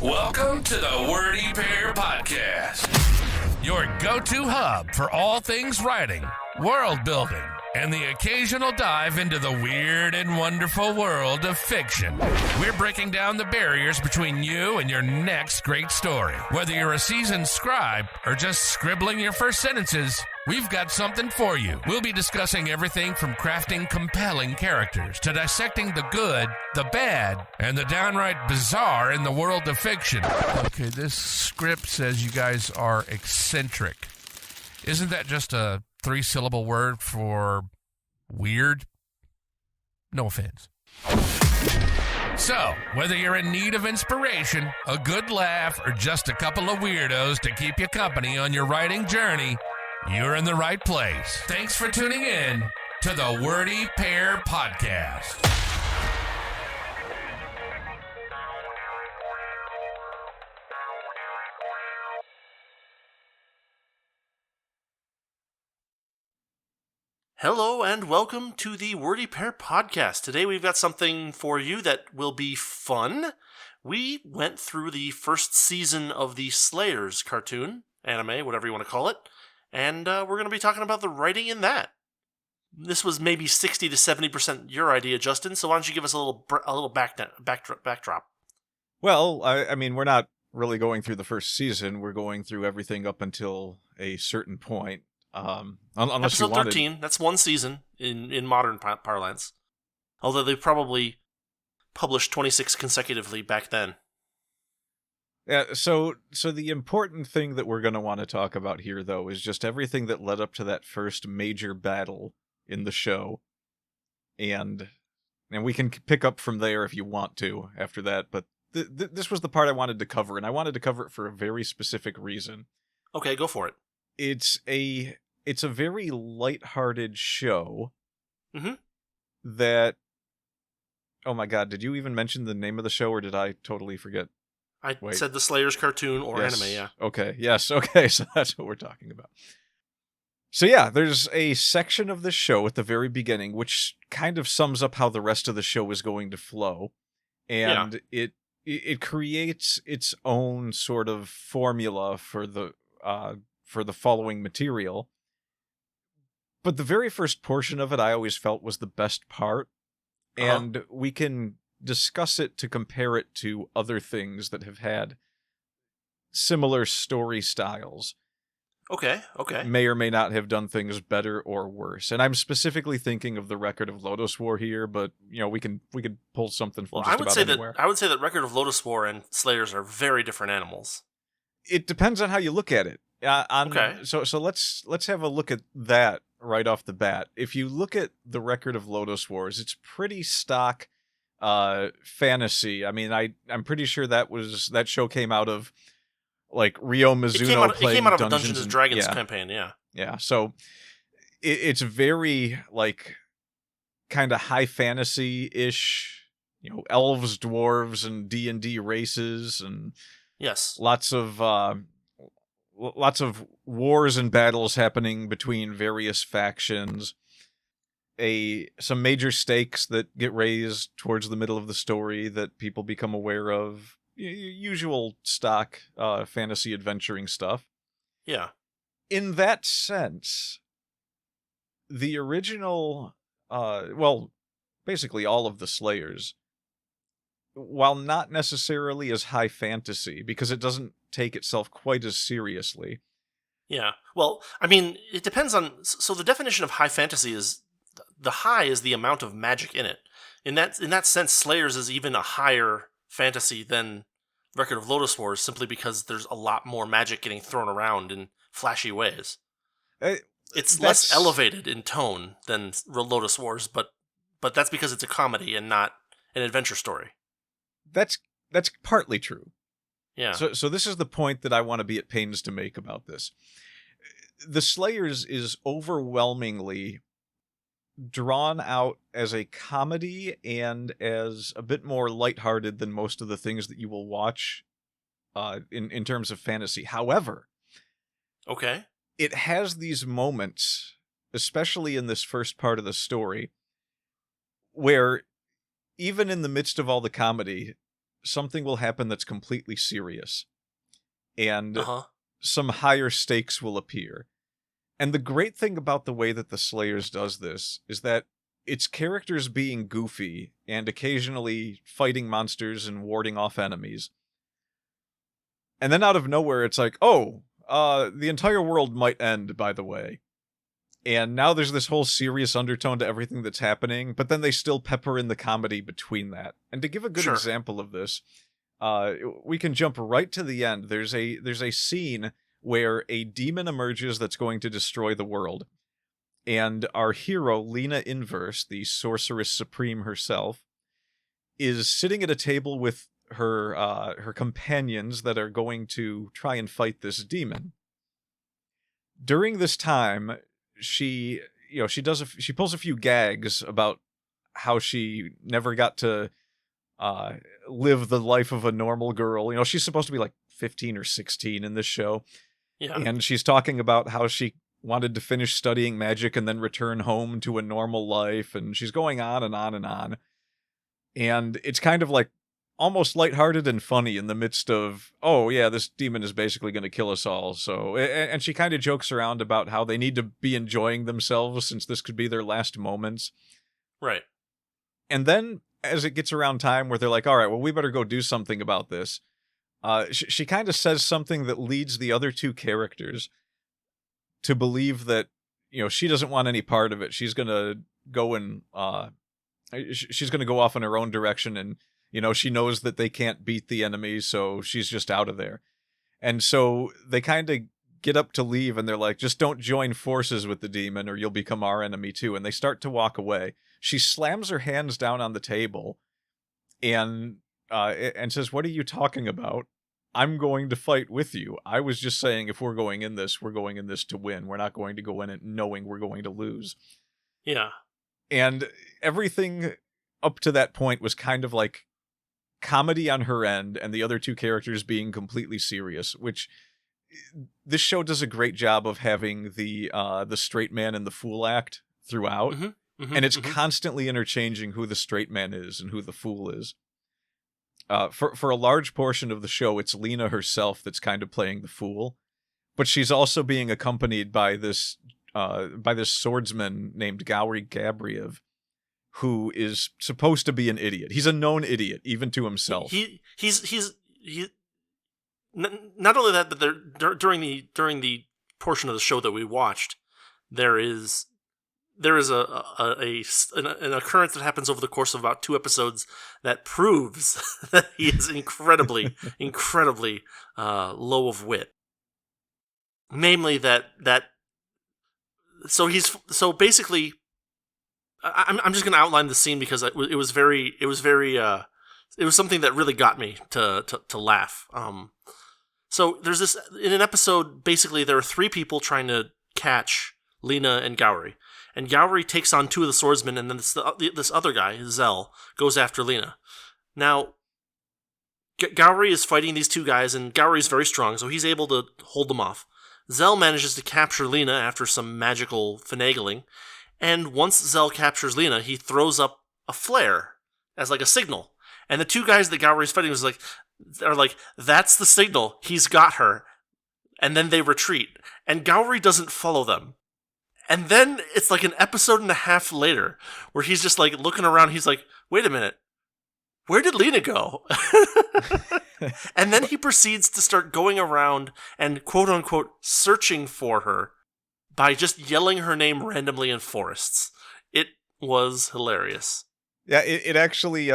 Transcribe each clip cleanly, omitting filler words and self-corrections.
Welcome to the Wordy Podcast, your go-to hub for all things writing, world building, and the occasional dive into the weird and wonderful world of fiction. We're breaking down the barriers between you and your next great story. Whether you're a seasoned scribe or just scribbling your first sentences, we've got something for you. We'll be discussing everything from crafting compelling characters to dissecting the good, the bad, and the downright bizarre in the world of fiction. Okay, this script says you guys are eccentric. Isn't that just a 3-syllable word for weird? No offense. So, whether you're in need of inspiration, a good laugh, or just a couple of weirdos to keep you company on your writing journey, you're in the right place. Thanks for tuning in to the Wordy Pair Podcast. Hello and welcome to the Wordy Pair Podcast. Today we've got something for you that will be fun. We went through the first season of the Slayers cartoon, anime, whatever you want to call it, and we're going to be talking about the writing in that. This was maybe 60 to 70% your idea, Justin, so why don't you give us a little backdrop? Well, I mean, we're not really going through the first season. We're going through everything up until a certain point. Unless Episode 13, that's one season in modern parlance. Although they probably published 26 consecutively back then. Yeah, so the important thing that we're going to want to talk about here, though, is just everything that led up to that first major battle in the show. And we can pick up from there if you want to after that, but this was the part I wanted to cover, and I wanted to cover it for a very specific reason. Okay, go for it. It's a very lighthearted show that... Oh my god, did you even mention the name of the show, or did I totally forget? I said the Slayers cartoon or yes. anime, yeah. Okay, so that's what we're talking about. So yeah, there's a section of the show at the very beginning which kind of sums up how the rest of the show is going to flow. And it creates its own sort of formula for the following material. But the very first portion of it I always felt was the best part. And we can discuss it to compare it to other things that have had similar story styles. Okay. May or may not have done things better or worse. And I'm specifically thinking of the Record of Lodoss War here, but we can pull something from anywhere. I would say that Record of Lodoss War and Slayers are very different animals. It depends on how you look at it. Okay. So let's have a look at that right off the bat. If you look at the Record of Lodoss Wars, it's pretty stock fantasy. I mean, I'm pretty sure that show came out of like Ryo Mizuno it came out of a Dungeons and Dragons campaign, yeah. Yeah, so it's very like kind of high fantasy-ish, elves, dwarves, and D&D races, and yes, lots of wars and battles happening between various factions. Some major stakes that get raised towards the middle of the story that people become aware of. Usual stock fantasy adventuring stuff. Yeah. In that sense, the original, basically all of the Slayers, while not necessarily as high fantasy, because it doesn't take itself quite as seriously. Yeah. Well, I mean, it depends on... So the definition of high fantasy is... The high is the amount of magic in it. In that sense, Slayers is even a higher fantasy than Record of Lodoss Wars, simply because there's a lot more magic getting thrown around in flashy ways. It's less elevated in tone than Lodoss Wars, but that's because it's a comedy and not an adventure story. That's partly true. Yeah. So this is the point that I want to be at pains to make about this. The Slayers is overwhelmingly drawn out as a comedy and as a bit more lighthearted than most of the things that you will watch in terms of fantasy. However, it has these moments, especially in this first part of the story, where even in the midst of all the comedy, something will happen that's completely serious. And Uh-huh. some higher stakes will appear. And the great thing about the way that the Slayers does this is that it's characters being goofy and occasionally fighting monsters and warding off enemies. And then out of nowhere, it's like, oh, the entire world might end, by the way. And now there's this whole serious undertone to everything that's happening, but then they still pepper in the comedy between that. And to give a good example of this, we can jump right to the end. There's a scene where a demon emerges that's going to destroy the world. And our hero, Lena Inverse, the Sorceress Supreme herself, is sitting at a table with her companions that are going to try and fight this demon. During this time, she pulls a few gags about how she never got to live the life of a normal girl. She's supposed to be like 15 or 16 in this show. Yeah. And she's talking about how she wanted to finish studying magic and then return home to a normal life, and she's going on and on and on. And it's kind of like almost lighthearted and funny in the midst of, oh yeah, this demon is basically going to kill us all. So, and she kind of jokes around about how they need to be enjoying themselves since this could be their last moments. Right. And then as it gets around time where they're like, all right, well, we better go do something about this. She kind of says something that leads the other two characters to believe that, she doesn't want any part of it. She's going to go and, she's going to go off in her own direction, and, she knows that they can't beat the enemy, so she's just out of there. And so they kind of get up to leave, and they're like, just don't join forces with the demon or you'll become our enemy too. And they start to walk away. She slams her hands down on the table and says, what are you talking about? I'm going to fight with you. I was just saying if we're going in this to win. We're not going to go in it knowing we're going to lose. Yeah. And everything up to that point was kind of like comedy on her end and the other two characters being completely serious, which this show does a great job of having the straight man and the fool act throughout. And it's constantly interchanging who the straight man is and who the fool is. For a large portion of the show, it's Lena herself that's kind of playing the fool, but she's also being accompanied by this swordsman named Gowry Gabriev, who is supposed to be an idiot. He's a known idiot, even to himself. He's not only that, but during the portion of the show that we watched, there is an occurrence that happens over the course of about 2 episodes that proves that he is incredibly low of wit. Namely, so basically, I'm just going to outline the scene because it was something that really got me to laugh. So there's this in an episode. Basically, there are 3 people trying to catch Lena and Gowry. And Gowry takes on 2 of the swordsmen, and then this other guy, Zell, goes after Lena. Now, Gowry is fighting these 2 guys, and Gowry is very strong, so he's able to hold them off. Zell manages to capture Lena after some magical finagling, and once Zell captures Lena, he throws up a flare as like a signal. And the 2 guys that Gowry is fighting are like, that's the signal, he's got her. And then they retreat, and Gowry doesn't follow them. And then it's like an episode and a half later where he's just like looking around. He's like, wait a minute. Where did Lena go? And then he proceeds to start going around and quote unquote searching for her by just yelling her name randomly in forests. It was hilarious. Yeah, it actually,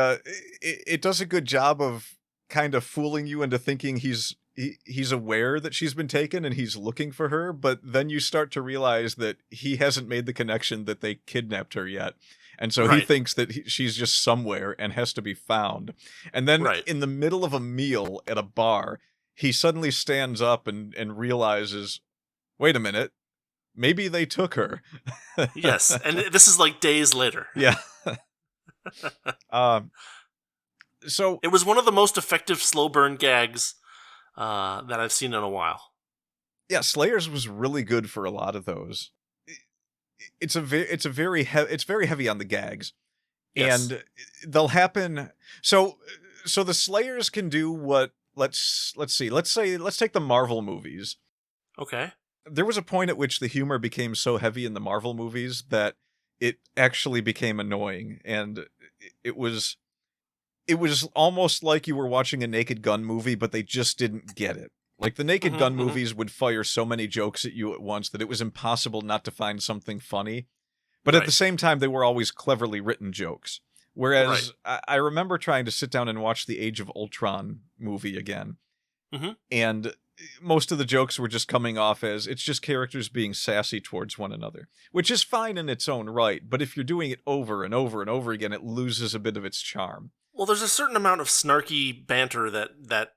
it does a good job of kind of fooling you into thinking he's aware that she's been taken and he's looking for her, but then you start to realize that he hasn't made the connection that they kidnapped her yet. And so he thinks that she's just somewhere and has to be found. And then in the middle of a meal at a bar, he suddenly stands up and realizes, wait a minute, maybe they took her. Yes, and this is like days later. Yeah. So it was one of the most effective slow burn gags that I've seen in a while. Yeah, Slayers was really good for a lot of those. It's very heavy on the gags, yes. And they'll happen. So So the Slayers can do what, let's take the Marvel movies. Okay. There was a point at which the humor became so heavy in the Marvel movies that it actually became annoying, and it was almost like you were watching a Naked Gun movie, but they just didn't get it. Like, the Naked Gun movies would fire so many jokes at you at once that it was impossible not to find something funny. But at the same time, they were always cleverly written jokes. Whereas I remember trying to sit down and watch the Age of Ultron movie again. And most of the jokes were just coming off as it's just characters being sassy towards one another, which is fine in its own right. But if you're doing it over and over and over again, it loses a bit of its charm. Well, there's a certain amount of snarky banter that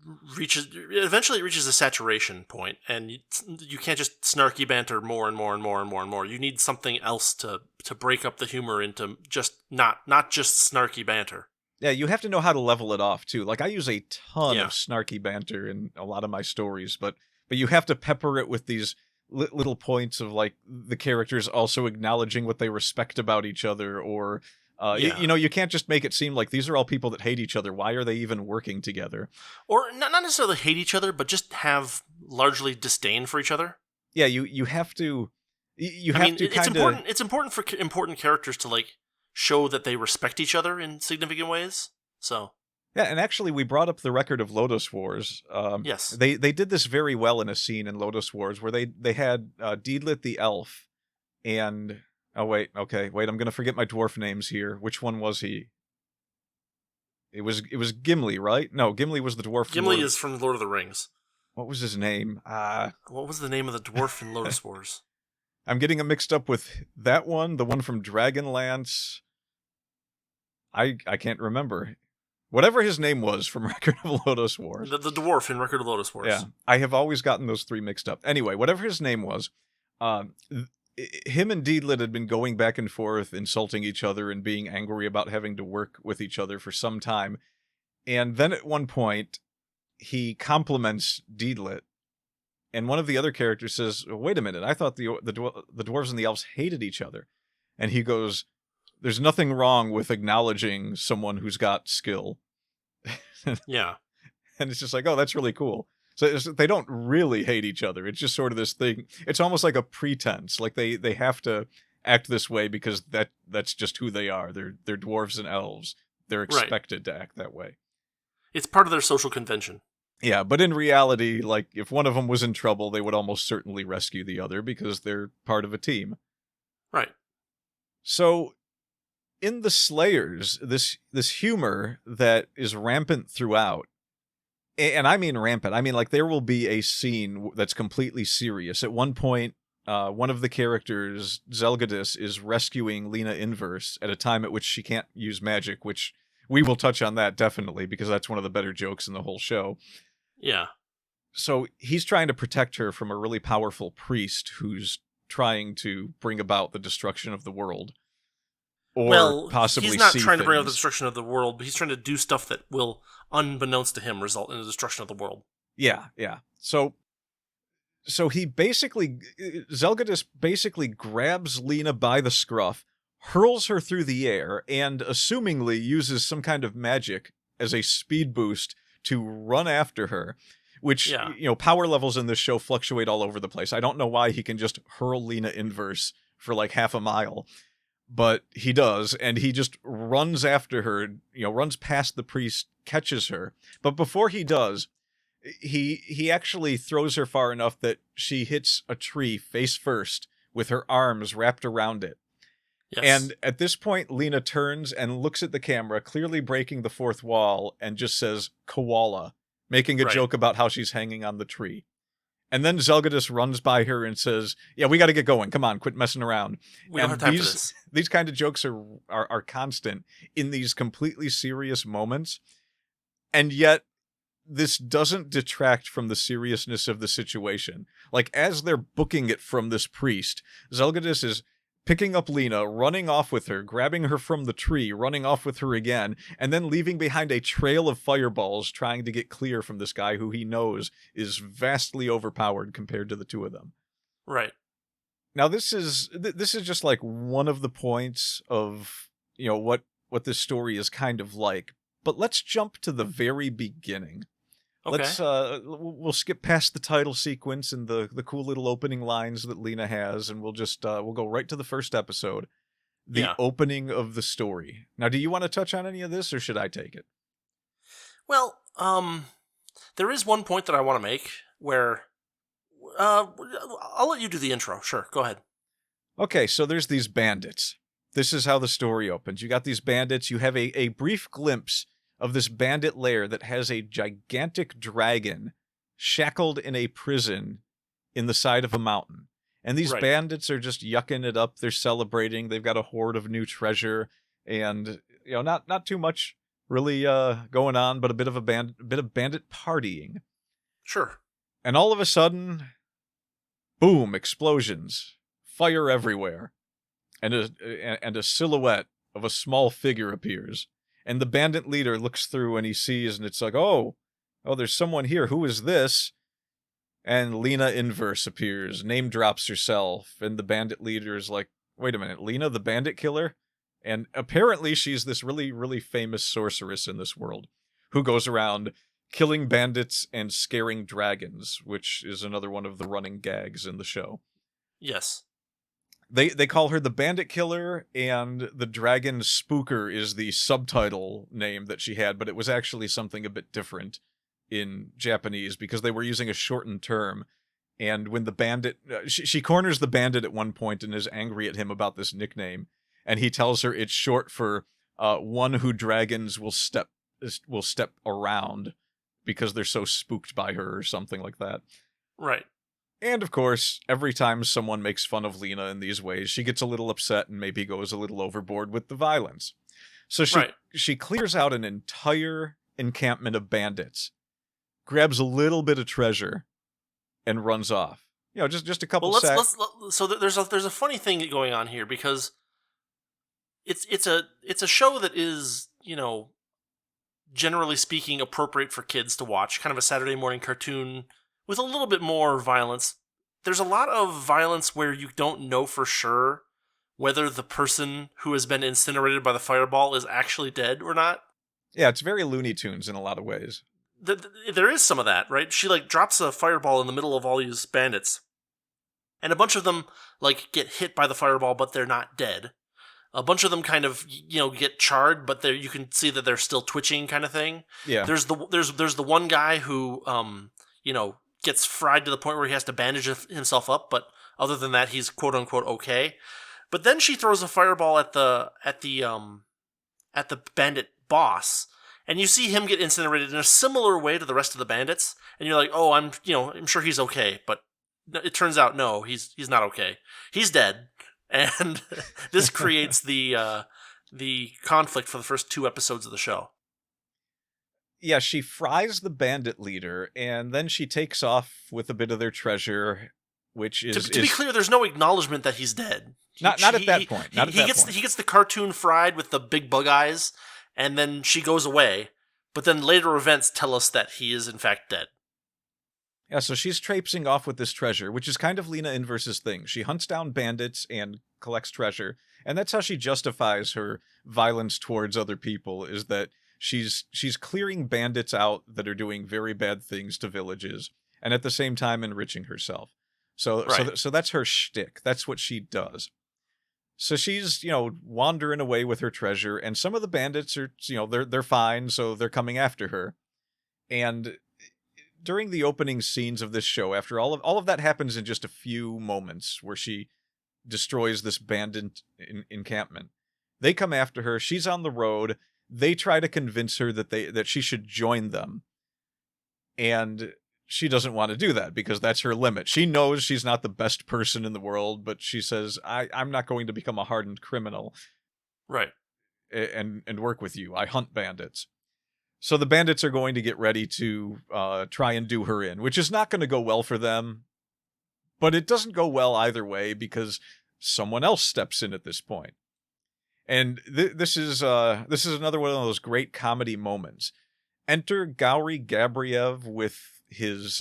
eventually reaches a saturation point, and you can't just snarky banter more and more and more and more and more. You need something else to break up the humor into just not just snarky banter. Yeah, you have to know how to level it off too. Like, I use a ton of snarky banter in a lot of my stories, but you have to pepper it with these little points of, like, the characters also acknowledging what they respect about each other, or you can't just make it seem like these are all people that hate each other. Why are they even working together? Or not necessarily hate each other, but just have largely disdain for each other. Yeah, you have to. It's important for important characters to, like, show that they respect each other in significant ways. So. Yeah, and actually, we brought up the record of Lotus Wars. Yes. They did this very well in a scene in Lotus Wars where they had Deedlit the elf and. Oh, wait, I'm going to forget my dwarf names here. Which one was he? It was Gimli, right? No, Gimli was the dwarf. Gimli is from Lord of the Rings. What was his name? What was the name of the dwarf in Lotus Wars? I'm getting him mixed up with that one, the one from Dragonlance. I can't remember. Whatever his name was from Record of Lotus Wars. The dwarf in Record of Lotus Wars. Yeah, I have always gotten those three mixed up. Anyway, whatever his name was, him and Deedlit had been going back and forth, insulting each other and being angry about having to work with each other for some time. And then at one point, he compliments Deedlit. And one of the other characters says, wait a minute, I thought the dwarves and the elves hated each other. And he goes, there's nothing wrong with acknowledging someone who's got skill. Yeah. And it's just like, oh, that's really cool. So they don't really hate each other. It's just sort of this thing. It's almost like a pretense. Like they have to act this way because that's just who they are. They're dwarves and elves. They're expected to act that way. It's part of their social convention. Yeah, but in reality, like, if one of them was in trouble, they would almost certainly rescue the other because they're part of a team. Right. So, in the Slayers, this humor that is rampant throughout, and I mean rampant, I mean, like, there will be a scene that's completely serious. At one point, one of the characters, Zelgadis, is rescuing Lena Inverse at a time at which she can't use magic, which we will touch on that definitely, because that's one of the better jokes in the whole show. Yeah. So he's trying to protect her from a really powerful priest who's trying to bring about the destruction of the world. Or possibly he's not trying to bring about the destruction of the world, but he's trying to do stuff that will, unbeknownst to him, result in the destruction of the world. Yeah. So he basically, Zelgadis basically grabs Lena by the scruff, hurls her through the air, and assumingly uses some kind of magic as a speed boost to run after her, which, power levels in this show fluctuate all over the place. I don't know why he can just hurl Lena Inverse for like half a mile, but he does, and he just runs after her, runs past the priest, catches her. But before he does, he actually throws her far enough that she hits a tree face first with her arms wrapped around it. Yes. And at this point, Lena turns and looks at the camera, clearly breaking the fourth wall, and just says, koala, making a joke about how she's hanging on the tree. And then Zelgadis runs by her and says, yeah, we got to get going. Come on, quit messing around. We don't have time for this. These kind of jokes are constant in these completely serious moments. And yet, this doesn't detract from the seriousness of the situation. Like, as they're booking it from this priest, Zelgadis is picking up Lena, running off with her, grabbing her from the tree, running off with her again, and then leaving behind a trail of fireballs trying to get clear from this guy who he knows is vastly overpowered compared to the two of them. Right. Now, this is just like one of the points of, what this story is kind of like. But let's jump to the very beginning. Okay. We'll skip past the title sequence and the cool little opening lines that Lena has, and we'll go right to the first episode, the opening of the story. Now, do you want to touch on any of this, or should I take it? Well, there is one point that I want to make where I'll let you do the intro. Sure, go ahead. Okay, so there's these bandits. This is how the story opens. You got these bandits. You have a brief glimpse of this bandit lair that has a gigantic dragon shackled in a prison in the side of a mountain. And these bandits are just yucking it up. They're celebrating. They've got a hoard of new treasure, and not too much really going on, but a bit of bandit partying. Sure. And all of a sudden, boom! Explosions, fire everywhere, and a silhouette of a small figure appears. And the bandit leader looks through and he sees, and it's like, oh, there's someone here. Who is this? And Lena Inverse appears, name drops herself, and the bandit leader is like, wait a minute, Lena, the bandit killer? And apparently she's this really, really famous sorceress in this world who goes around killing bandits and scaring dragons, which is another one of the running gags in the show. Yes. They call her the Bandit Killer, and the Dragon Spooker is the subtitle name that she had, but it was actually something a bit different in Japanese because they were using a shortened term. And when the bandit... she corners the bandit at one point and is angry at him about this nickname, and he tells her it's short for one who dragons will step around because they're so spooked by her or something like that. Right. And, of course, every time someone makes fun of Lena in these ways, she gets a little upset and maybe goes a little overboard with the violence. So she clears out an entire encampment of bandits, grabs a little bit of treasure, and runs off. Just a couple sacks. So there's a funny thing going on here because it's a show that is, generally speaking, appropriate for kids to watch, kind of a Saturday morning cartoon with a little bit more violence. There's a lot of violence where you don't know for sure whether the person who has been incinerated by the fireball is actually dead or not. Yeah, it's very Looney Tunes in a lot of ways. There is some of that, right? She drops a fireball in the middle of all these bandits, and a bunch of them get hit by the fireball, but they're not dead. A bunch of them kind of get charred, but you can see that they're still twitching, kind of thing. Yeah. There's the one guy who gets fried to the point where he has to bandage himself up, but other than that, he's quote unquote okay. But then she throws a fireball at the bandit boss, and you see him get incinerated in a similar way to the rest of the bandits, and you're like, oh, I'm sure he's okay, but it turns out no, he's not okay. He's dead, and this creates the conflict for the first 2 episodes of the show. Yeah, she fries the bandit leader, and then she takes off with a bit of their treasure, which is... To be clear, there's no acknowledgement that he's dead. Not at that point. He gets the cartoon fried with the big bug eyes, and then she goes away. But then later events tell us that he is in fact dead. Yeah, so she's traipsing off with this treasure, which is kind of Lena Inverse's thing. She hunts down bandits and collects treasure, and that's how she justifies her violence towards other people, is that she's clearing bandits out that are doing very bad things to villages, and at the same time enriching herself. So that's her shtick. That's what she does. So she's, wandering away with her treasure, and some of the bandits are, they're fine, so they're coming after her. And during the opening scenes of this show, after all of that happens in just a few moments, where she destroys this bandit encampment, they come after her. She's on the road. They try to convince her that she should join them. And she doesn't want to do that because that's her limit. She knows she's not the best person in the world, but she says, I'm not going to become a hardened criminal. Right. And work with you. I hunt bandits. So the bandits are going to get ready to try and do her in, which is not going to go well for them. But it doesn't go well either way because someone else steps in at this point. And this is another one of those great comedy moments. Enter Gowry Gabriev with his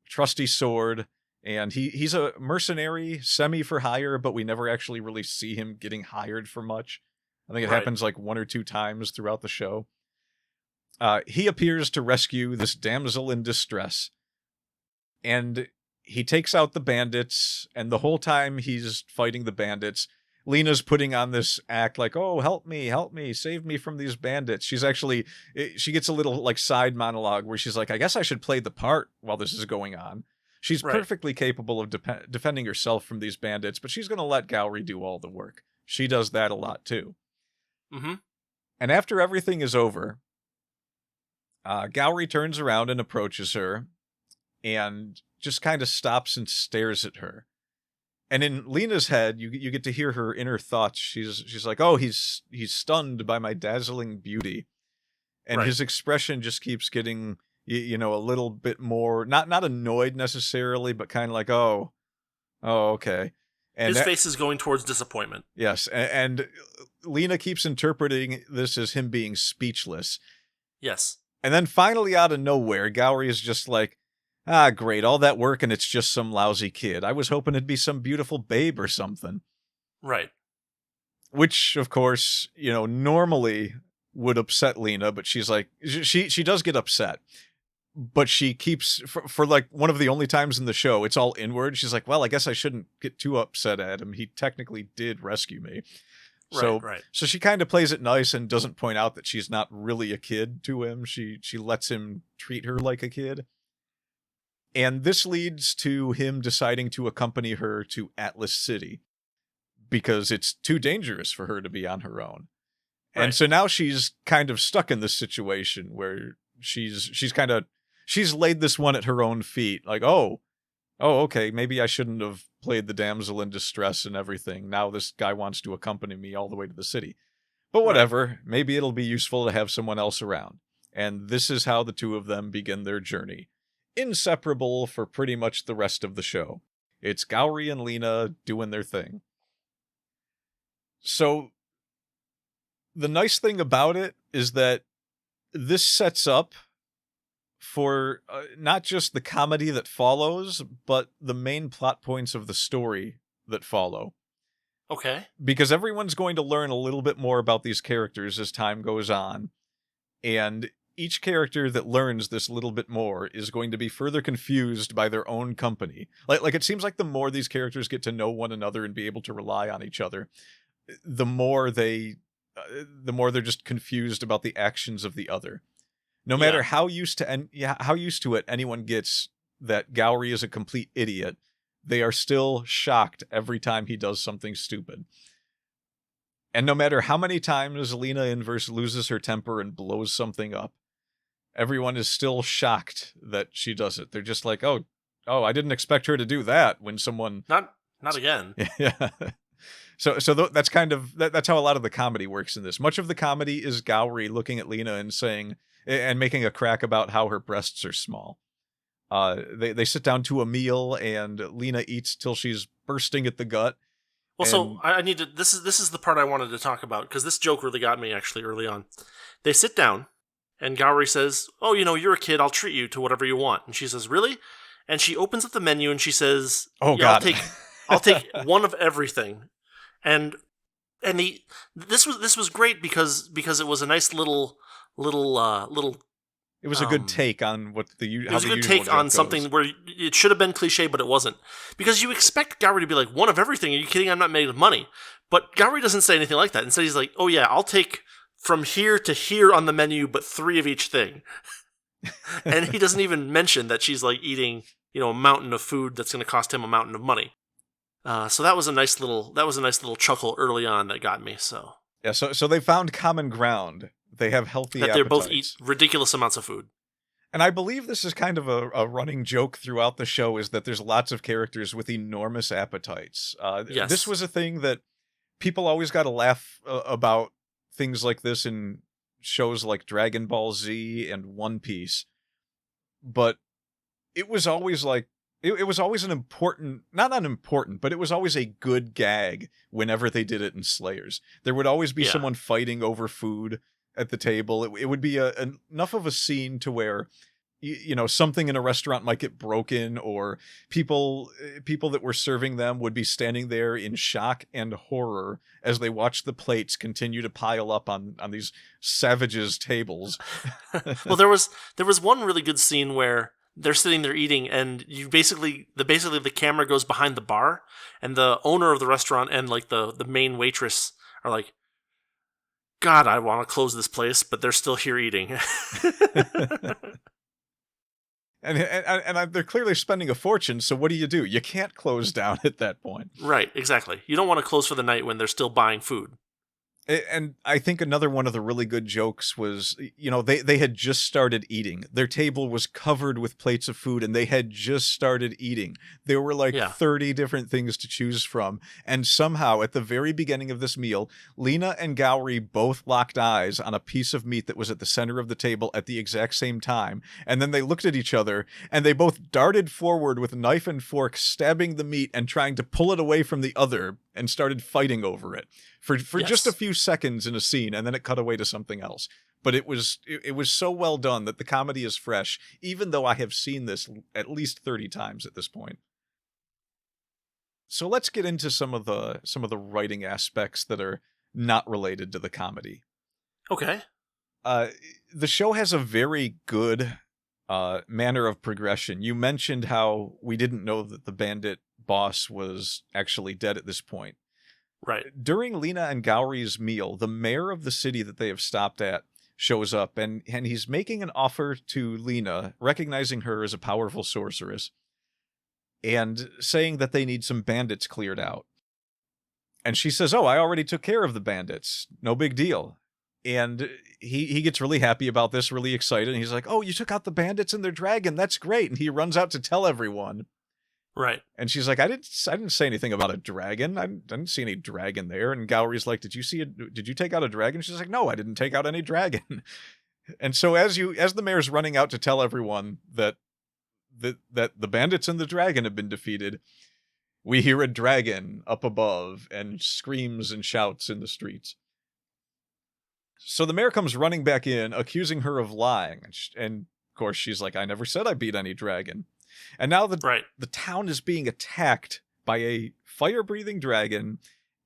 trusty sword, and he's a mercenary, semi for hire, but we never actually really see him getting hired for much. I think it happens 1 or 2 times throughout the show. he appears to rescue this damsel in distress, and he takes out the bandits, and the whole time he's fighting the bandits, Lena's putting on this act like, oh, help me, save me from these bandits. She gets a little like side monologue where she's like, I guess I should play the part while this is going on. She's perfectly capable of defending herself from these bandits, but she's going to let Gowry do all the work. She does that a lot too. Mm-hmm. And after everything is over, Gowry turns around and approaches her and just kind of stops and stares at her. And in Lena's head, you get to hear her inner thoughts. She's like, oh, he's stunned by my dazzling beauty. And his expression just keeps getting, a little bit more, not annoyed necessarily, but kind of like, oh, okay. And his face is going towards disappointment. Yes. And Lena keeps interpreting this as him being speechless. Yes. And then finally out of nowhere, Gowry is just like, ah, great, all that work and it's just some lousy kid. I was hoping it'd be some beautiful babe or something. Right. Which, of course, normally would upset Lena, but she's like, she does get upset. But she keeps, for like one of the only times in the show, it's all inward. She's like, well, I guess I shouldn't get too upset at him. He technically did rescue me. So she kind of plays it nice and doesn't point out that she's not really a kid to him. She lets him treat her like a kid. And this leads to him deciding to accompany her to Atlas City because it's too dangerous for her to be on her own. Right. And so now she's kind of stuck in this situation where she's laid this one at her own feet. Like, oh, okay, maybe I shouldn't have played the damsel in distress and everything. Now this guy wants to accompany me all the way to the city. But whatever, right. Maybe it'll be useful to have someone else around. And this is how the two of them begin their journey. Inseparable for pretty much the rest of the show. It's Gowry and Lena doing their thing. So, the nice thing about it is that this sets up for not just the comedy that follows, but the main plot points of the story that follow. Okay. Because everyone's going to learn a little bit more about these characters as time goes on. And each character that learns this little bit more is going to be further confused by their own company. Like it seems like the more these characters get to know one another and be able to rely on each other, the more they're just confused about the actions of the other. No matter how used to it anyone gets that Gowry is a complete idiot, they are still shocked every time he does something stupid. And no matter how many times Lena Inverse loses her temper and blows something up, everyone is still shocked that she does it. They're just like, oh, I didn't expect her to do that when someone... Not again. Yeah. So that's kind of... That's how a lot of the comedy works in this. Much of the comedy is Gowry looking at Lena and saying... And making a crack about how her breasts are small. They sit down to a meal and Lena eats till she's bursting at the gut. Well, so I need to... This is the part I wanted to talk about, because this joke really got me, actually, early on. They sit down... And Gowry says, oh, you're a kid, I'll treat you to whatever you want. And she says, really? And she opens up the menu and she says, oh, God. I'll take one of everything. And this was great because it was a nice little it was a good take on what it was a good take on something where it should have been cliche, but it wasn't. Because you expect Gowry to be like, one of everything. Are you kidding? I'm not made of money. But Gowry doesn't say anything like that. Instead, he's like, oh yeah, I'll take from here to here on the menu, but 3 of each thing. And he doesn't even mention that she's like eating, a mountain of food that's going to cost him a mountain of money. So that was a nice little chuckle early on that got me. So yeah, so they found common ground. They have healthy appetites. That they both eat ridiculous amounts of food. And I believe this is kind of a running joke throughout the show, is that there's lots of characters with enormous appetites. Yes. This was a thing that people always got to laugh about. Things like this in shows like Dragon Ball Z and One Piece. But it was always like, it was always an important, not unimportant, but it was always a good gag whenever they did it in Slayers. There would always be someone fighting over food at the table. It would be enough of a scene to where something in a restaurant might get broken, or people that were serving them would be standing there in shock and horror as they watched the plates continue to pile up on these savages' tables. Well, there was one really good scene where they're sitting there eating, and the camera goes behind the bar, and the owner of the restaurant and like the main waitress are like, God, I want to close this place, but they're still here eating. And they're clearly spending a fortune, so what do? You can't close down at that point. Right, exactly. You don't want to close for the night when they're still buying food. And I think another one of the really good jokes was, they had just started eating. Their table was covered with plates of food, and they had just started eating. There were 30 different things to choose from. And somehow, at the very beginning of this meal, Lena and Gowry both locked eyes on a piece of meat that was at the center of the table at the exact same time. And then they looked at each other, and they both darted forward with knife and fork, stabbing the meat and trying to pull it away from the other, and started fighting over it for Yes. just a few seconds in a scene, and then it cut away to something else. But it was so well done that the comedy is fresh, even though I have seen this at least 30 times at this point. So let's get into some of the writing aspects that are not related to the comedy. Okay. The show has a very good manner of progression. You mentioned how we didn't know that the bandit boss was actually dead at this point. Right. During Lena and Gowry's meal, the mayor of the city that they have stopped at shows up, and he's making an offer to Lena, recognizing her as a powerful sorceress, and saying that they need some bandits cleared out. And she says, "Oh, I already took care of the bandits. No big deal." And he gets really happy about this, really excited. And he's like, "Oh, you took out the bandits and their dragon. That's great." And he runs out to tell everyone. Right. And she's like, I didn't say anything about a dragon. I didn't see any dragon there. And Gowry's like, did you take out a dragon? She's like, no, I didn't take out any dragon. And so as the mayor's running out to tell everyone that the bandits and the dragon have been defeated, we hear a dragon up above and screams and shouts in the streets. So the mayor comes running back in, accusing her of lying. And of course, she's like, I never said I beat any dragon. And now the town is being attacked by a fire-breathing dragon,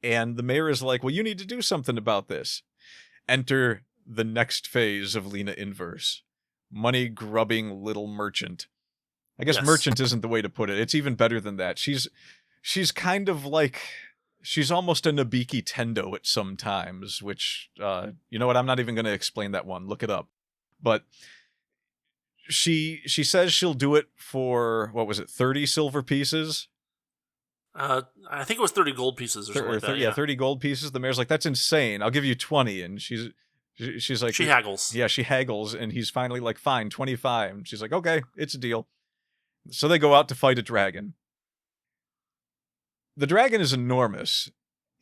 and the mayor is like, well, you need to do something about this. Enter the next phase of Lena Inverse. Money-grubbing little merchant. I guess merchant isn't the way to put it. It's even better than that. She's kind of like... She's almost a Nabiki Tendo at some times, which, you know what, I'm not even going to explain that one. Look it up. But... She says she'll do it for, 30 silver pieces? I think it was 30 gold pieces or something like that. Yeah, 30 gold pieces. The mayor's like, that's insane. I'll give you 20. And she's like... She haggles. Yeah, she haggles. And he's finally like, fine, 25. And she's like, okay, it's a deal. So they go out to fight a dragon. The dragon is enormous.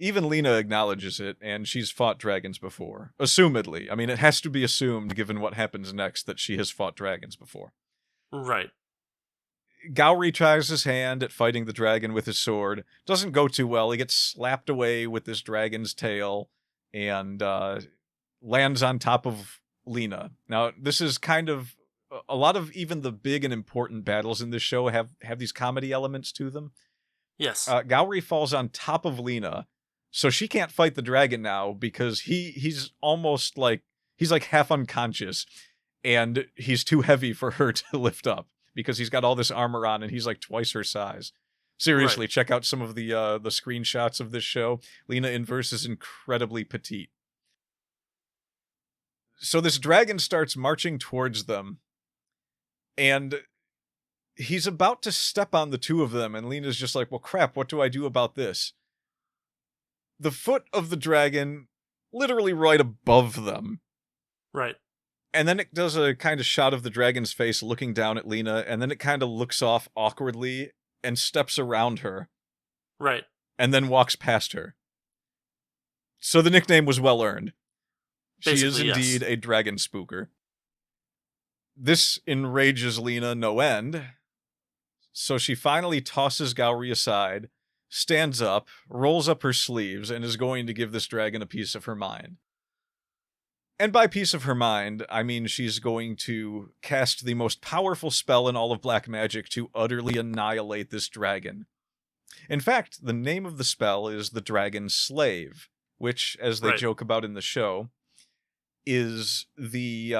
Even Lena acknowledges it, and she's fought dragons before. Assumedly. I mean, it has to be assumed, given what happens next, that she has fought dragons before. Right. Gowry tries his hand at fighting the dragon with his sword. Doesn't go too well. He gets slapped away with this dragon's tail, and lands on top of Lena. Now, this is kind of... A lot of even the big and important battles in this show have these comedy elements to them. Yes. Gowry falls on top of Lena, so she can't fight the dragon now because he's almost like... He's like half unconscious, and he's too heavy for her to lift up because he's got all this armor on and he's like twice her size. Seriously, right. Check out some of the screenshots of this show. Lena Inverse is incredibly petite. So this dragon starts marching towards them, and he's about to step on the two of them, and Lena's just like, well, crap, what do I do about this? The foot of the dragon literally right above them. Right. And then it does a kind of shot of the dragon's face looking down at Lena, and then it kind of looks off awkwardly and steps around her. Right. And then walks past her. So the nickname was well earned. She is indeed a dragon spooker. This enrages Lena no end. So she finally tosses Gowry aside, stands up, rolls up her sleeves, and is going to give this dragon a piece of her mind. And by piece of her mind, I mean she's going to cast the most powerful spell in all of black magic to utterly annihilate this dragon. In fact, the name of the spell is the Dragon Slave, which, as they joke about in the show, is the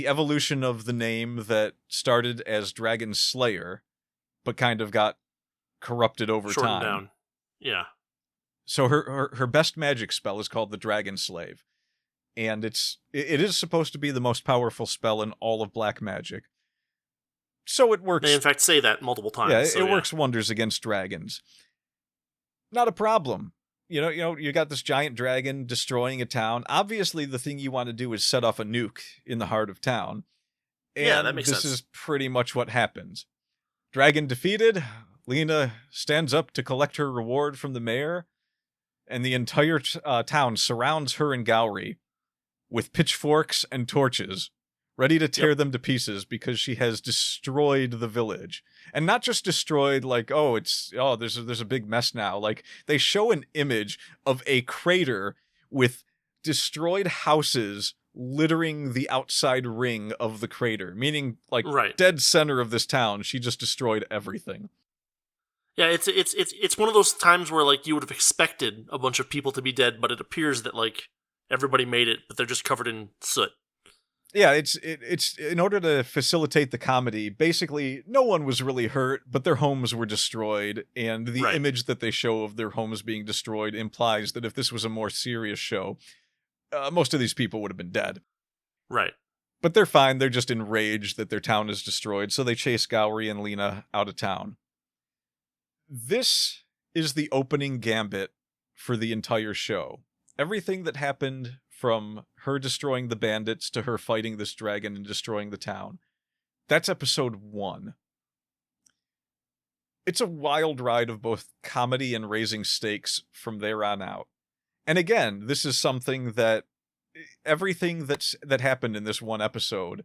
evolution of the name that started as Dragon Slayer, but kind of got corrupted over Shortened time. Down. Yeah. So her best magic spell is called the Dragon Slave. And it is supposed to be the most powerful spell in all of black magic. So it works. They in fact say that multiple times. Yeah, it works wonders against dragons. Not a problem. You got this giant dragon destroying a town. Obviously, the thing you want to do is set off a nuke in the heart of town. And that makes sense. This is pretty much what happens. Dragon defeated. Lena stands up to collect her reward from the mayor. And the entire town surrounds her and Gowry with pitchforks and torches, ready to tear them to pieces because she has destroyed the village. And not just destroyed like, there's a big mess now. Like, they show an image of a crater with destroyed houses littering the outside ring of the crater, meaning like dead center of this town. She just destroyed everything. Yeah, it's one of those times where like you would have expected a bunch of people to be dead, but it appears that like everybody made it, but they're just covered in soot. Yeah, it's in order to facilitate the comedy, basically no one was really hurt, but their homes were destroyed, and the image that they show of their homes being destroyed implies that if this was a more serious show, most of these people would have been dead. Right. But they're fine, they're just enraged that their town is destroyed, so they chase Gowry and Lena out of town. This is the opening gambit for the entire show. Everything that happened from her destroying the bandits to her fighting this dragon and destroying the town, that's episode 1. It's a wild ride of both comedy and raising stakes from there on out. And again, this is something that everything that happened in this one episode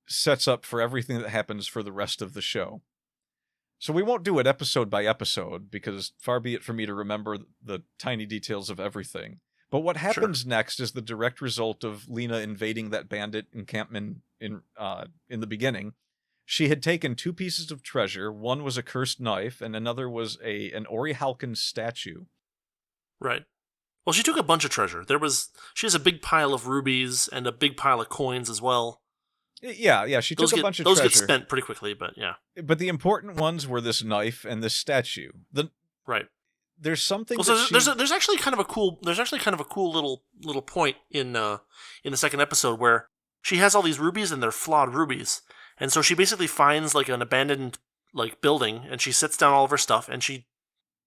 sets up for everything that happens for the rest of the show. So we won't do it episode by episode, because far be it for me to remember the tiny details of everything. But what happens next is the direct result of Lena invading that bandit encampment in the beginning. She had taken 2 pieces of treasure. One was a cursed knife, and another was an Orihhalcon statue. Right. Well, she took a bunch of treasure. She has a big pile of rubies and a big pile of coins as well. Yeah, she took a bunch of treasure. Those get spent pretty quickly, but yeah. But the important ones were this knife and this statue. Right. There's something. Well, there's actually kind of a cool little point in the second episode where she has all these rubies and they're flawed rubies, and so she basically finds like an abandoned like building and she sits down all of her stuff and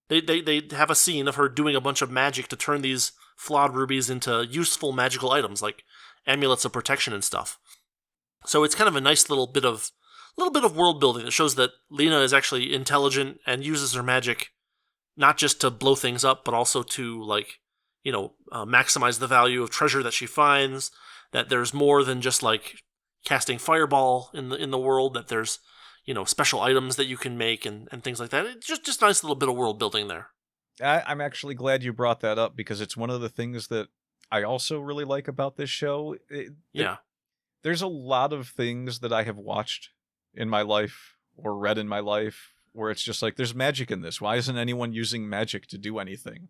they have a scene of her doing a bunch of magic to turn these flawed rubies into useful magical items like amulets of protection and stuff. So it's kind of a nice little bit of world building that shows that Lena is actually intelligent and uses her magic not just to blow things up, but also to maximize the value of treasure that she finds. That there's more than just like casting fireball in the world. That there's special items that you can make and things like that. It's just a nice little bit of world building there. I'm actually glad you brought that up because it's one of the things that I also really like about this show. There's a lot of things that I have watched in my life or read in my life where it's just like, there's magic in this. Why isn't anyone using magic to do anything?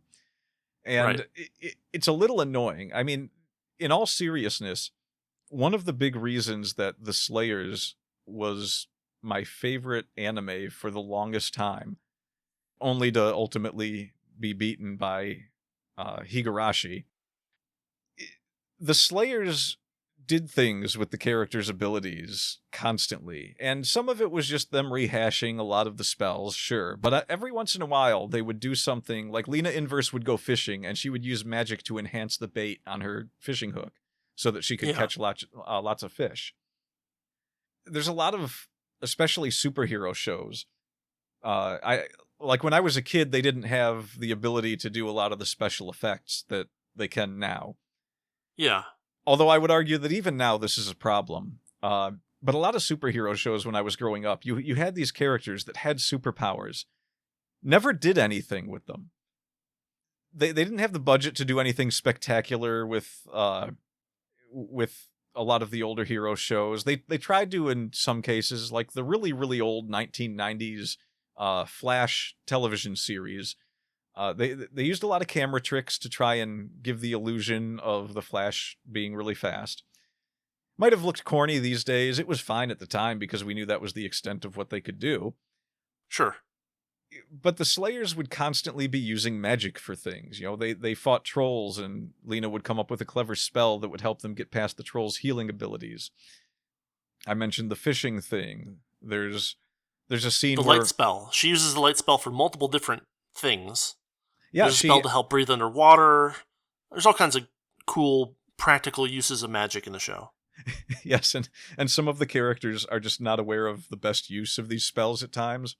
And it's a little annoying. I mean, in all seriousness, one of the big reasons that The Slayers was my favorite anime for the longest time, only to ultimately be beaten by Higurashi. The Slayers did things with the characters' abilities constantly, and some of it was just them rehashing a lot of the spells, sure, but every once in a while they would do something like Lena Inverse would go fishing and she would use magic to enhance the bait on her fishing hook so that she could catch lots of fish. There's a lot of, especially superhero shows. When I was a kid, they didn't have the ability to do a lot of the special effects that they can now. Yeah. Although I would argue that even now this is a problem. But a lot of superhero shows when I was growing up, you had these characters that had superpowers, never did anything with them. They didn't have the budget to do anything spectacular with with a lot of the older hero shows. They tried to in some cases, like the really, really old 1990s Flash television series. They used a lot of camera tricks to try and give the illusion of the Flash being really fast. Might have looked corny these days. It was fine at the time because we knew that was the extent of what they could do. Sure. But the Slayers would constantly be using magic for things. You know, they fought trolls, and Lena would come up with a clever spell that would help them get past the trolls' healing abilities. I mentioned the fishing thing. There's a scene the where... light spell. She uses the light spell for multiple different things. Yeah, There's a spell to help breathe underwater. There's all kinds of cool, practical uses of magic in the show. Yes, and some of the characters are just not aware of the best use of these spells at times.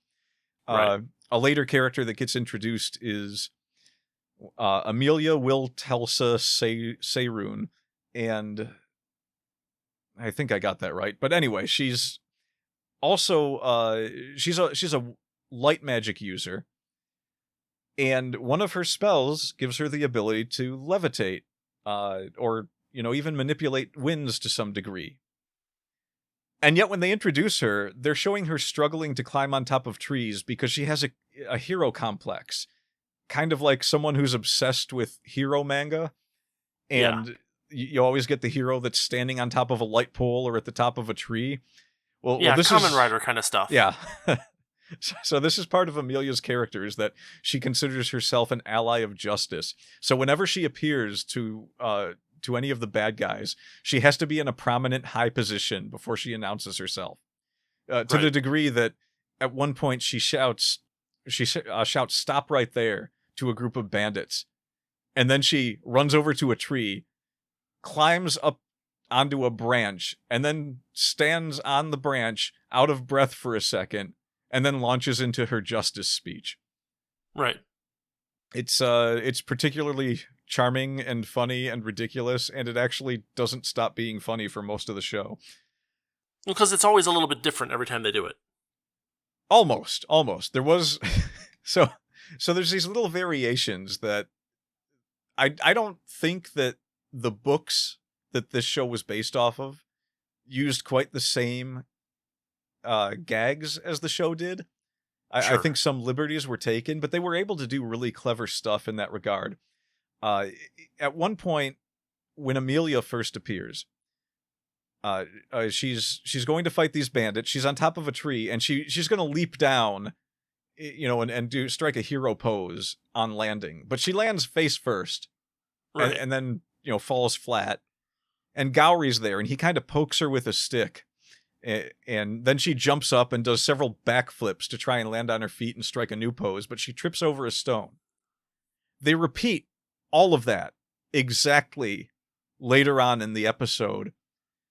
Right. A later character that gets introduced is Amelia Wiltelsa Seirun, and I think I got that right. But anyway, she's also she's a light magic user, and one of her spells gives her the ability to levitate, or even manipulate winds to some degree. And yet when they introduce her, they're showing her struggling to climb on top of trees because she has a hero complex. Kind of like someone who's obsessed with hero manga. And you always get the hero that's standing on top of a light pole or at the top of a tree. Well, this Kamen Rider kind of stuff. Yeah. So this is part of Amelia's character, is that she considers herself an ally of justice. So whenever she appears to any of the bad guys, she has to be in a prominent high position before she announces herself. To the degree that at one point she shouts, "Stop right there," to a group of bandits. And then she runs over to a tree, climbs up onto a branch, and then stands on the branch out of breath for a second, and then launches into her justice speech. Right. It's particularly charming and funny and ridiculous, and it actually doesn't stop being funny for most of the show. Because it's always a little bit different every time they do it. Almost. There was... So there's these little variations that... I don't think that the books that this show was based off of used quite the same gags as the show did. Sure. I think some liberties were taken, but they were able to do really clever stuff in that regard. At one point, when Amelia first appears, she's going to fight these bandits. She's on top of a tree, and she's going to leap down, and strike a hero pose on landing. But she lands face first, right. and then falls flat. And Gowry's there, and he kind of pokes her with a stick. And then she jumps up and does several backflips to try and land on her feet and strike a new pose, but she trips over a stone. They repeat all of that exactly later on in the episode.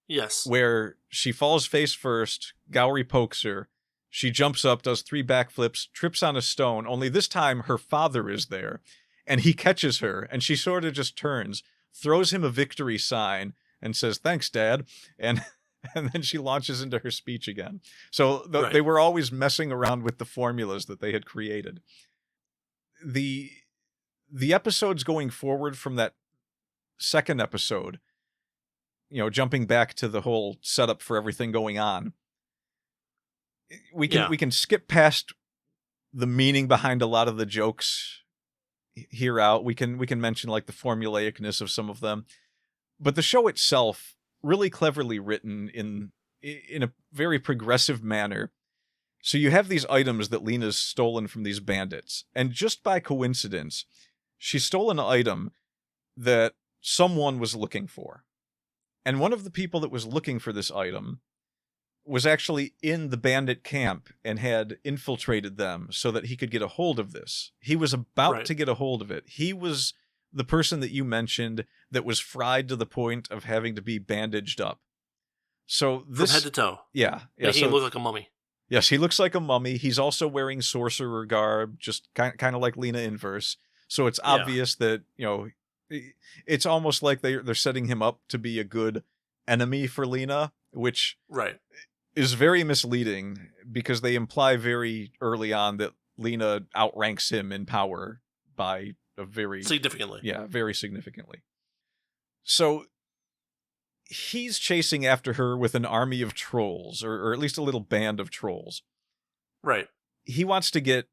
Yes. Where she falls face first, Gowry pokes her, she jumps up, does 3 backflips, trips on a stone, only this time her father is there, and he catches her, and she sort of just turns, throws him a victory sign, and says, "Thanks, Dad," and then she launches into her speech again. So they were always messing around with the formulas that they had created. The episodes going forward from that second episode, jumping back to the whole setup for everything going on, we can skip past the meaning behind a lot of the jokes here out. We can mention like the formulaicness of some of them, but the show itself, really cleverly written in a very progressive manner. So you have these items that Lena's stolen from these bandits, and just by coincidence, she stole an item that someone was looking for. And one of the people that was looking for this item was actually in the bandit camp and had infiltrated them so that he could get a hold of this. He was about to get a hold of it. He was the person that you mentioned that was fried to the point of having to be bandaged up. So this, from head to toe. Yeah. Making him look like a mummy. Yes, he looks like a mummy. He's also wearing sorcerer garb, just kind of like Lena inverse. So it's obvious that, it's almost like they're setting him up to be a good enemy for Lena, which is very misleading because they imply very early on that Lena outranks him in power by a very... significantly. Yeah, very significantly. So he's chasing after her with an army of trolls, or at least a little band of trolls. Right. He wants to get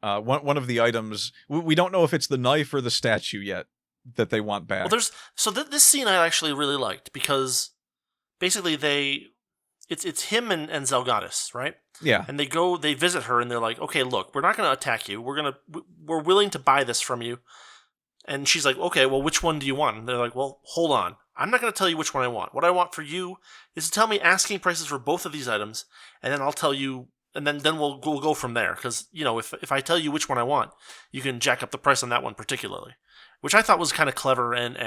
one of the items. We don't know if it's the knife or the statue yet that they want back. Well, this scene I actually really liked because basically it's him and Zelgadis, right? Yeah. And they visit her and they're like, okay, look, we're not going to attack you. We're willing to buy this from you. And she's like, okay, well, which one do you want? And they're like, well, hold on. I'm not going to tell you which one I want. What I want for you is to tell me asking prices for both of these items, and then I'll tell you, and then we'll go from there. Because, if I tell you which one I want, you can jack up the price on that one particularly, which I thought was kind of clever and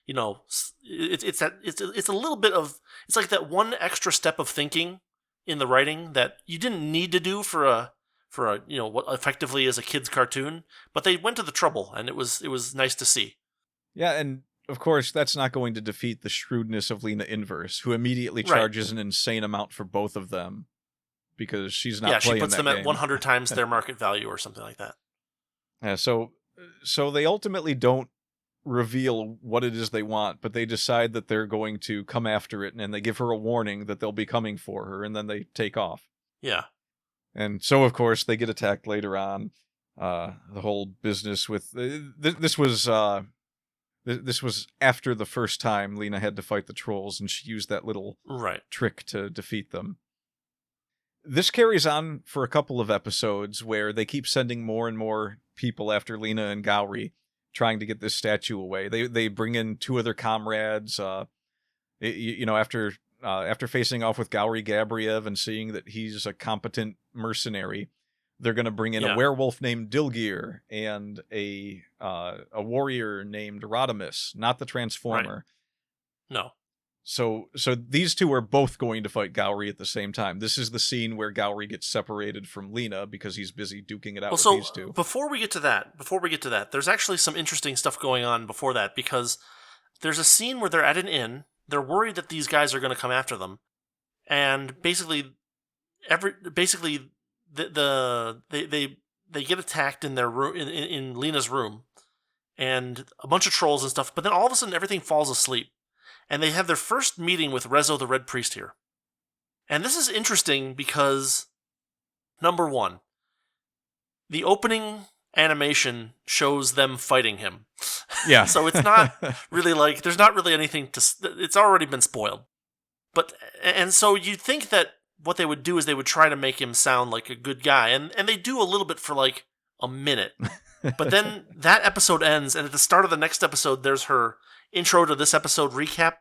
it's a little bit of, it's like that one extra step of thinking in the writing that you didn't need to do for a what effectively is a kid's cartoon, but they went to the trouble, and it was nice to see. Yeah, and of course that's not going to defeat the shrewdness of Lena Inverse, who immediately charges an insane amount for both of them because she's not playing that game. Yeah, she puts them at 100 times their market value or something like that. Yeah, so they ultimately don't reveal what it is they want, but they decide that they're going to come after it, and they give her a warning that they'll be coming for her, and then they take off. Yeah. And so, of course, they get attacked later on. The whole business with this was after the first time Lena had to fight the trolls, and she used that little trick to defeat them. This carries on for a couple of episodes where they keep sending more and more people after Lena and Gowry, trying to get this statue away. They bring in two other comrades. After facing off with Gowry Gabriev and seeing that he's a competent mercenary, they're going to bring in a werewolf named Dilgir and a warrior named Rodimus, not the Transformer. Right. No. So these two are both going to fight Gowry at the same time. This is the scene where Gowry gets separated from Lena because he's busy duking it out with these two. Before we get to that, there's actually some interesting stuff going on before that, because there's a scene where they're at an inn. They're worried that these guys are going to come after them, and basically, they get attacked in their room, in Lena's room, and a bunch of trolls and stuff. But then all of a sudden, everything falls asleep, and they have their first meeting with Rezo the Red Priest here. And this is interesting because, number one, the opening animation shows them fighting him. Yeah. So it's not really like, there's not really anything it's already been spoiled. And so you'd think that what they would do is they would try to make him sound like a good guy. And they do a little bit for like a minute. But then that episode ends, and at the start of the next episode, there's her intro to this episode recap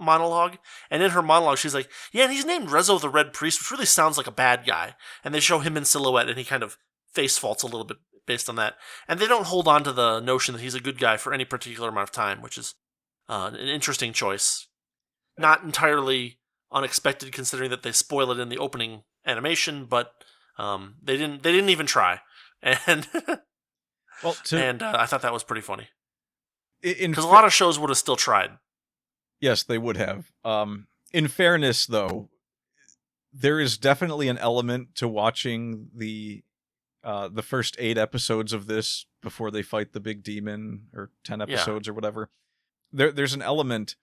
monologue. And in her monologue, she's like, yeah, and he's named Rezo the Red Priest, which really sounds like a bad guy. And they show him in silhouette, and he kind of face faults a little bit based on that. And they don't hold on to the notion that he's a good guy for any particular amount of time, which is an interesting choice. Not entirely unexpected, considering that they spoil it in the opening animation, but they didn't even try. And I thought that was pretty funny. Because a lot of shows would have still tried. Yes, they would have. In fairness, though, there is definitely an element to watching the first 8 episodes of this before they fight the big demon, or 10 episodes or whatever. There's an element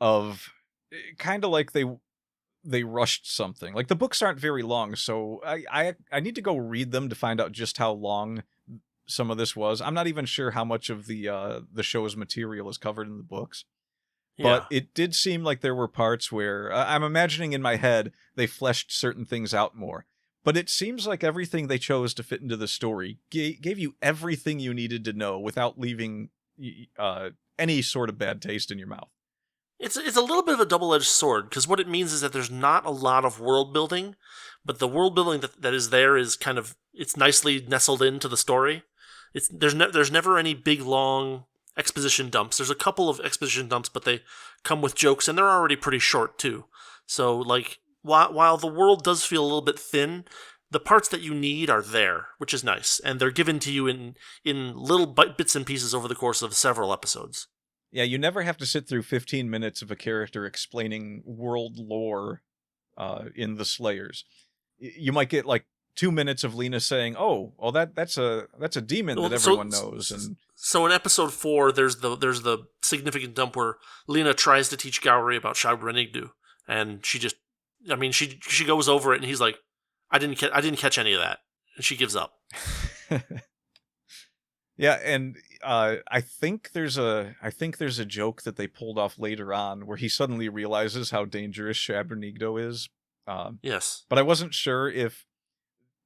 of kind of like they rushed something. Like, the books aren't very long, so I need to go read them to find out just how long some of this was. I'm not even sure how much of the show's material is covered in the books. But it did seem like there were parts where, I'm imagining in my head, they fleshed certain things out more. But it seems like everything they chose to fit into the story gave you everything you needed to know without leaving any sort of bad taste in your mouth. It's a little bit of a double-edged sword, because what it means is that there's not a lot of world building, but the world building that is there is kind of, it's nicely nestled into the story. There's never any big, long exposition dumps. There's a couple of exposition dumps, but they come with jokes, and they're already pretty short, too. So, like, while the world does feel a little bit thin, the parts that you need are there, which is nice, and they're given to you in little bits and pieces over the course of several episodes. Yeah, you never have to sit through 15 minutes of a character explaining world lore in the Slayers. You might get like 2 minutes of Lena saying, "Oh, well that's a demon that everyone knows." And So in episode 4, there's the significant dump where Lena tries to teach Gowry about Shabranigdu, and she goes over it, and he's like, I didn't catch any of that, and she gives up. Yeah, and I think there's a joke that they pulled off later on where he suddenly realizes how dangerous Shabranigdo is. Yes, but I wasn't sure if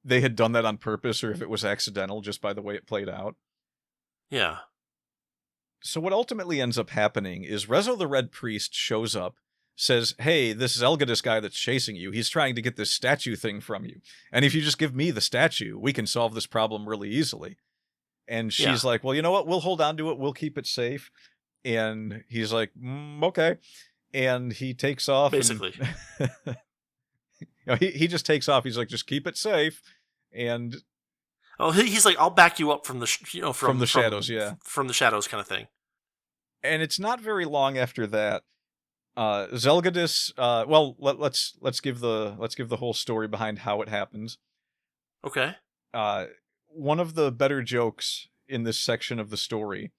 they had done that on purpose or if it was accidental just by the way it played out. Yeah. So what ultimately ends up happening is Rezo the Red Priest shows up, says, hey, this Zelgadis guy that's chasing you, he's trying to get this statue thing from you. And if you just give me the statue, we can solve this problem really easily. And she's like, well, you know what? We'll hold on to it. We'll keep it safe. And he's like, okay. And he takes off. Basically. He just takes off. He's like, just keep it safe. And he's like, I'll back you up from the from the shadows, from the shadows kind of thing. And it's not very long after that. Zelgadis. Well, let's give the whole story behind how it happens. Okay. One of the better jokes in this section of the story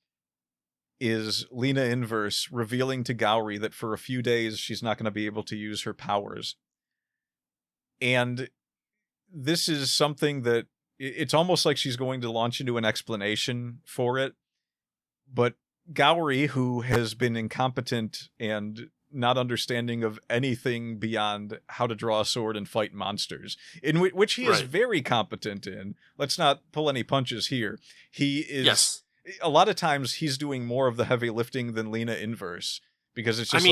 is Lena Inverse revealing to Gowry that for a few days she's not going to be able to use her powers. And this is something that it's almost like she's going to launch into an explanation for it. But Gowry, who has been incompetent and not understanding of anything beyond how to draw a sword and fight monsters, in which he is very competent in. Let's not pull any punches here. He is. Yes. A lot of times he's doing more of the heavy lifting than Lena Inverse, because it's just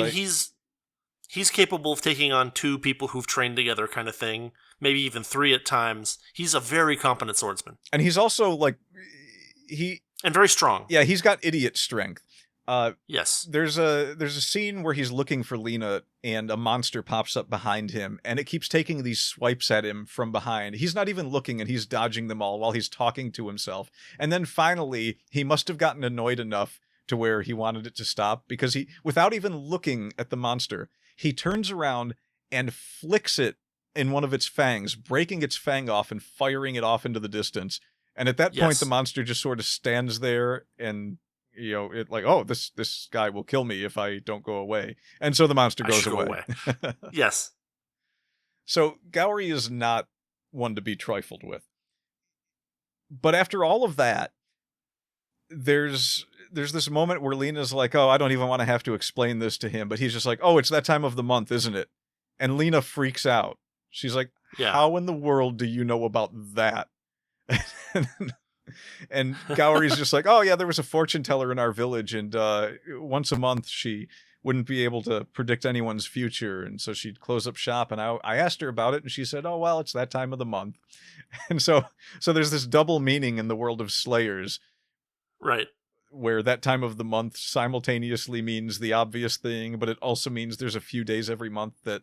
he's capable of taking on 2 people who've trained together kind of thing, maybe even 3 at times. He's a very competent swordsman. And he's also and very strong. Yeah, he's got idiot strength. Yes. There's a scene where he's looking for Lena and a monster pops up behind him and it keeps taking these swipes at him from behind. He's not even looking and he's dodging them all while he's talking to himself. And then finally, he must have gotten annoyed enough to where he wanted it to stop, because he, without even looking at the monster, he turns around and flicks it in one of its fangs, breaking its fang off and firing it off into the distance. And at that point, the monster just sort of stands there and, it like, oh, this guy will kill me if I don't go away. And so the monster goes away. Yes. So Gowry is not one to be trifled with. But after all of that, there's this moment where Lena's like, oh, I don't even want to have to explain this to him. But he's just like, oh, it's that time of the month, isn't it? And Lena freaks out. She's like, how in the world do you know about that? And Gowry's just like, oh, yeah, there was a fortune teller in our village. And once a month, she wouldn't be able to predict anyone's future. And so she'd close up shop. And I asked her about it. And she said, oh, well, it's that time of the month. And so there's this double meaning in the world of Slayers. Right. Where that time of the month simultaneously means the obvious thing, but it also means there's a few days every month that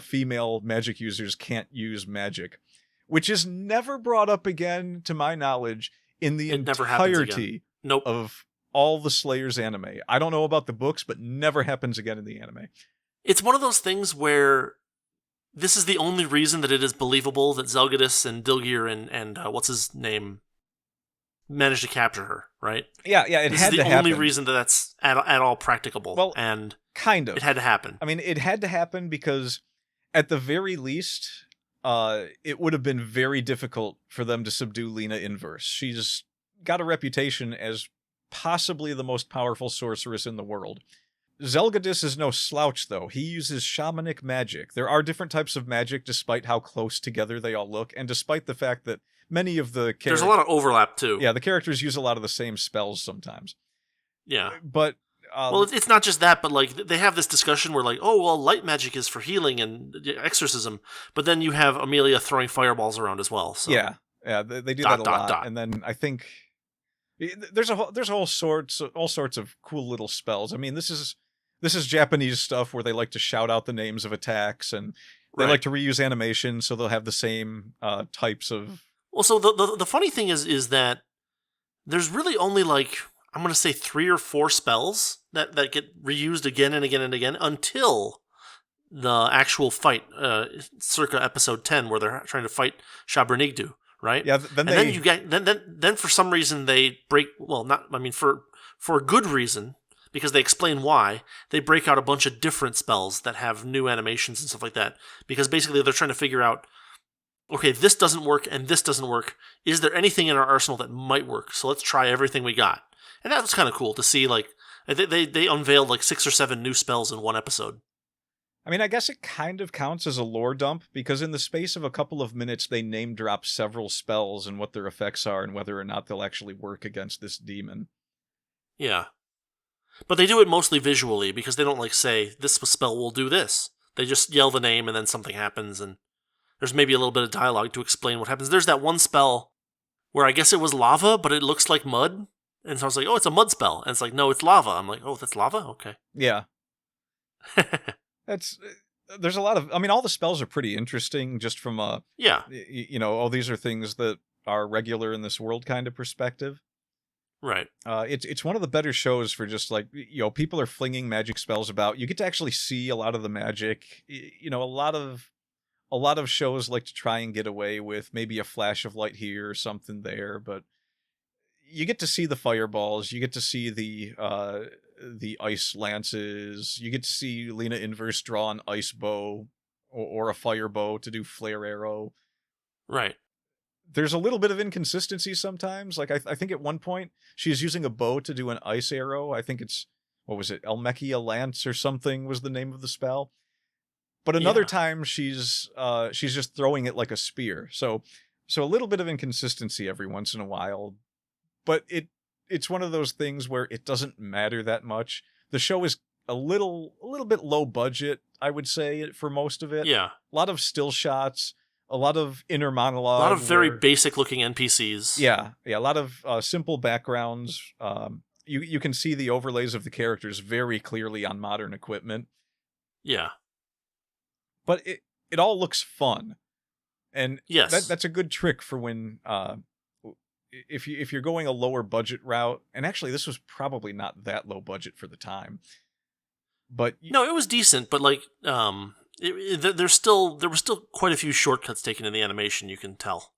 female magic users can't use magic, which is never brought up again, to my knowledge, in the entirety of all the Slayers anime. I don't know about the books, but never happens again in the anime. It's one of those things where this is the only reason that it is believable that Zelgadis and Dilgir and what's his name managed to capture her, right? Yeah, it had to happen. This is the only reason that that's at all practicable. Well, and kind of. It had to happen. I mean, it had to happen because, at the very least, it would have been very difficult for them to subdue Lena Inverse. She's got a reputation as possibly the most powerful sorceress in the world. Zelgadis is no slouch, though. He uses shamanic magic. There are different types of magic, despite how close together they all look, and despite the fact that many of the characters... There's a lot of overlap, too. Yeah, the characters use a lot of the same spells sometimes. Yeah. But... well, it's not just that, but like they have this discussion where like, oh, well, light magic is for healing and exorcism, but then you have Amelia throwing fireballs around as well. So. Yeah, they do that a lot. And then I think there's all sorts of cool little spells. I mean, this is Japanese stuff where they like to shout out the names of attacks, and they like to reuse animation, so they'll have the same types of. Well, so the funny thing is that there's really only like, I'm going to say 3 or 4 spells that get reused again and again and again until the actual fight, circa episode 10, where they're trying to fight Shabranigdu, right? Yeah, then and then you get then for some reason they break. Well, not I mean for a good reason, because they explain why they break out a bunch of different spells that have new animations and stuff like that. Because basically they're trying to figure out, okay, this doesn't work and this doesn't work. Is there anything in our arsenal that might work? So let's try everything we got. And that was kind of cool to see. Like they unveiled like 6 or 7 new spells in one episode. I mean, I guess it kind of counts as a lore dump, because in the space of a couple of minutes, they name drop several spells and what their effects are and whether or not they'll actually work against this demon. Yeah. But they do it mostly visually, because they don't like say, this spell will do this. They just yell the name and then something happens, and there's maybe a little bit of dialogue to explain what happens. There's that one spell where I guess it was lava, but it looks like mud. And so I was like, oh, it's a mud spell. And it's like, no, it's lava. I'm like, oh, that's lava? Okay. Yeah. There's a lot of, I mean, all the spells are pretty interesting just from a, yeah, these are things that are regular in this world kind of perspective. Right. It's one of the better shows for just like, people are flinging magic spells about. You get to actually see a lot of the magic. A lot of shows like to try and get away with maybe a flash of light here or something there, but you get to see the fireballs. You get to see the ice lances. You get to see Lena Inverse draw an ice bow or a fire bow to do flare arrow. Right. There's a little bit of inconsistency sometimes. Like I think at one point she's using a bow to do an ice arrow. I think it's, what was it? Elmechia Lance or something was the name of the spell. But another time she's just throwing it like a spear. So a little bit of inconsistency every once in a while. But it's one of those things where it doesn't matter that much. The show is a little bit low budget, I would say, for most of it. Yeah. A lot of still shots, a lot of inner monologue. A lot of very basic looking NPCs. Yeah. A lot of simple backgrounds. You can see the overlays of the characters very clearly on modern equipment. Yeah. But it all looks fun. And yes, that's a good trick for when if you're going a lower budget route, and actually this was probably not that low budget for the time, but no, it was decent, but like there were still quite a few shortcuts taken in the animation. You can tell.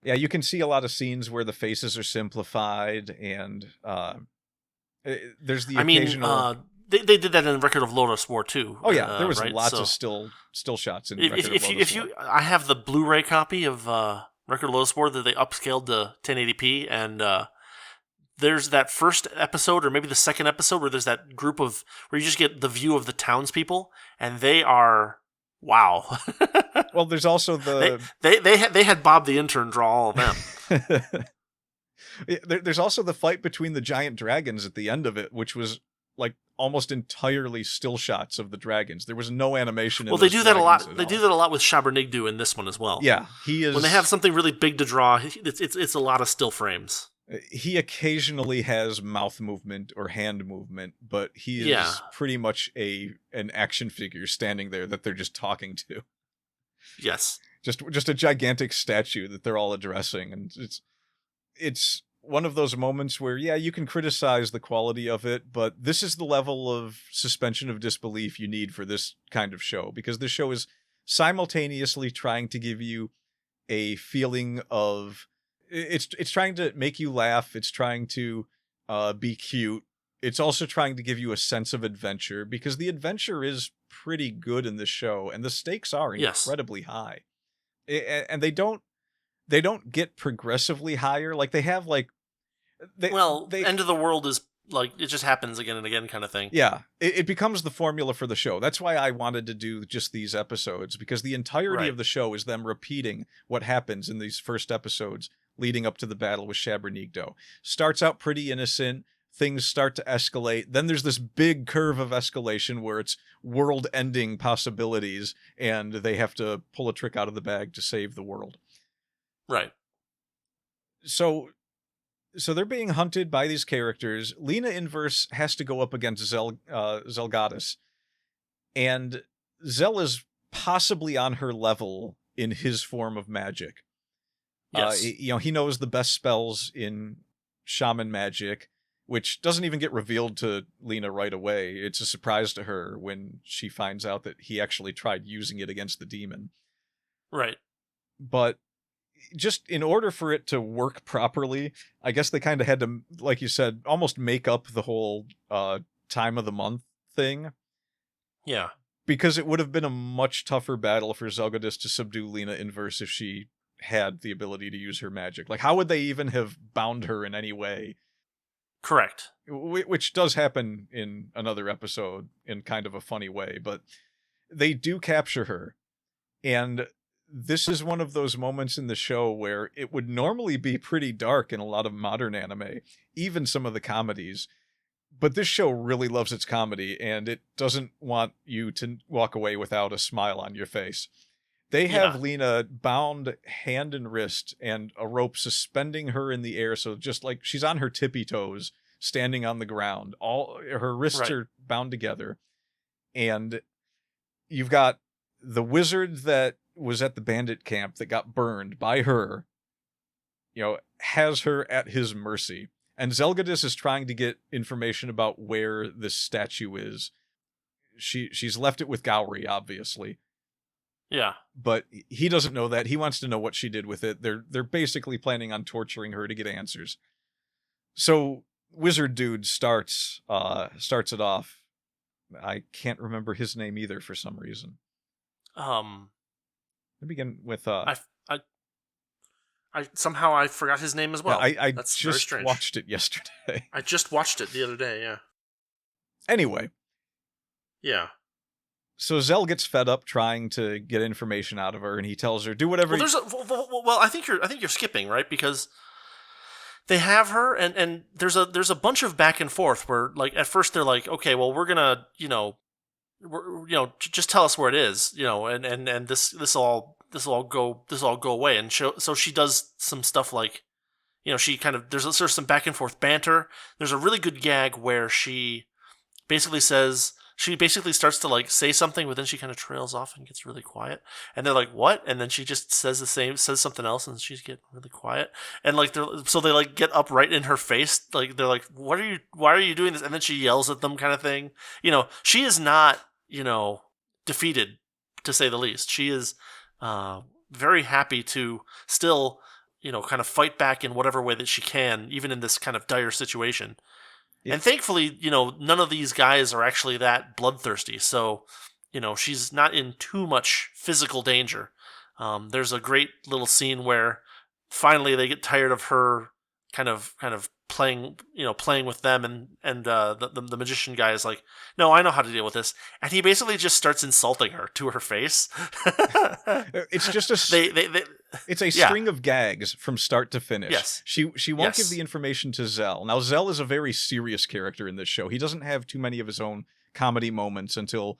Yeah, you can see a lot of scenes where the faces are simplified, and there's the occasional. They did that in Record of Lodoss War too. Oh yeah, there was right? lots of still shots in Record of Lodoss War. I have the Blu-ray copy of Record of Lodoss War that they upscaled to 1080p, and there's that first episode, or maybe the second episode, where there's that group of where you just get the view of the townspeople, and they are wow. Well, there's also the they had Bob the intern draw all of them. There's also the fight between the giant dragons at the end of it, which was like almost entirely still shots of the dragons. There was no animation. Well, they do that a lot. They do that a lot with Shabernigdu in this one as well. Yeah, he is. When they have something really big to draw, it's a lot of still frames. He occasionally has mouth movement or hand movement, but he is pretty much an action figure standing there that they're just talking to. Yes, just a gigantic statue that they're all addressing, and it's one of those moments where, you can criticize the quality of it, but this is the level of suspension of disbelief you need for this kind of show, because this show is simultaneously trying to give you a feeling of, it's trying to make you laugh, it's trying to be cute, it's also trying to give you a sense of adventure, because the adventure is pretty good in this show, and the stakes are incredibly high. And they don't get progressively higher. Like they have end of the world is like, it just happens again and again kind of thing. Yeah. It becomes the formula for the show. That's why I wanted to do just these episodes, because the entirety of the show is them repeating what happens in these first episodes leading up to the battle with Shabernigdo. Starts out pretty innocent. Things start to escalate. Then there's this big curve of escalation where it's world-ending possibilities, and they have to pull a trick out of the bag to save the world. Right. So they're being hunted by these characters. Lena Inverse has to go up against Zelgadis, and Zel is possibly on her level in his form of magic. Yes. He knows the best spells in shaman magic, which doesn't even get revealed to Lena right away. It's a surprise to her when she finds out that he actually tried using it against the demon. Right. But just in order for it to work properly, I guess they kind of had to, like you said, almost make up the whole time of the month thing. Yeah. Because it would have been a much tougher battle for Zelgadis to subdue Lena in verse if she had the ability to use her magic. Like, how would they even have bound her in any way? Correct. Which does happen in another episode in kind of a funny way, but they do capture her. And this is one of those moments in the show where it would normally be pretty dark in a lot of modern anime, even some of the comedies. But this show really loves its comedy, and it doesn't want you to walk away without a smile on your face. They have Lena bound hand and wrist and a rope suspending her in the air, so just like she's on her tippy toes, standing on the ground. All her wrists are bound together. And you've got the wizard that was at the bandit camp that got burned by her, has her at his mercy. And Zelgadis is trying to get information about where this statue is. She's left it with Gowry, obviously. Yeah. But he doesn't know that. He wants to know what she did with it. They're basically planning on torturing her to get answers. So Wizard Dude starts it off. I can't remember his name either for some reason. Let me begin with I somehow I forgot his name as well. Yeah, I That's just very strange. watched it yesterday. I just watched it the other day, yeah. Anyway. Yeah. So Zell gets fed up trying to get information out of her, and he tells her, do whatever well, I think you're skipping, right? Because they have her, and there's a bunch of back and forth where, like, at first they're like, okay, well, we're gonna, just tell us where it is, and this all go away, and so she does some stuff like, she kind of there's some back and forth banter. There's a really good gag where she basically starts to like say something, but then she kind of trails off and gets really quiet, and they're like, what? And then she just says something else, and she's getting really quiet, and like they like get up right in her face, like they're like, why are you doing this? And then she yells at them, kind of thing. She is not defeated, to say the least. She is very happy to still kind of fight back in whatever way that she can, even in this kind of dire situation. Yeah. And thankfully, none of these guys are actually that bloodthirsty. So, she's not in too much physical danger. There's a great little scene where finally they get tired of her kind of playing with them, and the magician guy is like, no, I know how to deal with this, and he basically just starts insulting her to her face. It's just it's a string of gags from start to finish. Yes. She won't give the information to Zell. Now, Zell is a very serious character in this show. He doesn't have too many of his own comedy moments until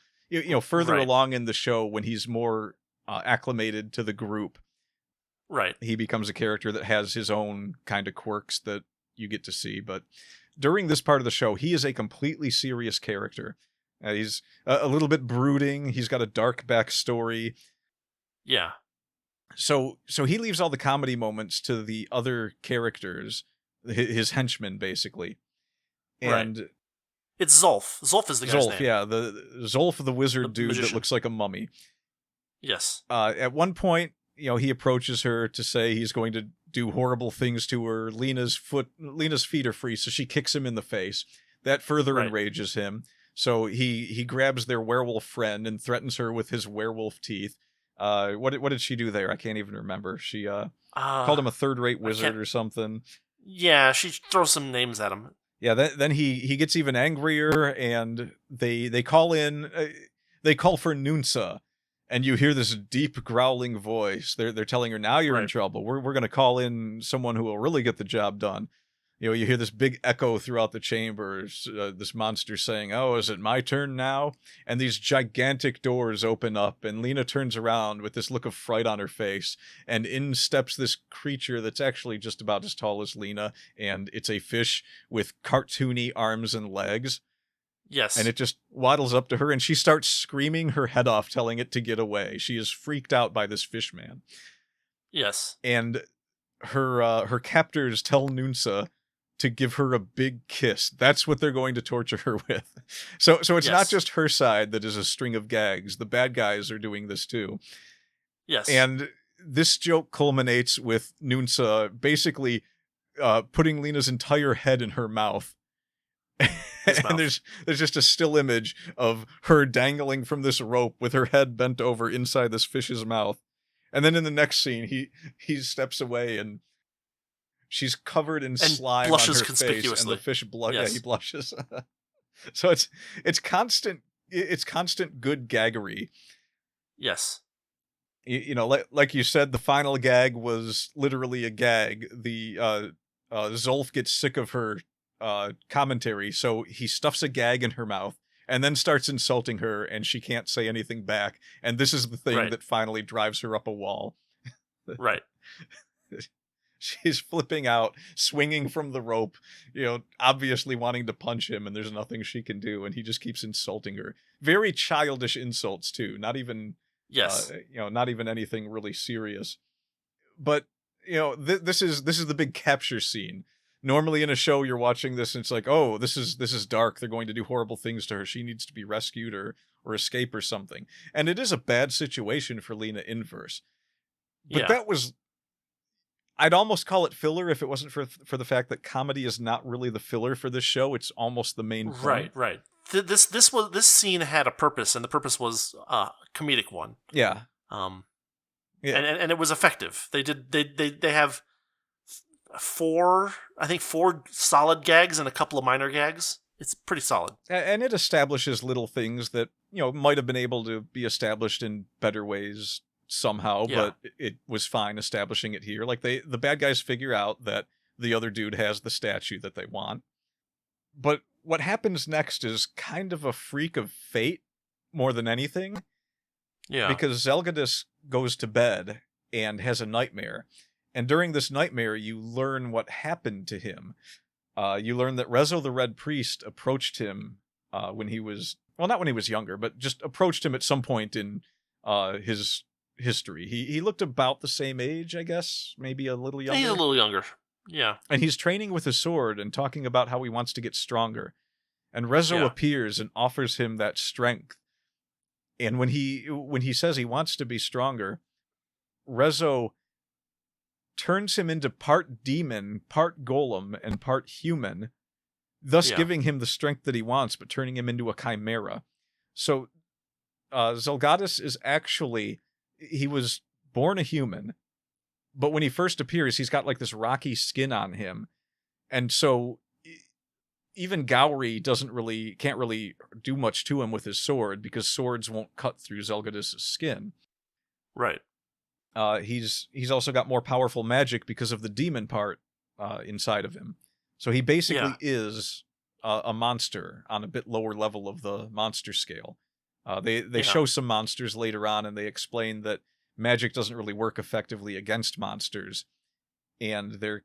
further along in the show, when he's more acclimated to the group. Right. He becomes a character that has his own kind of quirks that you get to see. But during this part of the show, he is a completely serious character. He's a little bit brooding. He's got a dark backstory. Yeah. So he leaves all the comedy moments to the other characters, his henchmen, basically. And it's Zolf. Zolf is the guy's name. Yeah. The Zolf, the wizard dude magician that looks like a mummy. Yes. At one point, he approaches her to say he's going to do horrible things to her. Lena's feet are free, so she kicks him in the face. That further enrages him. So he grabs their werewolf friend and threatens her with his werewolf teeth. What did she do there? I can't even remember. She called him a third-rate wizard or something. Yeah, she throws some names at him. Yeah, then he gets even angrier, and they call in. They call for Nunsa. And you hear this deep growling voice. They're telling her, now you're in trouble. We're going to call in someone who will really get the job done. You hear this big echo throughout the chambers, this monster saying, oh, is it my turn now? And these gigantic doors open up, and Lena turns around with this look of fright on her face, and in steps this creature that's actually just about as tall as Lena, and it's a fish with cartoony arms and legs. Yes. And it just waddles up to her, and she starts screaming her head off, telling it to get away. She is freaked out by this fish man. Yes. And her captors tell Nunsa to give her a big kiss. That's what they're going to torture her with. So it's not just her side that is a string of gags. The bad guys are doing this too. Yes. And this joke culminates with Nunsa basically putting Lena's entire head in her mouth. And there's just a still image of her dangling from this rope with her head bent over inside this fish's mouth. And then in the next scene, he steps away and she's covered in slime on her face, and the fish Yeah, he blushes. So it's constant good gaggery. Yes. You know, like you said, the final gag was literally a gag. The Zolf gets sick of her commentary, so he stuffs a gag in her mouth and then starts insulting her, and she can't say anything back. And this is the thing that finally drives her up a wall. Right. She's flipping out, swinging from the rope, you know, obviously wanting to punch him, and there's nothing she can do, and he just keeps insulting her. Very childish insults too. Not even not even anything really serious. But you know, this is the big capture scene. Normally in a show you're watching this and it's like, oh, this is dark. They're going to do horrible things to her. She needs to be rescued or escape or something. And it is a bad situation for Lena Inverse. But that was, I'd almost call it filler if it wasn't for the fact that comedy is not really the filler for this show. It's almost the main point. Right. This scene had a purpose, and the purpose was a comedic one. Yeah. And it was effective. They have four solid gags and a couple of minor gags. It's pretty solid. And it establishes little things that, you know, might have been able to be established in better ways somehow, but it was fine establishing it here. Like the bad guys figure out that the other dude has the statue that they want. But what happens next is kind of a freak of fate more than anything. Yeah. Because Zelgadis goes to bed and has a nightmare. And during this nightmare, you learn what happened to him. You learn that Rezo the Red Priest approached him when he was, well, not when he was younger, but just approached him at some point in his history. He looked about the same age, I guess, maybe a little younger. He's a little younger, yeah. And he's training with a sword and talking about how he wants to get stronger. And Rezo appears and offers him that strength. And when he says he wants to be stronger, Rezo turns him into part demon, part golem, and part human, thus giving him the strength that he wants, but turning him into a chimera. So Zelgadis is actually, he was born a human, but when he first appears, he's got like this rocky skin on him. And so even Gowry can't really do much to him with his sword, because swords won't cut through Zelgadis' skin. Right. He's also got more powerful magic because of the demon part inside of him. So he basically is a monster on a bit lower level of the monster scale. They show some monsters later on, and they explain that magic doesn't really work effectively against monsters, and they're...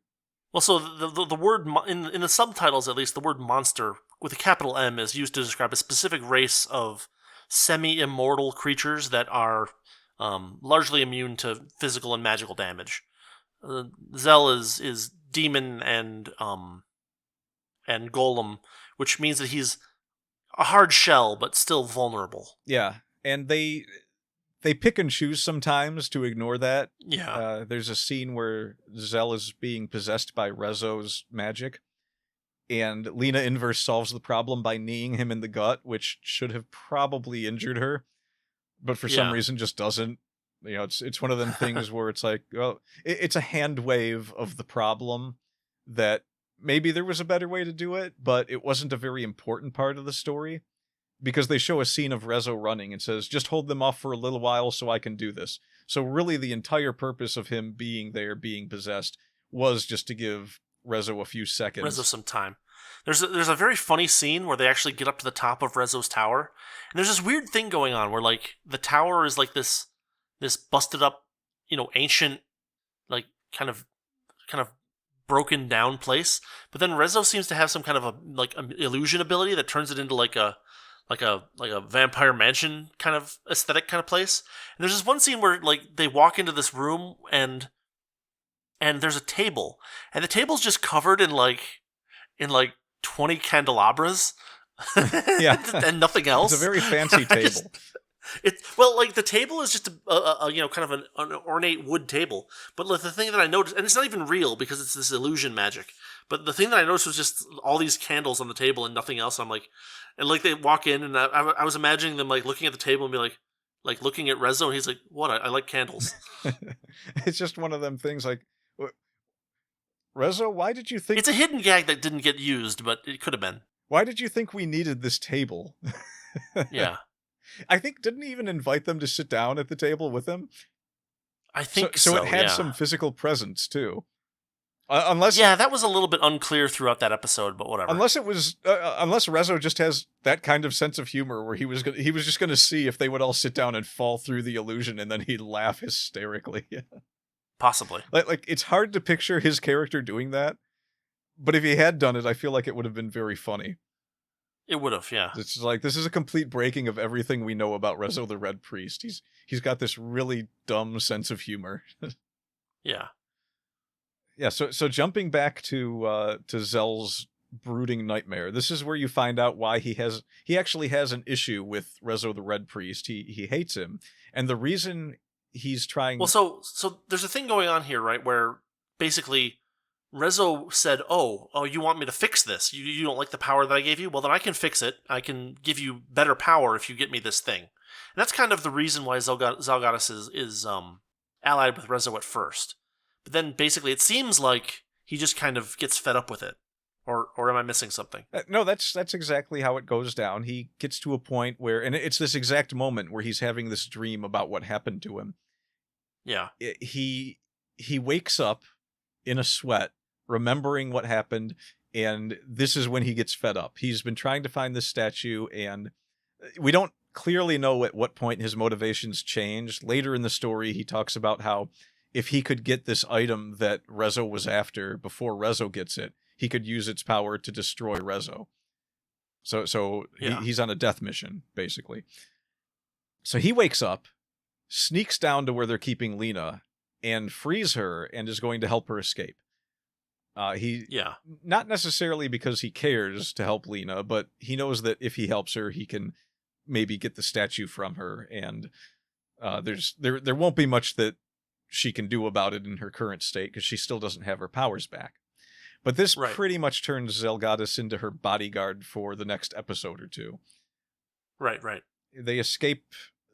Well, so the word, in the subtitles at least, the word monster with a capital M is used to describe a specific race of semi-immortal creatures that are largely immune to physical and magical damage. Zell is demon and golem, which means that he's a hard shell but still vulnerable. Yeah, and they pick and choose sometimes to ignore that. Yeah. There's a scene where Zell is being possessed by Rezo's magic, and Lena Inverse solves the problem by kneeing him in the gut, which should have probably injured her, but for some reason just doesn't. You know, it's one of them things where it's like, well, it's a hand wave of the problem that maybe there was a better way to do it, but it wasn't a very important part of the story, because they show a scene of Rezo running and says, just hold them off for a little while so I can do this. So really the entire purpose of him being there, being possessed, was just to give Rezo a few seconds. Rezo some time. There's a very funny scene where they actually get up to the top of Rezo's tower, and there's this weird thing going on where, like, the tower is like this busted up, you know, ancient, like, kind of broken down place. But then Rezo seems to have some kind of a illusion ability that turns it into like a vampire mansion kind of aesthetic kind of place. And there's this one scene where, like, they walk into this room and there's a table, and the table's just covered in like 20 candelabras. Yeah. And nothing else. It's a very fancy table. Well, like the table is just kind of an ornate wood table. But like, the thing that I noticed, and it's not even real because it's this illusion magic. But the thing that I noticed was just all these candles on the table and nothing else. I'm like, and like they walk in, and I was imagining them like looking at the table and be like looking at Rezo, and he's like, "What? I like candles." It's just one of them things like, Rezo, why did you think... It's a hidden gag that didn't get used, but it could have been. Why did you think we needed this table? Yeah. I think, didn't he even invite them to sit down at the table with him? I think so. So it had yeah. some physical presence, too. Unless... Yeah, that was a little bit unclear throughout that episode, but whatever. Unless it was... unless Rezo just has that kind of sense of humor where he was just going to see if they would all sit down and fall through the illusion, and then he'd laugh hysterically. Possibly. Like it's hard to picture his character doing that, but if he had done it, I feel like it would have been very funny. It would have, yeah. It's like, this is a complete breaking of everything we know about Rezo the Red Priest. He's got this really dumb sense of humor. Yeah. Yeah, so jumping back to Zell's brooding nightmare, this is where you find out why he actually has an issue with Rezo the Red Priest. He hates him, and the reason he's trying... Well, so there's a thing going on here, right, where basically Rezo said, oh, you want me to fix this? You don't like the power that I gave you? Well, then I can fix it. I can give you better power if you get me this thing. And that's kind of the reason why Zelgadis is allied with Rezo at first. But then basically it seems like he just kind of gets fed up with it. Or am I missing something? No, that's exactly how it goes down. He gets to a point where, and it's this exact moment where he's having this dream about what happened to him. Yeah. He wakes up in a sweat, remembering what happened, and this is when he gets fed up. He's been trying to find this statue, and we don't clearly know at what point his motivations changed. Later in the story, he talks about how if he could get this item that Rezo was after before Rezo gets it, he could use its power to destroy Rezo. So yeah. He's on a death mission, basically. So he wakes up, sneaks down to where they're keeping Lena, and frees her, and is going to help her escape. Not necessarily because he cares to help Lena, but he knows that if he helps her, he can maybe get the statue from her, and there won't be much that she can do about it in her current state, because she still doesn't have her powers back. But this pretty much turns Zelgadis into her bodyguard for the next episode or two. Right. They escape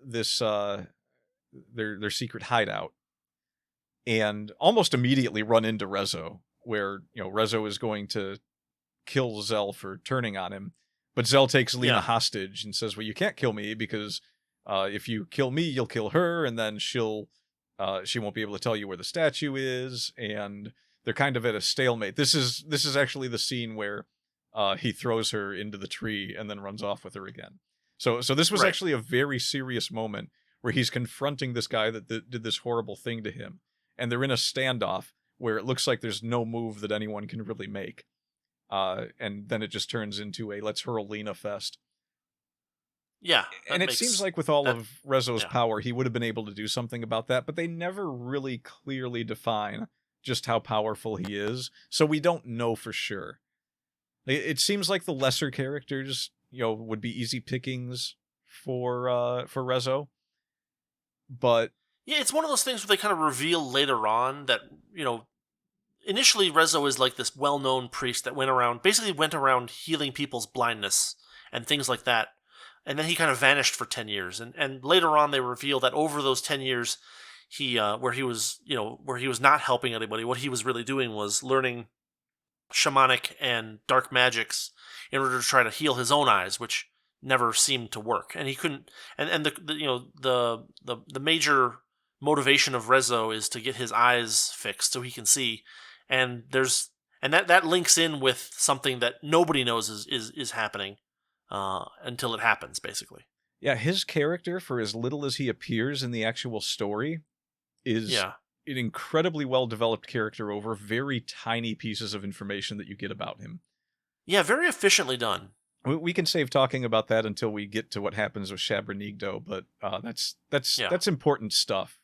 this their secret hideout, and almost immediately run into Rezo, where Rezo is going to kill Zell for turning on him, but Zell takes Lena hostage and says, "Well, you can't kill me because if you kill me, you'll kill her, and then she won't be able to tell you where the statue is." And they're kind of at a stalemate. This is actually the scene where he throws her into the tree and then runs off with her again. So this was actually a very serious moment where he's confronting this guy that did this horrible thing to him, and they're in a standoff where it looks like there's no move that anyone can really make. And then it just turns into a let's hurl Lena fest. Yeah. And it seems like with all of Rezo's power, he would have been able to do something about that, but they never really clearly define just how powerful he is, so we don't know for sure. It seems like the lesser characters, would be easy pickings for Rezo, but yeah, it's one of those things where they kind of reveal later on that initially Rezo is like this well-known priest that went around healing people's blindness and things like that, and then he kind of vanished for 10 years, and later on they reveal that over those 10 years. Where he was not helping anybody, what he was really doing was learning shamanic and dark magics in order to try to heal his own eyes, which never seemed to work. And he couldn't. And the major motivation of Rezo is to get his eyes fixed so he can see. And that links in with something that nobody knows is happening until it happens, basically. Yeah, his character, for as little as he appears in the actual story, is an incredibly well-developed character over very tiny pieces of information that you get about him. Yeah, very efficiently done. We can save talking about that until we get to what happens with Shabranigdo, but that's important stuff.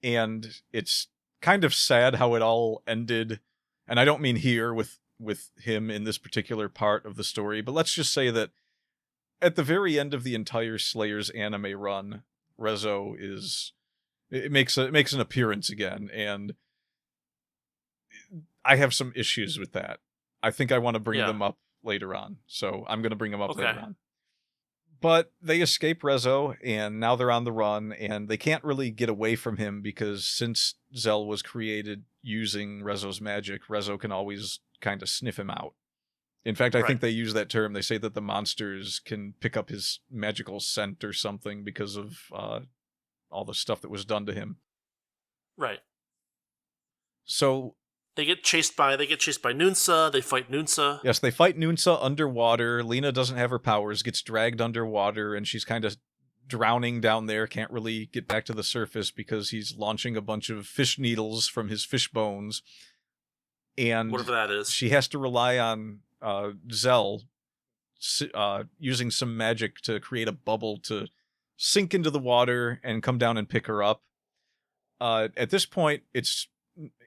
And it's kind of sad how it all ended, and I don't mean here with him in this particular part of the story, but let's just say that at the very end of the entire Slayers anime run, Rezo makes an appearance again, and I have some issues with that. I think I want to bring them up later on, so I'm going to bring them up later on. But they escape Rezo, and now they're on the run, and they can't really get away from him because since Zell was created using Rezo's magic, Rezo can always kind of sniff him out. In fact, I think they use that term. They say that the monsters can pick up his magical scent or something because of all the stuff that was done to him. Right. So They get chased by Nunsa. They fight Nunsa. Yes, they fight Nunsa underwater. Lena doesn't have her powers, gets dragged underwater, and she's kind of drowning down there, can't really get back to the surface because he's launching a bunch of fish needles from his fish bones. And whatever that is. She has to rely on Zell using some magic to create a bubble to sink into the water and come down and pick her up. At this point, it's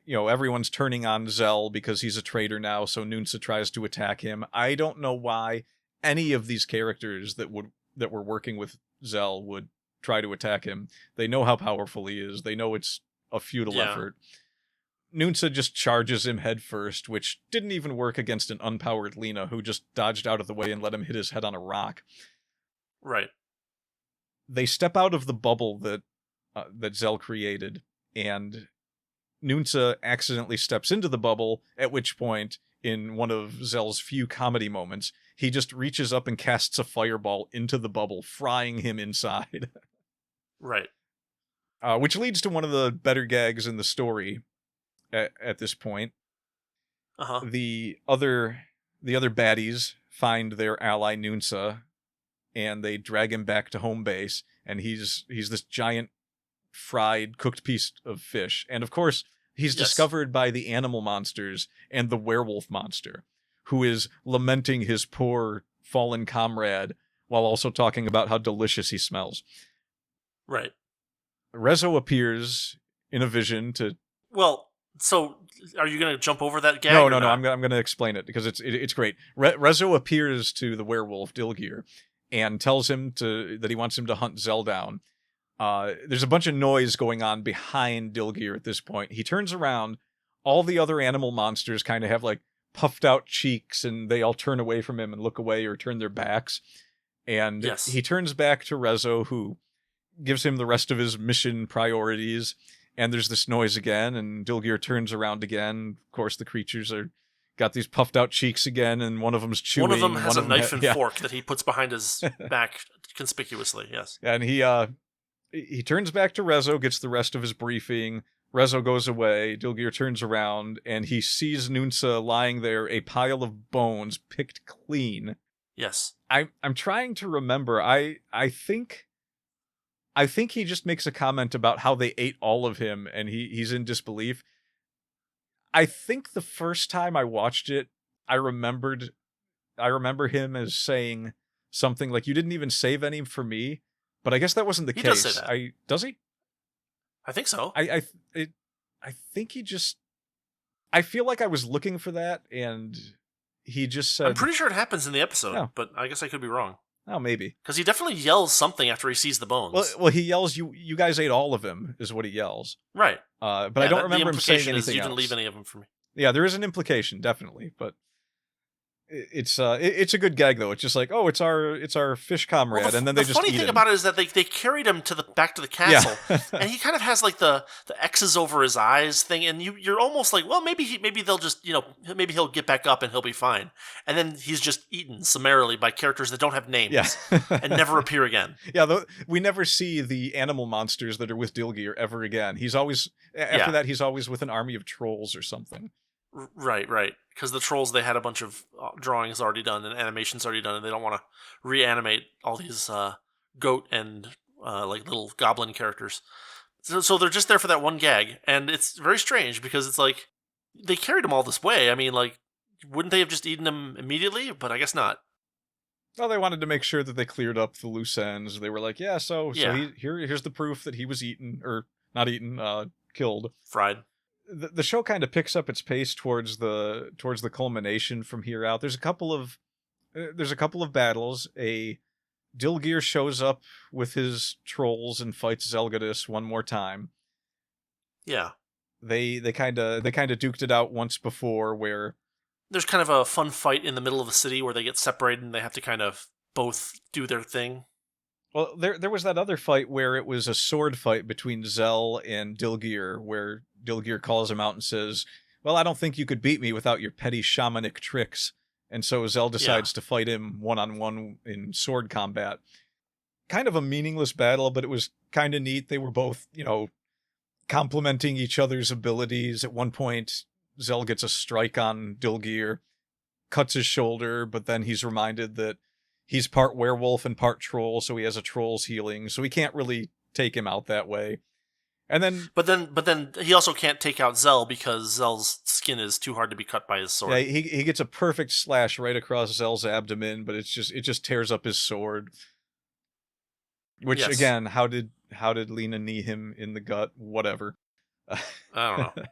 everyone's turning on Zell because he's a traitor now, so Nunsa tries to attack him. I don't know why any of these characters that were working with Zell would try to attack him. They know how powerful he is. They know it's a futile effort. Nunsa just charges him head first, which didn't even work against an unpowered Lena, who just dodged out of the way and let him hit his head on a rock. Right. They step out of the bubble that Zell created, and Nunsa accidentally steps into the bubble, at which point, in one of Zell's few comedy moments, he just reaches up and casts a fireball into the bubble, frying him inside. Right. Which leads to one of the better gags in the story at this point. Uh-huh. The other baddies find their ally Nunsa, and they drag him back to home base, and he's this giant fried cooked piece of fish, and of course he's discovered by the animal monsters and the werewolf monster, who is lamenting his poor fallen comrade while also talking about how delicious he smells. Right. Rezo appears in a vision to... Well, so are you going to jump over that gag? No. I'm going to explain it because it's great. Rezo appears to the werewolf Dilgir and tells him that he wants him to hunt Zell down. There's a bunch of noise going on behind Dilgir at this point. He turns around. All the other animal monsters kind of have like puffed out cheeks, and they all turn away from him and look away or turn their backs. And he turns back to Rezo, who gives him the rest of his mission priorities. And there's this noise again, and Dilgir turns around again. Of course, the creatures got these puffed out cheeks again, and one of them's chewing. One of them has a knife and fork that he puts behind his back conspicuously, yes. And he turns back to Rezo, gets the rest of his briefing. Rezo goes away. Dilgir turns around, and he sees Nunsa lying there, a pile of bones picked clean. Yes. I'm trying to remember. I think he just makes a comment about how they ate all of him, and he's in disbelief. I think the first time I watched it, I remember him as saying something like, "You didn't even save any for me." But I guess that wasn't the case. Does say that. Does he? I think so. I think he just... I feel like I was looking for that, and he just said... I'm pretty sure it happens in the episode, but I guess I could be wrong. Oh, maybe. Because he definitely yells something after he sees the bones. Well, he yells, you guys ate all of him, is what he yells. Right. But I don't remember him saying anything else. You didn't leave any of them for me. Yeah, there is an implication, definitely, but... It's a good gag though. It's just like, oh, it's our fish comrade, and then they just eat him. The funny thing about it is that they carried him back to the castle, and he kind of has like the X's over his eyes thing, and you're almost like, well, maybe they'll just maybe he'll get back up and he'll be fine, and then he's just eaten summarily by characters that don't have names and never appear again. Yeah, we never see the animal monsters that are with Dilgir ever again. He's always after that he's always with an army of trolls or something. Right. Because the trolls, they had a bunch of drawings already done and animations already done, and they don't want to reanimate all these goat and like little goblin characters. So they're just there for that one gag, and it's very strange because it's like they carried him all this way. I mean, like, wouldn't they have just eaten him immediately? But I guess not. Well, they wanted to make sure that they cleared up the loose ends. They were like, here's the proof that he was eaten, or not eaten, killed, fried. The show kind of picks up its pace towards the culmination from here out. There's a couple of battles. A Dilgear shows up with his trolls and fights Zelgadis one more time. Yeah. They kind of duked it out once before, where there's kind of a fun fight in the middle of the city where they get separated and they have to kind of both do their thing. Well, there was that other fight where it was a sword fight between Zell and Dilgear, where Dilgear calls him out and says, "Well, I don't think you could beat me without your petty shamanic tricks." And so Zell decides to fight him one-on-one in sword combat. Kind of a meaningless battle, but it was kind of neat. They were both, complementing each other's abilities. At one point, Zell gets a strike on Dilgear, cuts his shoulder, but then he's reminded that he's part werewolf and part troll, so he has a troll's healing, so he can't really take him out that way. And then, but then he also can't take out Zell because Zell's skin is too hard to be cut by his sword. Yeah, he gets a perfect slash right across Zell's abdomen, but it just tears up his sword. Which again, how did Lena knee him in the gut? Whatever. I don't know.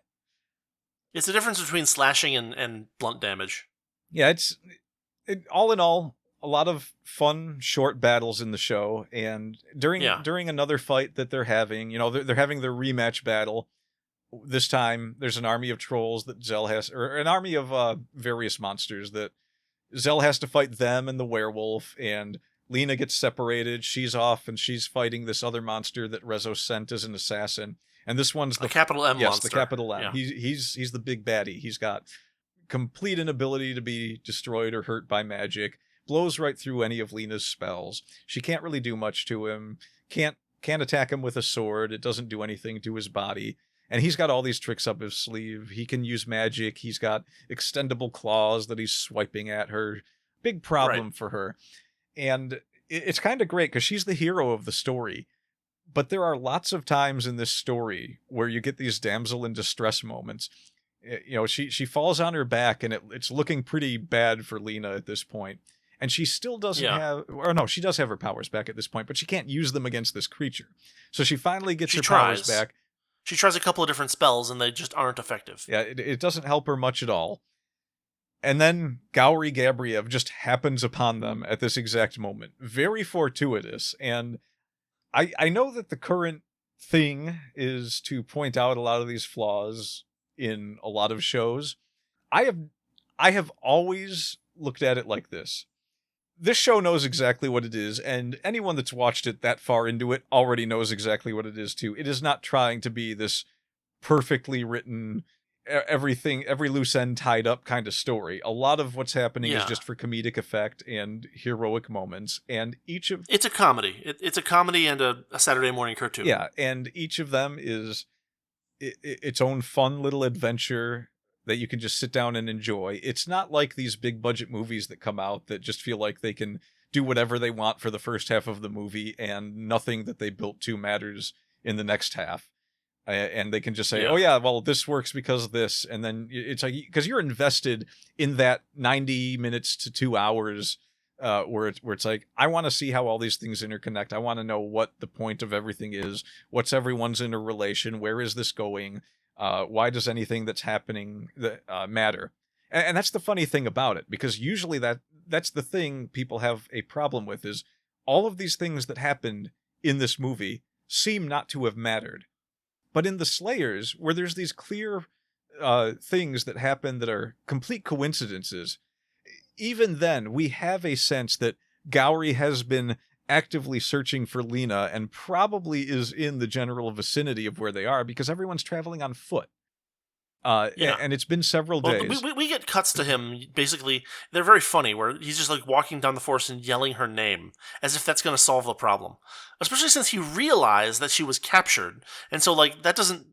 It's the difference between slashing and blunt damage. Yeah, all in all, a lot of fun short battles in the show, and during another fight that they're having, they're having their rematch battle. This time, there's an army of trolls that Zell has, or an army of various monsters that Zell has to fight them and the werewolf, and Lena gets separated. She's off, and she's fighting this other monster that Rezo sent as an assassin. And this one's the capital M monster. Yes, the capital M. Yeah. He's the big baddie. He's got complete inability to be destroyed or hurt by magic. Blows right through any of Lena's spells. She can't really do much to him. Can't attack him with a sword. It doesn't do anything to his body. And he's got all these tricks up his sleeve. He can use magic. He's got extendable claws that he's swiping at her. Big problem for her. And it's kind of great because she's the hero of the story. But there are lots of times in this story where you get these damsel in distress moments. She falls on her back, and it's looking pretty bad for Lena at this point. And she still doesn't have... Or no, she does have her powers back at this point, but she can't use them against this creature. So she finally gets her powers back. She tries a couple of different spells, and they just aren't effective. Yeah, it doesn't help her much at all. And then Gowry Gabriev just happens upon them at this exact moment. Very fortuitous. And I know that the current thing is to point out a lot of these flaws in a lot of shows. I have always looked at it like this. This show knows exactly what it is, and anyone that's watched it that far into it already knows exactly what it is too. It is not trying to be this perfectly written, every loose end tied up kind of story. A lot of what's happening is just for comedic effect and heroic moments, and it's a comedy. It's a comedy and a Saturday morning cartoon. Yeah, and each of them is its own fun little adventure that you can just sit down and enjoy. It's not like these big budget movies that come out that just feel like they can do whatever they want for the first half of the movie and nothing that they built to matters in the next half. And they can just say, oh yeah, well, this works because of this. And then it's like, because you're invested in that 90 minutes to 2 hours where it's like, I want to see how all these things interconnect. I want to know what the point of everything is. What's everyone's interrelation? Where is this going? Why does anything that's happening matter? And that's the funny thing about it, because usually that's the thing people have a problem with, is all of these things that happened in this movie seem not to have mattered. But in the Slayers, where there's these clear things that happen that are complete coincidences, even then we have a sense that Gowry has been actively searching for Lena and probably is in the general vicinity of where they are, because everyone's traveling on foot. And it's been several days. We get cuts to him, basically, they're very funny, where he's just like walking down the forest and yelling her name, as if that's going to solve the problem. Especially since he realized that she was captured. And so, like, that doesn't...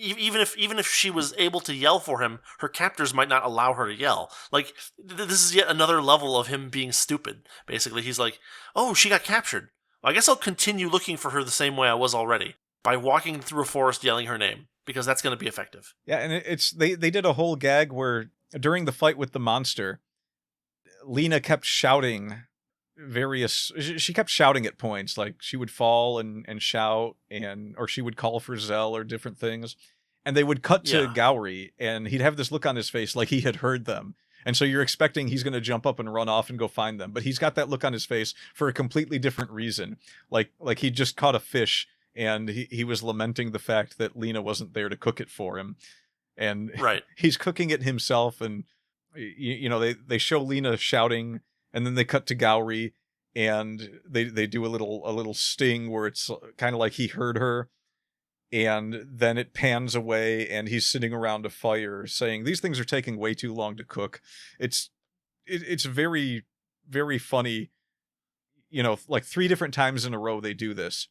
Even if she was able to yell for him, her captors might not allow her to yell. Like, this is yet another level of him being stupid. Basically, he's like, oh, she got captured. Well, I guess I'll continue looking for her the same way I was already, by walking through a forest yelling her name, because that's going to be effective. Yeah, and they did a whole gag where during the fight with the monster, Lena kept shouting she kept shouting at points, like she would fall and shout, or she would call for Zell or different things, and they would cut to Gowry, and he'd have this look on his face like he had heard them, And so you're expecting he's going to jump up and run off and go find them. But he's got that look on his face for a completely different reason. Like he just caught a fish and he was lamenting the fact that Lena wasn't there to cook it for him. And Right. he's cooking it himself. And, they show Lena shouting, and then they cut to Gowry, and they do a little sting where it's kind of like he heard her. And then it pans away, and he's sitting around a fire saying, "These things are taking way too long to cook." It's very, very funny. Like 3 different times in a row they do this.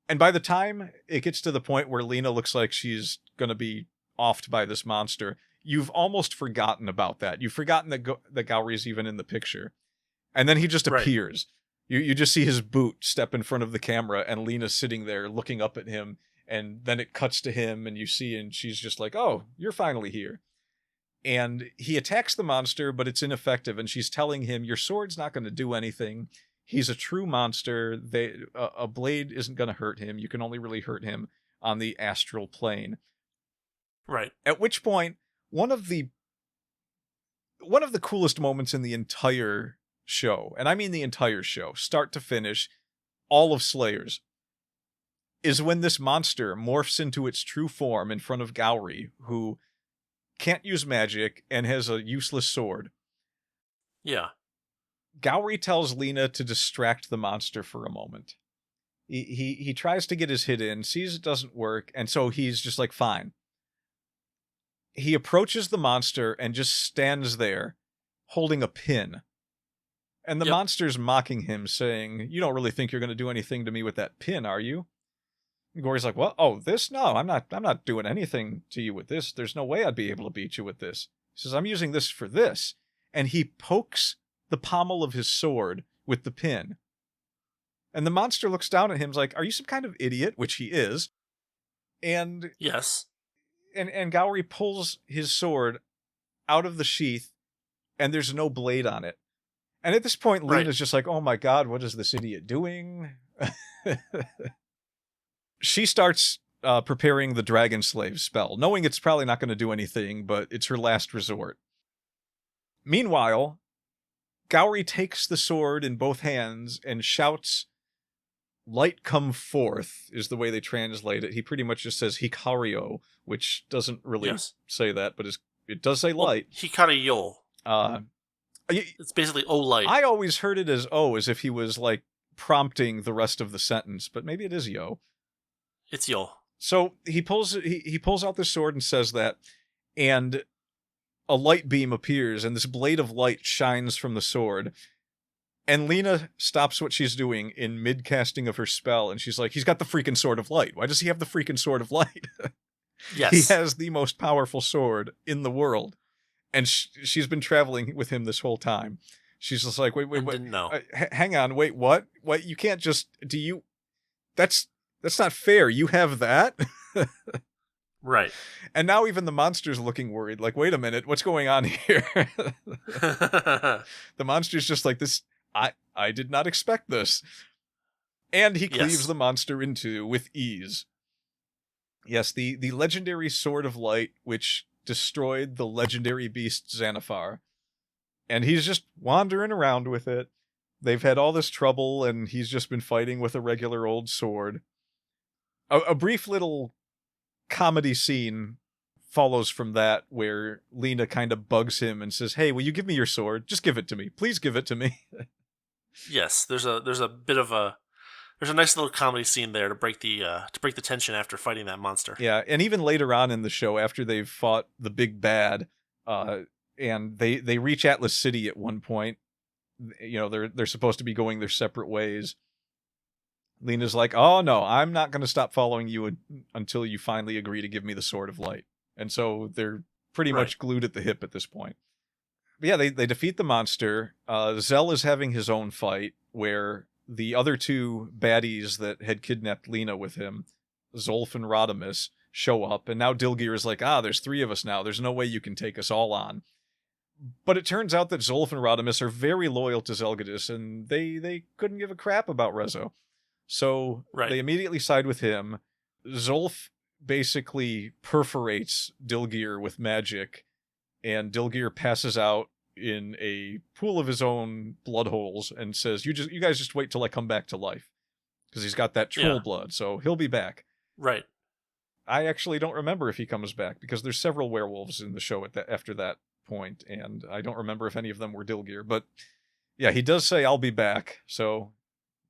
And by the time it gets to the point where Lena looks like she's going to be offed by this monster, you've almost forgotten about that. You've forgotten that Gowry's even in the picture. And then he just appears. You just see his boot step in front of the camera, and Lena's sitting there looking up at him. And then it cuts to him, and you see, and she's just like, "Oh, you're finally here." And he attacks the monster, but it's ineffective. And she's telling him, "Your sword's not going to do anything. He's a true monster. A blade isn't going to hurt him. You can only really hurt him on the astral plane." Right. At which point, one of the coolest moments in the entire show, and I mean the entire show, start to finish, all of Slayers, is when this monster morphs into its true form in front of Gowry, who can't use magic and has a useless sword. Yeah. Gowry tells Lena to distract the monster for a moment. He tries to get his hit in, sees it doesn't work, and so he's just like, fine. He approaches the monster and just stands there, holding a pin. And the monster's mocking him, saying, "You don't really think you're going to do anything to me with that pin, are you?" And Gory's like, "What? Oh, this? No, I'm not doing anything to you with this. There's no way I'd be able to beat you with this." He says, "I'm using this for this." And he pokes the pommel of his sword with the pin. And the monster looks down at him, like, "Are you some kind of idiot?" Which he is. And yes. And Gowry pulls his sword out of the sheath, and there's no blade on it. And at this point, Lena's just like, "Oh my God, what is this idiot doing?" She starts preparing the Dragon Slave spell, knowing it's probably not going to do anything, but it's her last resort. Meanwhile, Gowry takes the sword in both hands and shouts, "Light come forth," is the way they translate it. He pretty much just says Hikario, which doesn't really say that, but it does say light. Hikario. It's basically "oh, light." I always heard it as "oh," as if he was like prompting the rest of the sentence, but maybe it is "yo." It's "yo." So he pulls out the sword and says that, and a light beam appears, and this blade of light shines from the sword. And Lena stops what she's doing in mid-casting of her spell, and she's like, "He's got the freaking sword of light. Why does he have the freaking sword of light?" Yes. He has the most powerful sword in the world. And she's been traveling with him this whole time. She's just like, wait, didn't know. Hang on, wait, what? What? You can't just, that's not fair. You have that? Right. And now even the monster's looking worried, like, wait a minute, what's going on here? The monster's just like, this, I did not expect this. And he cleaves the monster in two with ease. Yes, the legendary Sword of Light, which destroyed the legendary beast Xanathar. And he's just wandering around with it. They've had all this trouble, and he's just been fighting with a regular old sword. A brief little comedy scene follows from that, where Lena kind of bugs him and says, "Hey, will you give me your sword? Just give it to me. Please give it to me." Yes, there's a bit of a nice little comedy scene there to break the tension after fighting that monster. Yeah, and even later on in the show, after they've fought the big bad, and they reach Atlas City at one point, they're supposed to be going their separate ways. Lena's like, "Oh no, I'm not going to stop following you until you finally agree to give me the Sword of Light." And so they're pretty much glued at the hip at this point. But yeah, they defeat the monster. Zell is having his own fight where the other two baddies that had kidnapped Lena with him, Zolf and Rodimus, show up. And now Dilgir is like, there's 3 of us now. There's no way you can take us all on. But it turns out that Zolf and Rodimus are very loyal to Zelgadis, and they couldn't give a crap about Rezo. So they immediately side with him. Zolf basically perforates Dilgir with magic, and Dilgear passes out in a pool of his own blood holes and says, you guys just wait till I come back to life. Because he's got that troll blood, so he'll be back. Right. I actually don't remember if he comes back, because there's several werewolves in the show after that point, and I don't remember if any of them were Dilgear. But yeah, he does say, I'll be back, so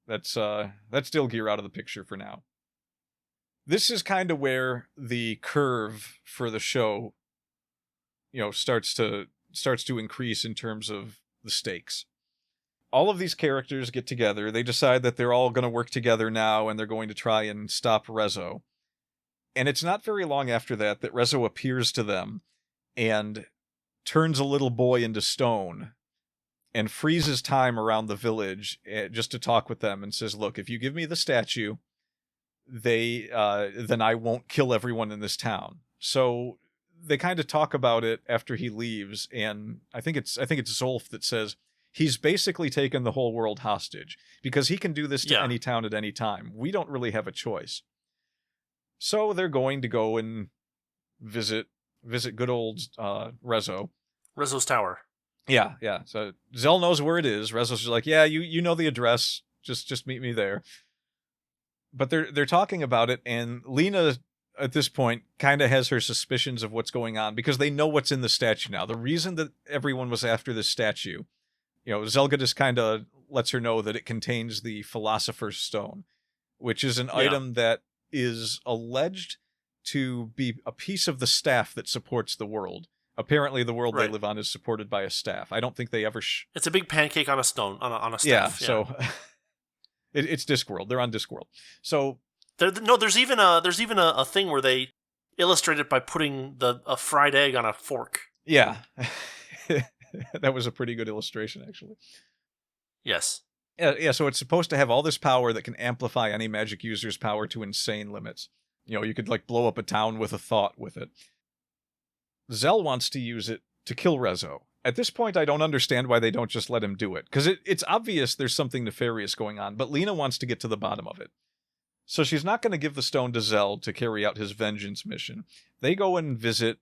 that's Dilgear out of the picture for now. This is kind of where the curve for the show, starts to increase in terms of the stakes. All of these characters get together. They decide that they're all going to work together now, and they're going to try and stop Rezo. And it's not very long after that Rezo appears to them and turns a little boy into stone and freezes time around the village just to talk with them and says, look, if you give me the statue, then I won't kill everyone in this town. So they kind of talk about it after he leaves, and I think it's Zolf that says, he's basically taken the whole world hostage because he can do this to any town at any time. We don't really have a choice. So they're going to go and visit good old Rezo. Rezo's tower. Yeah. So Zell knows where it is. Rezo's just like, yeah, you know the address. Just meet me there. But they're talking about it, and Lena at this point kind of has her suspicions of what's going on because they know what's in the statue now. The reason that everyone was after this statue, Zelgadis kind of lets her know that it contains the Philosopher's Stone, which is an item that is alleged to be a piece of the staff that supports the world. Apparently, the world they live on is supported by a staff. I don't think they ever... It's a big pancake on a stone, on a staff. Yeah, so... it's Discworld. They're on Discworld. So... there's even a thing where they illustrate it by putting a fried egg on a fork. Yeah. That was a pretty good illustration, actually. Yes. Yeah, so it's supposed to have all this power that can amplify any magic user's power to insane limits. You could, blow up a town with a thought with it. Zell wants to use it to kill Rezo. At this point, I don't understand why they don't just let him do it, because it's obvious there's something nefarious going on, but Lena wants to get to the bottom of it. So she's not going to give the stone to Zell to carry out his vengeance mission. They go and visit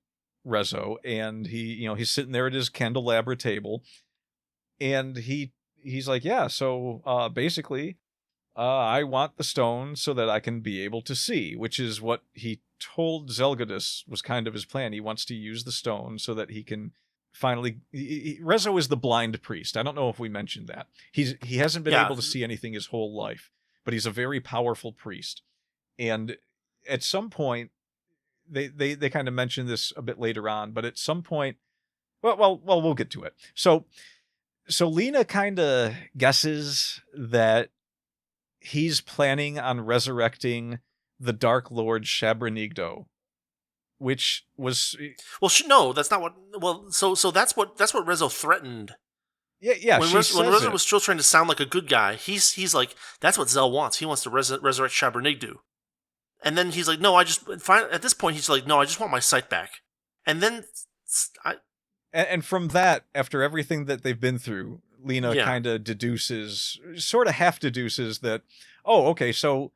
Rezo, and he's sitting there at his candelabra table, and he's like, yeah, so basically, I want the stone so that I can be able to see, which is what he told Zelgadis was kind of his plan. He wants to use the stone so that he can finally... Rezo is the blind priest. I don't know if we mentioned that. He hasn't been able to see anything his whole life, but he's a very powerful priest. And at some point, they kind of mention this a bit later on, but at some point, well, we'll get to it. So Lena kind of guesses that he's planning on resurrecting the Dark Lord Shabranigdo, which was... Well, no, that's not what... Well, so that's what Rezo threatened. Yeah. When Rezo was still trying to sound like a good guy, he's like, that's what Zell wants. He wants to resurrect Shabranigdo. And then he's like, no, at this point, he's like, no, I just want my sight back. And then... And from that, after everything that they've been through, Lena kind of sort of half deduces that, oh, okay, so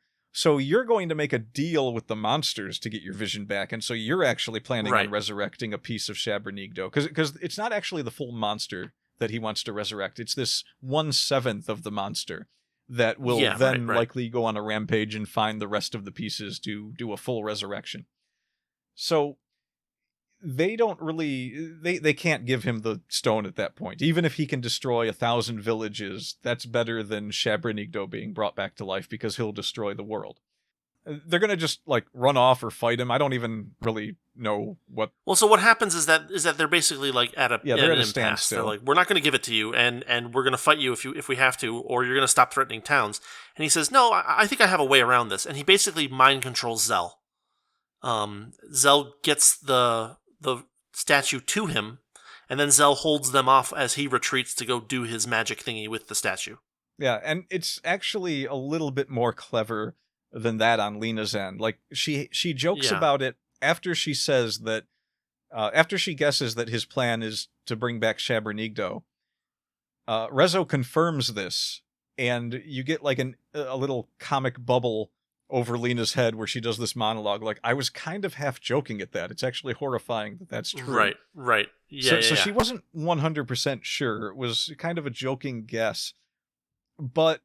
you're going to make a deal with the monsters to get your vision back, and so you're actually planning on resurrecting a piece of Shabranigdo, because it's not actually the full monster that he wants to resurrect. It's this 1/7 of the monster that will likely go on a rampage and find the rest of the pieces to do a full resurrection. So they don't really... They can't give him the stone at that point. Even if he can destroy 1,000 villages, that's better than Shabranigdo being brought back to life, because he'll destroy the world. They're going to just, run off or fight him. I don't even really know what... Well, so what happens is that they're basically, at an impasse. They're like, we're not going to give it to you, and we're going to fight you if we have to, or you're going to stop threatening towns. And he says, no, I think I have a way around this. And he basically mind controls Zell. Zell gets the statue to him, and then Zell holds them off as he retreats to go do his magic thingy with the statue. Yeah, and it's actually a little bit more clever than that on Lena's end. She jokes about it after she says that, after she guesses that his plan is to bring back Shabranigdo. Rezo confirms this, and you get a little comic bubble over Lena's head where she does this monologue. Like, I was kind of half joking at that. It's actually horrifying that that's true. Right. Yeah, So she wasn't 100% sure. It was kind of a joking guess. But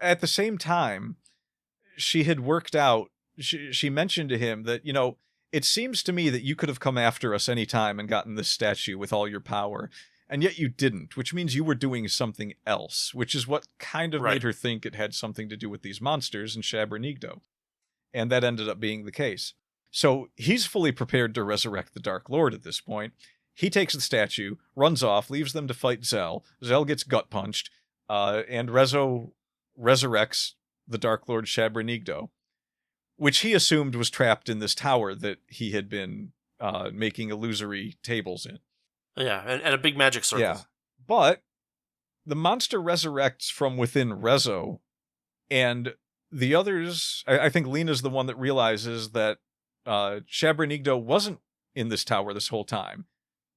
at the same time, she had worked out, she mentioned to him that, it seems to me that you could have come after us any time and gotten this statue with all your power. And yet you didn't, which means you were doing something else, which is what kind of made her think it had something to do with these monsters in Shabrnigdo. And that ended up being the case. So he's fully prepared to resurrect the Dark Lord at this point. He takes the statue, runs off, leaves them to fight Zell. Zell gets gut punched, and Rezo resurrects the Dark Lord Shabrnigdo, which he assumed was trapped in this tower that he had been making illusory tables in. Yeah, and a big magic circle. Yeah, but the monster resurrects from within Rezo, and the others, I think Lena's the one that realizes that Shabrnigdo wasn't in this tower this whole time.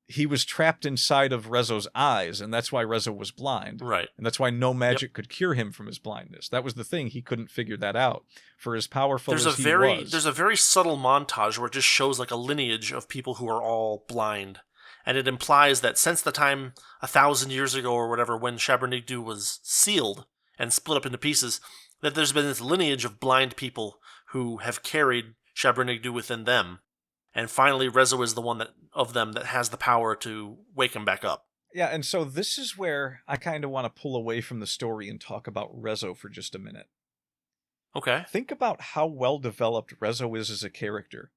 He was trapped inside of Rezo's eyes, and that's why Rezo was blind. Right. And that's why no magic could cure him from his blindness. That was the thing. He couldn't figure that out. For as powerful as he was. There's a very subtle montage where it just shows like a lineage of people who are all blind. And it implies that since the time 1,000 years ago or whatever, when Shabrnigdo was sealed and split up into pieces, that there's been this lineage of blind people who have carried Shabrnigdo within them. And finally, Rezo is the one of them that has the power to wake him back up. Yeah, and so this is where I kind of want to pull away from the story and talk about Rezo for just a minute. Okay. Think about how well developed Rezo is as a character.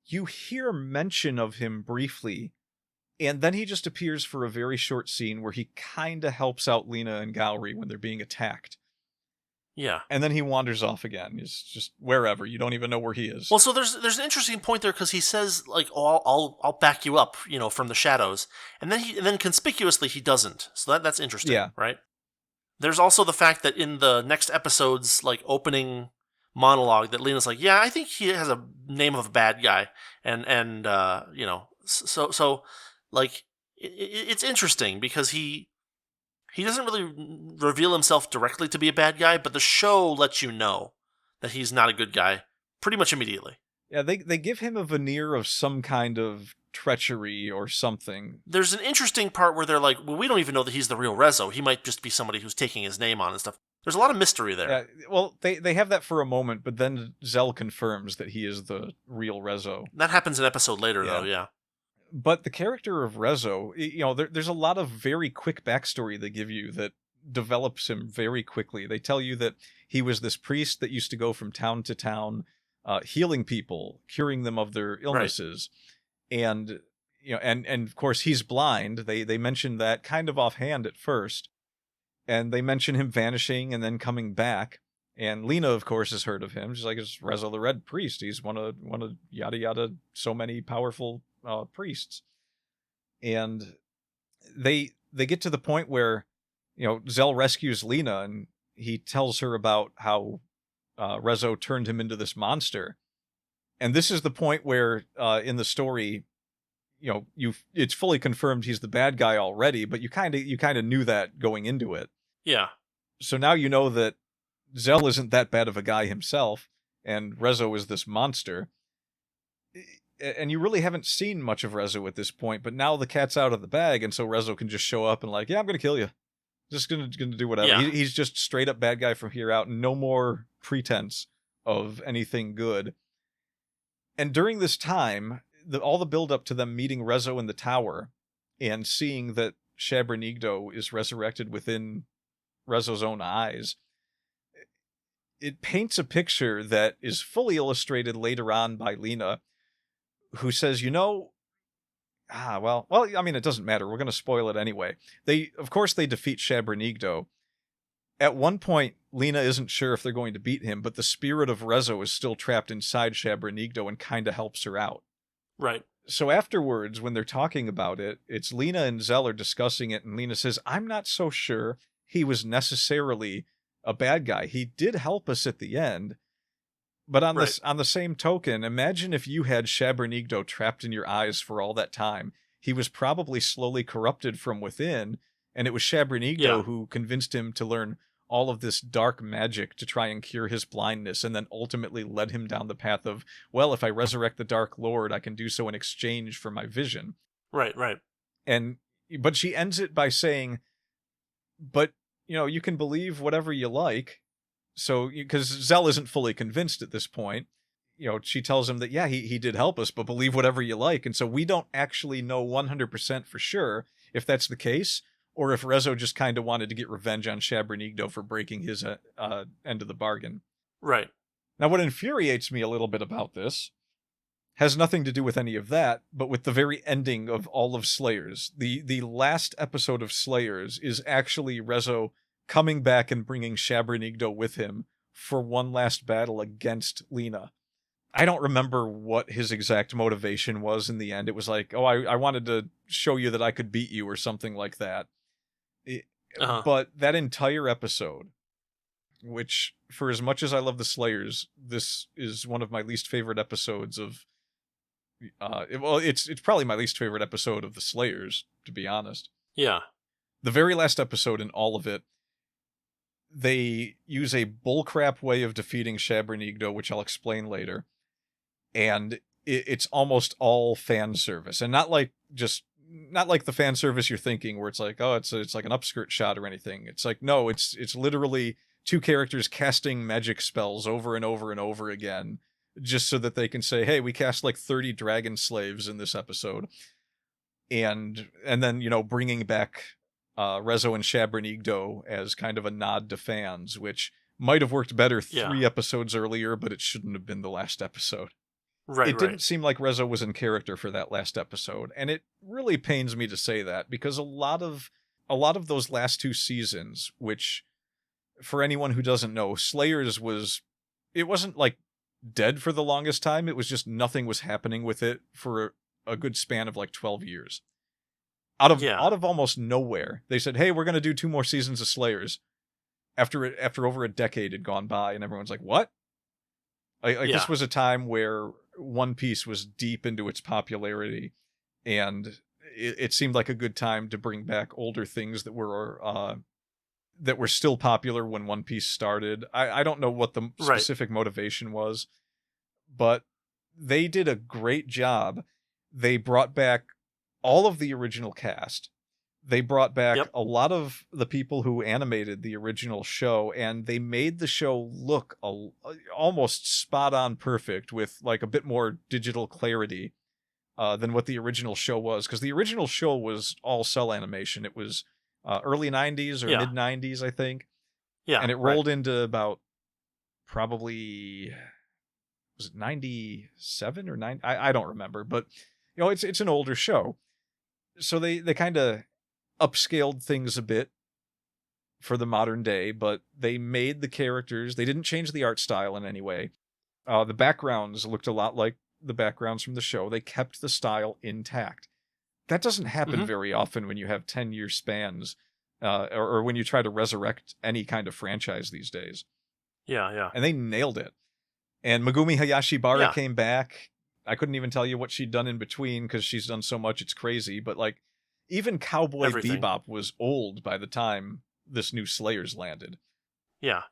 You hear mention of him briefly, and then he just appears for a very short scene where he kind of helps out Lena and Gowry when they're being attacked. Yeah. And then he wanders off again. He's just wherever. You don't even know where he is. Well, so there's an interesting point there because he says like, "Oh, I'll back you up," from the shadows, and then conspicuously he doesn't. So that's interesting, right? There's also the fact that in the next episode's like opening monologue, that Lena's like, "Yeah, I think he has a name of a bad guy," and so like it's interesting because he doesn't really reveal himself directly to be a bad guy, but the show lets you know that he's not a good guy pretty much immediately. Yeah, they give him a veneer of some kind of treachery or something. There's an interesting part where they're like, well, we don't even know that he's the real Rezo. He might just be somebody who's taking his name on and stuff. There's a lot of mystery there. Yeah, well, they have that for a moment, but then Zell confirms that he is the real Rezo. That happens an episode later, though, yeah. But the character of Rezo, there's a lot of very quick backstory they give you that develops him very quickly. They tell you that he was this priest that used to go from town to town, healing people, curing them of their illnesses. Right. And of course he's blind. They mention that kind of offhand at first. And they mention him vanishing and then coming back. And Lena, of course, has heard of him. She's like, it's Rezo the Red Priest. He's one of yada yada, so many powerful priests. And they get to the point where, Zell rescues Lena and he tells her about how Rezo turned him into this monster. And this is the point where in the story, it's fully confirmed he's the bad guy already, but you kind of knew that going into it. Yeah. So now you know that Zell isn't that bad of a guy himself, and Rezo is this monster. And you really haven't seen much of Rezo at this point, but now the cat's out of the bag, and so Rezo can just show up and like, yeah, I'm going to kill you. Just going to do whatever. Yeah. He's just straight up bad guy from here out, no more pretense of anything good. And during this time, all the build up to them meeting Rezo in the tower and seeing that Shabrnigdo is resurrected within Rezo's own eyes, it paints a picture that is fully illustrated later on by Lena, who says, it doesn't matter. We're going to spoil it anyway. Of course, they defeat Shabrnigdo. At one point, Lena isn't sure if they're going to beat him, but the spirit of Rezo is still trapped inside Shabrnigdo and kind of helps her out. Right. So afterwards, when they're talking about it, it's Lena and Zell are discussing it, and Lena says, I'm not so sure he was necessarily a bad guy. He did help us at the end. But on the same token, imagine if you had Shabrnigdo trapped in your eyes for all that time. He was probably slowly corrupted from within, and it was Shabrnigdo who convinced him to learn all of this dark magic to try and cure his blindness, and then ultimately led him down the path of, well, if I resurrect the Dark Lord, I can do so in exchange for my vision. Right. But she ends it by saying, but, you can believe whatever you like. So, because Zell isn't fully convinced at this point, she tells him that, yeah, he did help us, but believe whatever you like. And so we don't actually know 100% for sure if that's the case, or if Rezo just kind of wanted to get revenge on Shabranigdo for breaking his end of the bargain. Right. Now, what infuriates me a little bit about this has nothing to do with any of that, but with the very ending of all of Slayers. The last episode of Slayers is actually Rezo coming back and bringing Shabranigdo with him for one last battle against Lena. I don't remember what his exact motivation was in the end. It was like, oh, I wanted to show you that I could beat you or something like that. But that entire episode, which, for as much as I love the Slayers, this is one of my least favorite episodes of... it's probably my least favorite episode of the Slayers, to be honest. Yeah. The very last episode in all of it, they use a bullcrap way of defeating Shabranigdo, which I'll explain later. And it's almost all fan service, and not like the fan service you're thinking, where it's like, oh, it's like an upskirt shot or anything. It's like, no, it's literally two characters casting magic spells over and over and over again, just so that they can say, hey, we cast like 30 dragon slaves in this episode, and then bringing back Rezo and Shabranigdo as kind of a nod to fans, which might have worked better 3 episodes earlier, but it shouldn't have been the last episode. Right. It didn't seem like Rezo was in character for that last episode, and it really pains me to say that, because a lot of those last 2 seasons, which, for anyone who doesn't know, Slayers wasn't like dead for the longest time. It was just nothing was happening with it for a good span of like 12 years. Out of almost nowhere, they said, hey, we're going to do 2 more seasons of Slayers after over a decade had gone by, and everyone's like, what? This was a time where One Piece was deep into its popularity, and it seemed like a good time to bring back older things that were still popular when One Piece started. I don't know what the specific motivation was, but they did a great job. They brought back all of the original cast. They brought back a lot of the people who animated the original show, and they made the show look almost spot on perfect, with like a bit more digital clarity than what the original show was. Because the original show was all cell animation. It was early 90s or mid 90s, I think. Yeah. And it rolled into about probably, was it 97 or 9? I don't remember, but it's an older show. So they kind of upscaled things a bit for the modern day, but they made the characters, they didn't change the art style in any way. The backgrounds looked a lot like the backgrounds from the show. They kept the style intact. That doesn't happen very often when you have 10-year spans, or when you try to resurrect any kind of franchise these days. Yeah. And they nailed it. And Megumi Hayashibara came back. I couldn't even tell you what she'd done in between, because she's done so much, it's crazy. But like, even Cowboy Bebop was old by the time this new Slayers landed. Yeah.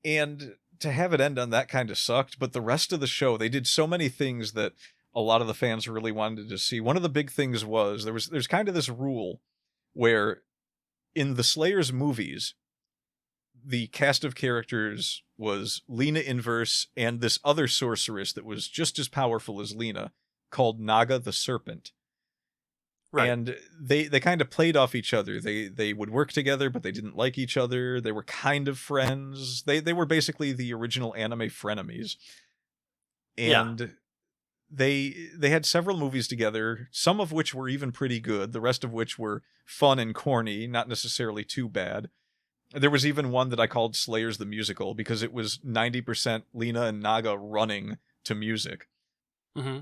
And to have it end on that kind of sucked, but the rest of the show, they did so many things that a lot of the fans really wanted to see. One of the big things was there's kind of this rule where in the Slayers movies, the cast of characters was Lena Inverse and this other sorceress that was just as powerful as Lena, called Naga the Serpent. Right. And they kind of played off each other. They would work together, but they didn't like each other. They were kind of friends. They were basically the original anime frenemies. And they had several movies together, some of which were even pretty good, the rest of which were fun and corny, not necessarily too bad. There was even one that I called Slayers the Musical, because it was 90% Lena and Naga running to music. Mm-hmm.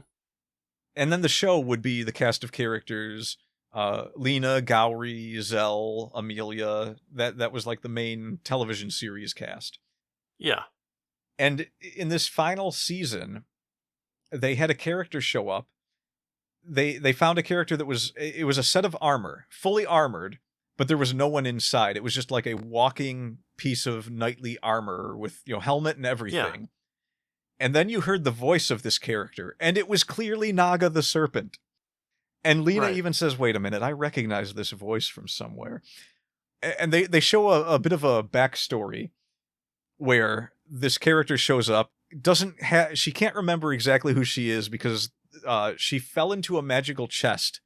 And then the show would be the cast of characters, Lena, Gowri, Zell, Amelia. That was like the main television series cast. Yeah. And in this final season, they had a character show up. They found a character that was a set of armor, fully armored, but there was no one inside. It was just like a walking piece of knightly armor with, helmet and everything. Yeah. And then you heard the voice of this character, and it was clearly Naga the Serpent. And Lena even says, wait a minute, I recognize this voice from somewhere. And they show a bit of a backstory where this character shows up, she can't remember exactly who she is because she fell into a magical chest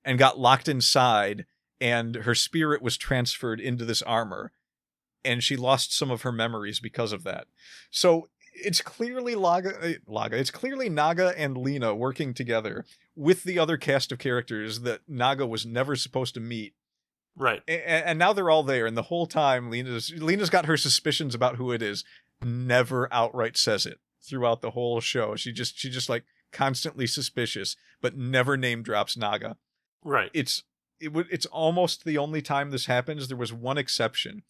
and got locked inside, and her spirit was transferred into this armor, and she lost some of her memories because of that. So it's clearly it's clearly Naga and Lena working together with the other cast of characters that Naga was never supposed to meet. Right. And now they're all there, and the whole time Lena's got her suspicions about who it is, never outright says it throughout the whole show. She just like constantly suspicious, but never name drops Naga. Right. It's almost the only time this happens. There was one exception.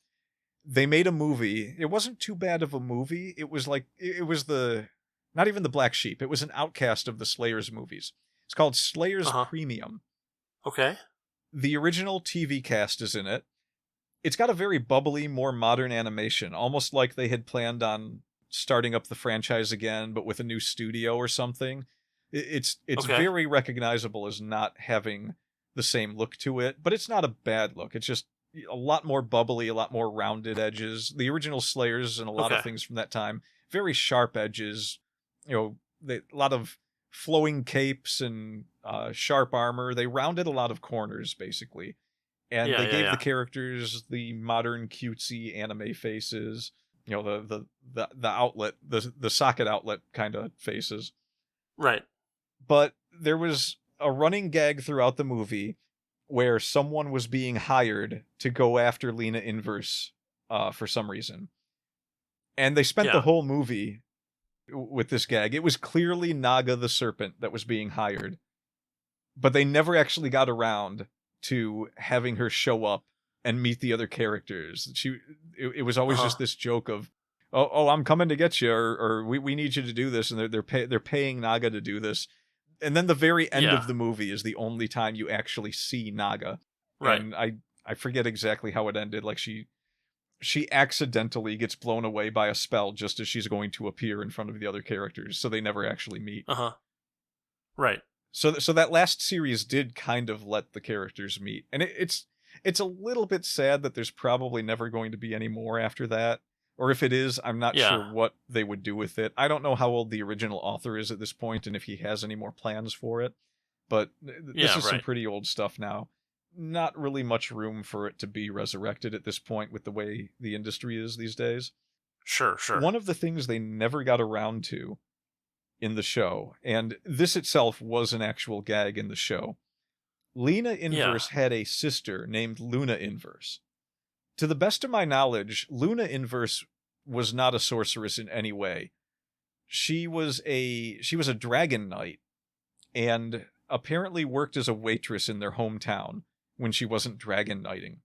They made a movie. It wasn't too bad of a movie. It was like, it was not even the Black Sheep. It was an outcast of the Slayers movies. It's called Slayers Premium. Okay. The original TV cast is in it. It's got a very bubbly, more modern animation, almost like they had planned on starting up the franchise again, but with a new studio or something. It's very recognizable as not having the same look to it, but it's not a bad look. It's just a lot more bubbly, a lot more rounded edges. The original Slayers and a lot of things from that time, very sharp edges, a lot of flowing capes and sharp armor. They rounded a lot of corners, basically. And they gave the characters the modern cutesy anime faces, the outlet, the socket outlet kind of faces. Right. But there was a running gag throughout the movie where someone was being hired to go after Lena Inverse for some reason. And they spent the whole movie with this gag. It was clearly Naga the Serpent that was being hired. But they never actually got around to having her show up and meet the other characters. It was always just this joke of, oh, I'm coming to get you, or we need you to do this, and they're paying Naga to do this. And then the very end of the movie is the only time you actually see Naga. Right. And I forget exactly how it ended. Like she accidentally gets blown away by a spell just as she's going to appear in front of the other characters, so they never actually meet. Right. So that last series did kind of let the characters meet. And it's a little bit sad that there's probably never going to be any more after that. Or if it is, I'm not sure what they would do with it. I don't know how old the original author is at this point and if he has any more plans for it. But this is some pretty old stuff now. Not really much room for it to be resurrected at this point with the way the industry is these days. Sure. One of the things they never got around to in the show, and this itself was an actual gag in the show, Lena Inverse had a sister named Luna Inverse. To the best of my knowledge, Luna Inverse was not a sorceress in any way. She was a dragon knight, and apparently worked as a waitress in their hometown when she wasn't dragon knighting.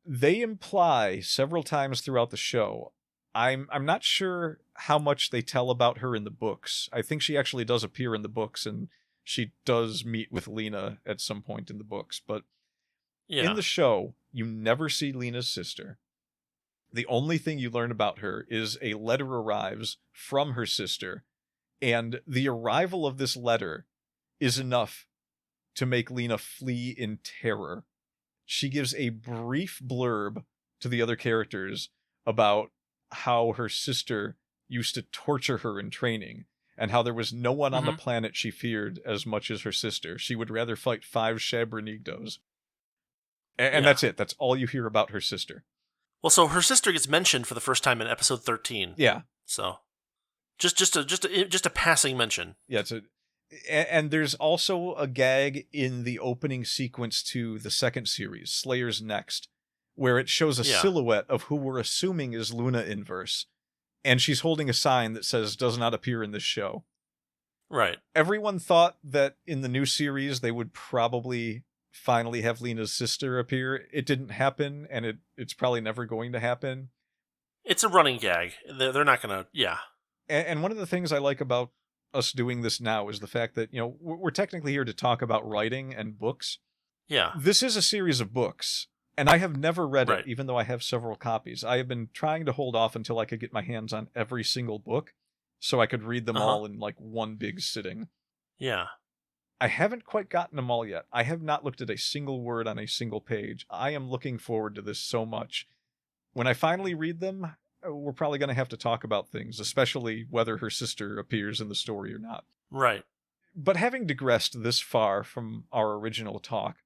They imply several times throughout the show. I'm not sure how much they tell about her in the books. I think she actually does appear in the books, and she does meet with Lena at some point in the books, but in the show, you never see Lena's sister. The only thing you learn about her is a letter arrives from her sister, and the arrival of this letter is enough to make Lena flee in terror. She gives a brief blurb to the other characters about how her sister used to torture her in training, and how there was no one on the planet she feared as much as her sister. She would rather fight 5 Shabranigdos. And that's it. That's all you hear about her sister. Well, so her sister gets mentioned for the first time in episode 13. Yeah. So just a passing mention. Yeah, and there's also a gag in the opening sequence to the second series, Slayers Next, where it shows a silhouette of who we're assuming is Luna Inverse, and she's holding a sign that says "Does not appear in this show." Right. Everyone thought that in the new series they would probably finally have Lena's sister appear. It didn't happen, and it's probably never going to happen. It's a running gag. They're not going to, And one of the things I like about us doing this now is the fact that, we're technically here to talk about writing and books. Yeah. This is a series of books, And I have never read Right. it, even though I have several copies. I have been trying to hold off until I could get my hands on every single book so I could read them all in like one big sitting. Yeah. I haven't quite gotten them all yet. I have not looked at a single word on a single page. I am looking forward to this so much. When I finally read them, we're probably going to have to talk about things, especially whether her sister appears in the story or not. Right. But having digressed this far from our original talk,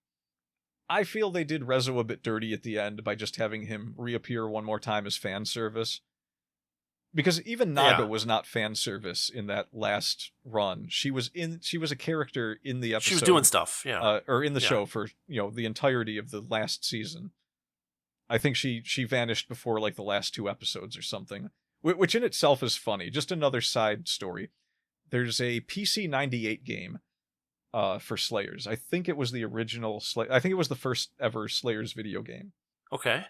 I feel they did Rezo a bit dirty at the end by just having him reappear one more time as fan service. Because even Naga was not fan service in that last run. She was a character in the episode. She was doing stuff, yeah. Or in the show for, the entirety of the last season. I think she vanished before like the last 2 episodes or something, which in itself is funny. Just another side story. There's a PC 98 game for Slayers. I think it was the original I think it was the first ever Slayers video game. Okay.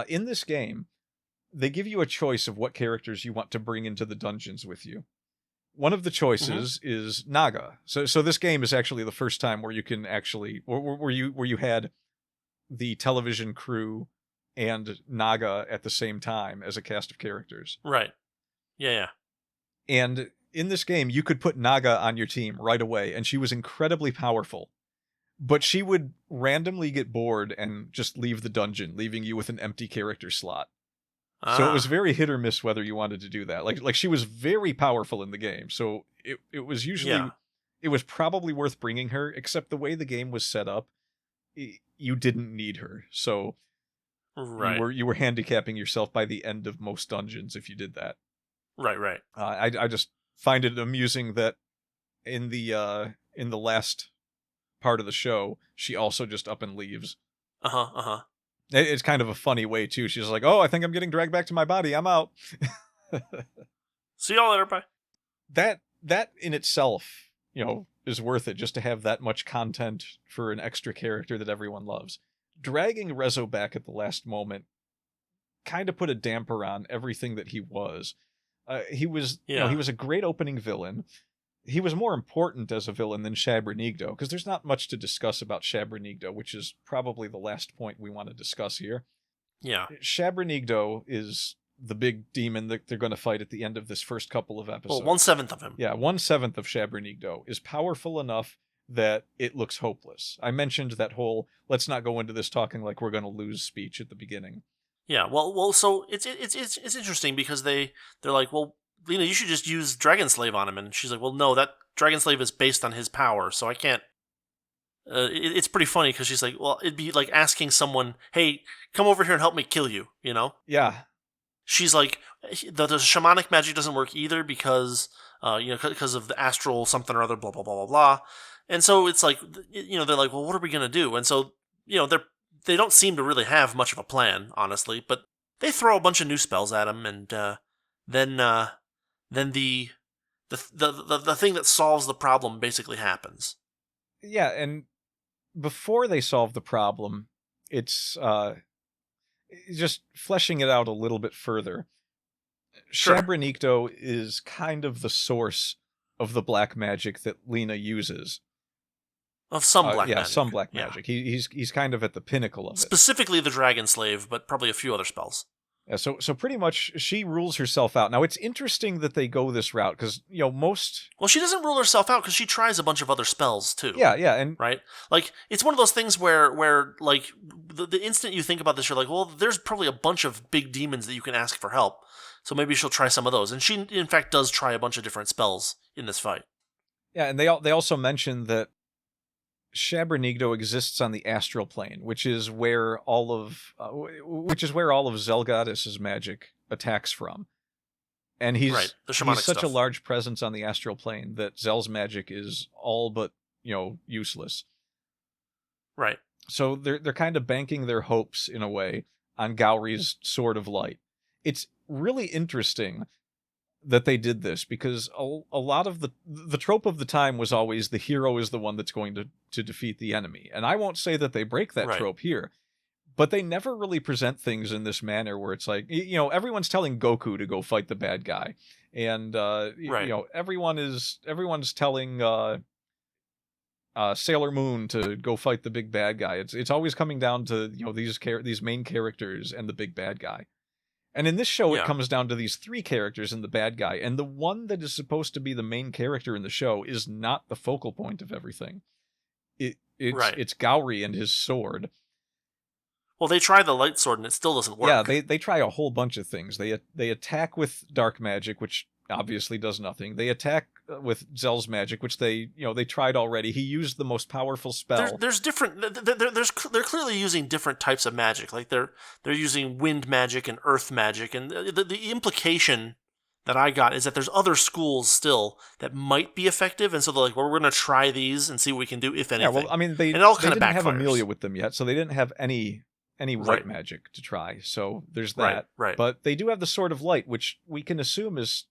In this game, they give you a choice of what characters you want to bring into the dungeons with you. One of the choices is Naga. So this game is actually the first time where you can actually, where you had the television crew and Naga at the same time as a cast of characters. Right. Yeah. And in this game, you could put Naga on your team right away, and she was incredibly powerful. But she would randomly get bored and just leave the dungeon, leaving you with an empty character slot. So it was very hit or miss whether you wanted to do that. Like she was very powerful in the game, so it was usually it was probably worth bringing her. Except the way the game was set up, you didn't need her, so you were handicapping yourself by the end of most dungeons if you did that. Right. I just find it amusing that in the last part of the show, she also just up and leaves. It's kind of a funny way, too. She's like, oh, I think I'm getting dragged back to my body. I'm out. See y'all later, bye. That in itself, is worth it just to have that much content for an extra character that everyone loves. Dragging Rezo back at the last moment kind of put a damper on everything that he was. He was a great opening villain. He was more important as a villain than Shabranigdo, because there's not much to discuss about Shabranigdo, which is probably the last point we want to discuss here. Yeah. Shabranigdo is the big demon that they're going to fight at the end of this first couple of episodes. Well, 1/7 of him. Yeah, 1/7 of Shabranigdo is powerful enough that it looks hopeless. I mentioned that whole, let's not go into this talking like we're going to lose speech at the beginning. Yeah, well, so it's interesting because they're like, well, Lena, you should just use Dragon Slave on him, and she's like, well, no, that Dragon Slave is based on his power, so I can't. It's pretty funny because she's like, well, it'd be like asking someone, hey, come over here and help me kill you, Yeah. She's like, the shamanic magic doesn't work either because because of the astral something or other, blah blah blah blah blah, and so it's like, they're like, well, what are we gonna do? And so they don't seem to really have much of a plan, honestly, but they throw a bunch of new spells at him, and then the thing that solves the problem basically happens. Yeah, and before they solve the problem, it's just fleshing it out a little bit further. Sure. Shabranigdo is kind of the source of the black magic that Lena uses. Of some black magic. Yeah, some black magic. He's kind of at the pinnacle of it. Specifically the Dragon Slave, but probably a few other spells. Yeah, so pretty much she rules herself out. Now, it's interesting that they go this route, because, most... Well, she doesn't rule herself out because she tries a bunch of other spells, too. Yeah, and... Right? Like, it's one of those things where like, the instant you think about this, you're like, well, there's probably a bunch of big demons that you can ask for help, so maybe she'll try some of those. And she, in fact, does try a bunch of different spells in this fight. Yeah, and they also mention that Shabranigdo exists on the astral plane, which is where all of Zelgadis's magic attacks from. And he's such stuff. a large presence on the astral plane that Zel's magic is all but, useless. Right. So they're kind of banking their hopes in a way on Gowry's Sword of Light. It's really interesting that they did this, because a lot of the trope of the time was always the hero is the one that's going to defeat the enemy. And I won't say that they break that trope here, but they never really present things in this manner where it's like, everyone's telling Goku to go fight the bad guy. And, everyone's telling, Sailor Moon to go fight the big bad guy. It's always coming down to these main characters and the big bad guy. And in this show, it comes down to these three characters and the bad guy. And the one that is supposed to be the main character in the show is not the focal point of everything. It's Gowry and his sword. Well, they try the light sword and it still doesn't work. Yeah, they try a whole bunch of things. They attack with dark magic, which obviously does nothing. They attack with Zell's magic, which they tried already. He used the most powerful spell. There's different. They're clearly using different types of magic. Like they're using wind magic and earth magic, and the implication that I got is that there's other schools still that might be effective, and so they're like, well, we're going to try these and see what we can do, if anything. Yeah, well, I mean, they didn't have Amelia with them yet, so they didn't have any white magic to try. So there's that. Right. But they do have the Sword of Light, which we can assume is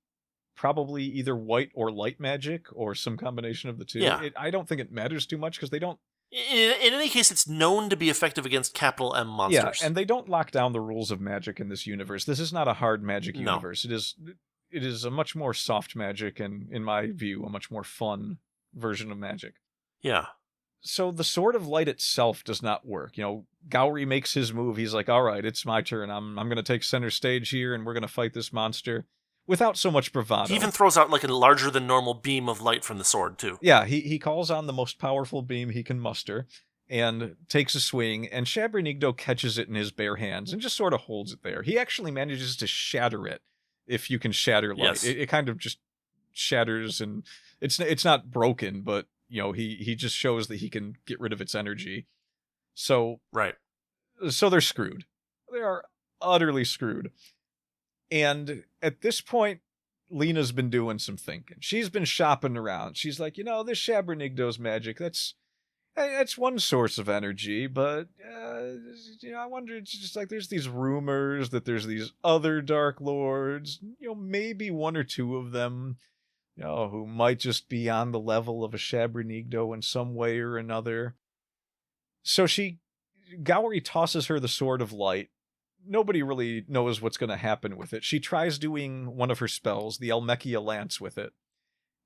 probably either white or light magic, or some combination of the two. Yeah. I don't think it matters too much because they don't. In any case, it's known to be effective against capital M monsters. Yeah, and they don't lock down the rules of magic in this universe. This is not a hard magic universe. It is a much more soft magic, and in my view, a much more fun version of magic. Yeah. So the Sword of Light itself does not work. Gowry makes his move. He's like, all right, it's my turn. I'm going to take center stage here, and we're going to fight this monster without so much bravado. He even throws out like a larger than normal beam of light from the sword, too. Yeah, he calls on the most powerful beam he can muster and takes a swing, and Shabrynigdo catches it in his bare hands and just sort of holds it there. He actually manages to shatter it, if you can shatter light. Yes. It kind of just shatters, and it's not broken, but he just shows that he can get rid of its energy. So they're screwed. They are utterly screwed. And at this point, Lena's been doing some thinking. She's been shopping around. She's like, this Shabrynigdo's magic, that's one source of energy, but I wonder, it's just like there's these rumors that there's these other Dark Lords, maybe one or two of them, who might just be on the level of a Shabrynigdo in some way or another. So Gowry tosses her the Sword of Light. Nobody really knows what's going to happen with it. She tries doing one of her spells, the Elmechia Lance, with it.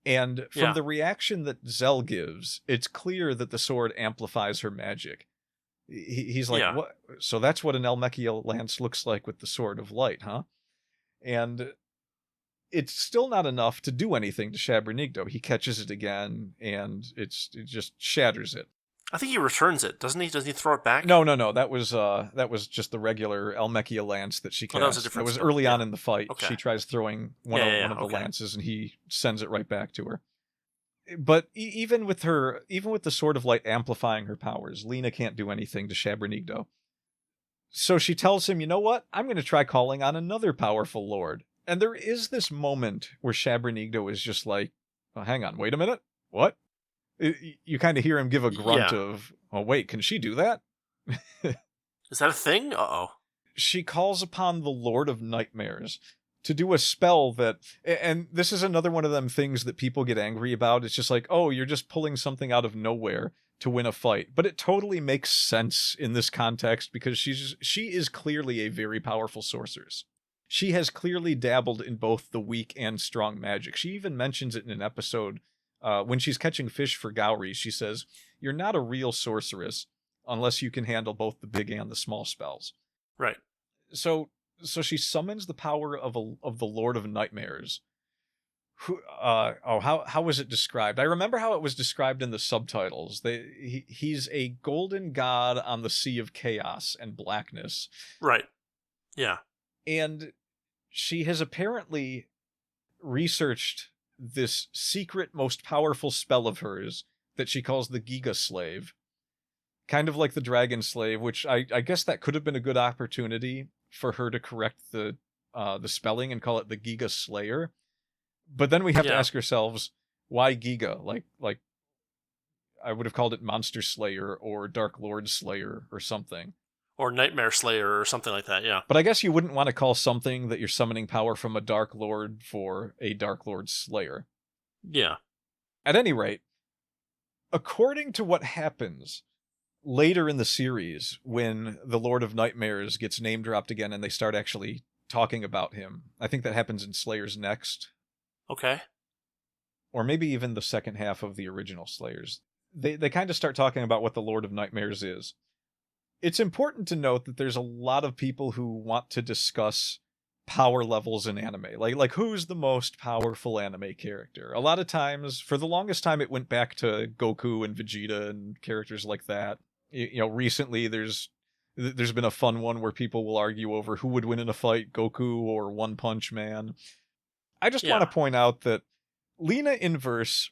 And from the reaction that Zell gives, it's clear that the sword amplifies her magic. He's like, what? So that's what an Elmechia Lance looks like with the Sword of Light, huh? And it's still not enough to do anything to Shabrynigdo. He catches it again, and it just shatters it. I think he returns it, doesn't he? Doesn't he throw it back? No. That was just the regular Elmechia Lance that she cast. That was a different. It was early on in the fight. Okay. She tries throwing one of the lances, and he sends it right back to her. But even with the Sword of Light amplifying her powers, Lena can't do anything to Shabrynigdo. So she tells him, you know what? I'm going to try calling on another powerful lord. And there is this moment where Shabrynigdo is just like, oh, hang on, wait a minute. What? You kind of hear him give a grunt of, oh, wait, can she do that? Is that a thing? Uh-oh. She calls upon the Lord of Nightmares to do a spell that, and this is another one of them things that people get angry about. It's just like, oh, you're just pulling something out of nowhere to win a fight. But it totally makes sense in this context because she is clearly a very powerful sorceress. She has clearly dabbled in both the weak and strong magic. She even mentions it in an episode when she's catching fish for Gowry. She says, you're not a real sorceress unless you can handle both the big and the small spells. Right. So she summons the power of the Lord of Nightmares. How was it described? I remember how it was described in the subtitles. He's a golden god on the sea of chaos and blackness. Right. Yeah. And she has apparently researched this secret, most powerful spell of hers that she calls the Giga Slave. Kind of like the Dragon Slave, which I guess that could have been a good opportunity for her to correct the spelling and call it the Giga Slayer. But then we have to ask ourselves, why Giga? Like I would have called it Monster Slayer or Dark Lord Slayer or something. Or Nightmare Slayer or something like that, yeah. But I guess you wouldn't want to call something that you're summoning power from a Dark Lord for a Dark Lord Slayer. Yeah. At any rate, according to what happens later in the series, when the Lord of Nightmares gets name-dropped again and they start actually talking about him, I think that happens in Slayers Next. Okay. Or maybe even the second half of the original Slayers. they kind of start talking about what the Lord of Nightmares is. It's important to note that there's a lot of people who want to discuss power levels in anime. Like who's the most powerful anime character? A lot of times, for the longest time, it went back to Goku and Vegeta and characters like that. Recently there's been a fun one where people will argue over who would win in a fight, Goku or One Punch Man. I just want to point out that Lena Inverse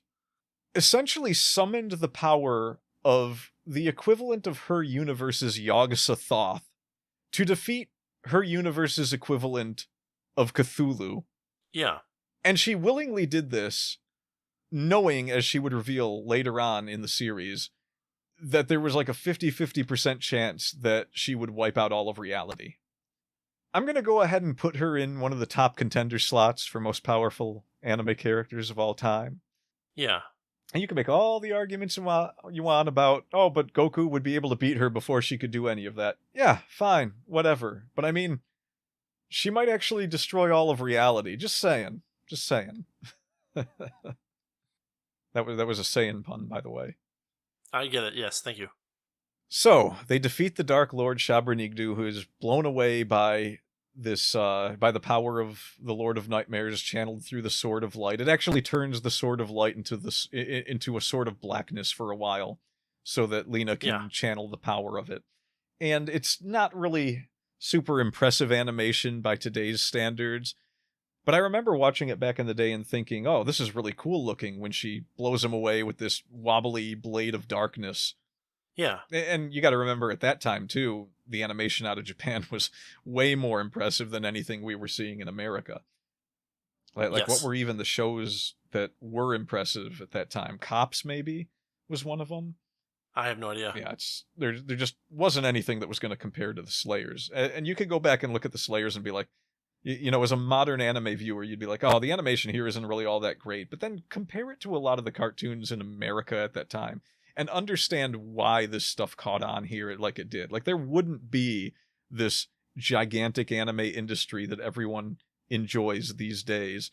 essentially summoned the power of the equivalent of her universe's Yog-Sothoth to defeat her universe's equivalent of Cthulhu. Yeah. And she willingly did this, knowing, as she would reveal later on in the series, that there was like a 50-50% chance that she would wipe out all of reality. I'm going to go ahead and put her in one of the top contender slots for most powerful anime characters of all time. Yeah. And you can make all the arguments you want about, oh, but Goku would be able to beat her before she could do any of that. Yeah, fine, whatever. But I mean, she might actually destroy all of reality. Just saying. Just saying. That was a Saiyan pun, by the way. I get it, yes, thank you. So, they defeat the Dark Lord Shabranigdu, who is blown away by this by the power of the Lord of Nightmares channeled through the Sword of Light. It actually turns the Sword of Light into a Sword of Blackness for a while, so that Lena can channel the power of it. And it's not really super impressive animation by today's standards, but I remember watching it back in the day and thinking, oh, this is really cool looking when she blows him away with this wobbly blade of darkness. Yeah. And you got to remember at that time, too, the animation out of Japan was way more impressive than anything we were seeing in America. Like what were even the shows that were impressive at that time? Cops, maybe, was one of them. I have no idea. Yeah, there just wasn't anything that was going to compare to the Slayers. And you could go back and look at the Slayers and be like, as a modern anime viewer, you'd be like, oh, the animation here isn't really all that great. But then compare it to a lot of the cartoons in America at that time, and understand why this stuff caught on here like it did. Like, there wouldn't be this gigantic anime industry that everyone enjoys these days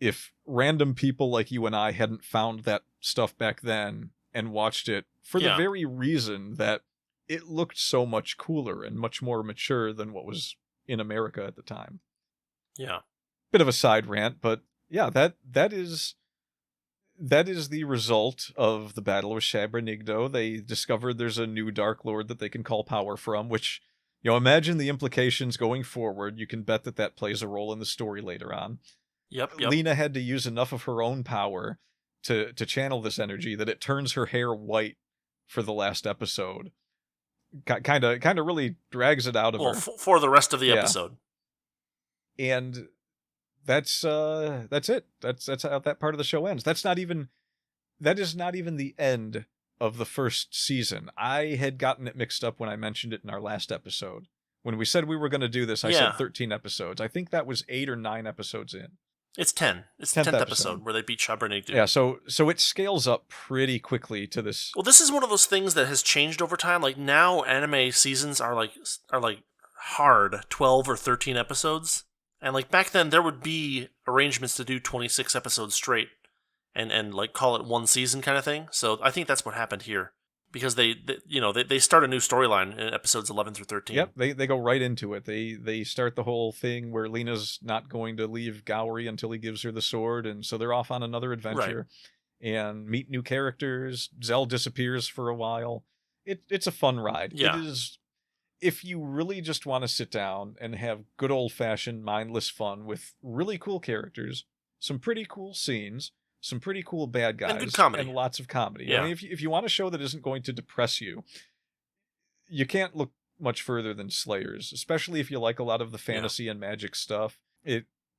if random people like you and I hadn't found that stuff back then and watched it for the very reason that it looked so much cooler and much more mature than what was in America at the time. Yeah. Bit of a side rant, but yeah, that is the result of the Battle of Shabranigdo. They discovered there's a new Dark Lord that they can call power from, which, imagine the implications going forward. You can bet that plays a role in the story later on. Yep. Lena had to use enough of her own power to channel this energy that it turns her hair white for the last episode. Kind of really drags it out of her. For the rest of the episode. And that's it. That's how that part of the show ends. That is not even the end of the first season. I had gotten it mixed up when I mentioned it in our last episode. When we said we were going to do this, I said 13 episodes. I think that was 8 or 9 episodes in. It's 10. It's the 10th episode where they beat Shabranigdu. Yeah, so it scales up pretty quickly to this. Well, this is one of those things that has changed over time. Like, now anime seasons are like hard 12 or 13 episodes. And like back then, there would be arrangements to do 26 episodes straight, and like call it one season kind of thing. So I think that's what happened here, because they start a new storyline in episodes 11 through 13. Yep, they go right into it. They start the whole thing where Lena's not going to leave Gowry until he gives her the sword, and so they're off on another adventure and meet new characters. Zell disappears for a while. It's a fun ride. Yeah. It is. If you really just want to sit down and have good old-fashioned mindless fun with really cool characters, some pretty cool scenes, some pretty cool bad guys, and good comedy, and lots of comedy. Yeah. I mean, if you want a show that isn't going to depress you, you can't look much further than Slayers, especially if you like a lot of the fantasy and magic stuff.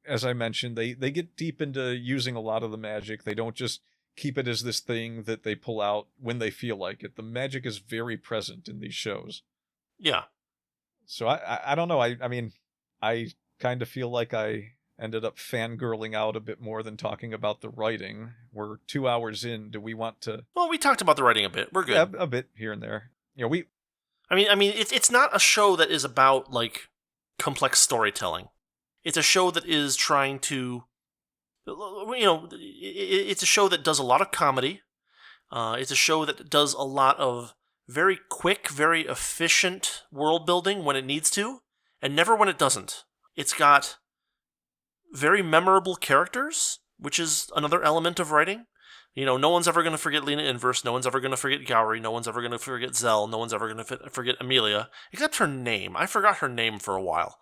As I mentioned, they get deep into using a lot of the magic. They don't just keep it as this thing that they pull out when they feel like it. The magic is very present in these shows. Yeah. So I don't know. I mean, I kind of feel like I ended up fangirling out a bit more than talking about the writing. We're 2 hours in. Do we want to... Well, we talked about the writing a bit. We're good. Yeah, a bit here and there. I mean, it's not a show that is about like complex storytelling. It's a show that is trying to, it's a show that does a lot of comedy. It's a show that does a lot of very quick, very efficient world building when it needs to, and never when it doesn't. It's got very memorable characters, which is another element of writing. No one's ever going to forget Lena Inverse. No one's ever going to forget Gowry. No one's ever going to forget Zell. No one's ever going to forget Amelia, except her name. I forgot her name for a while.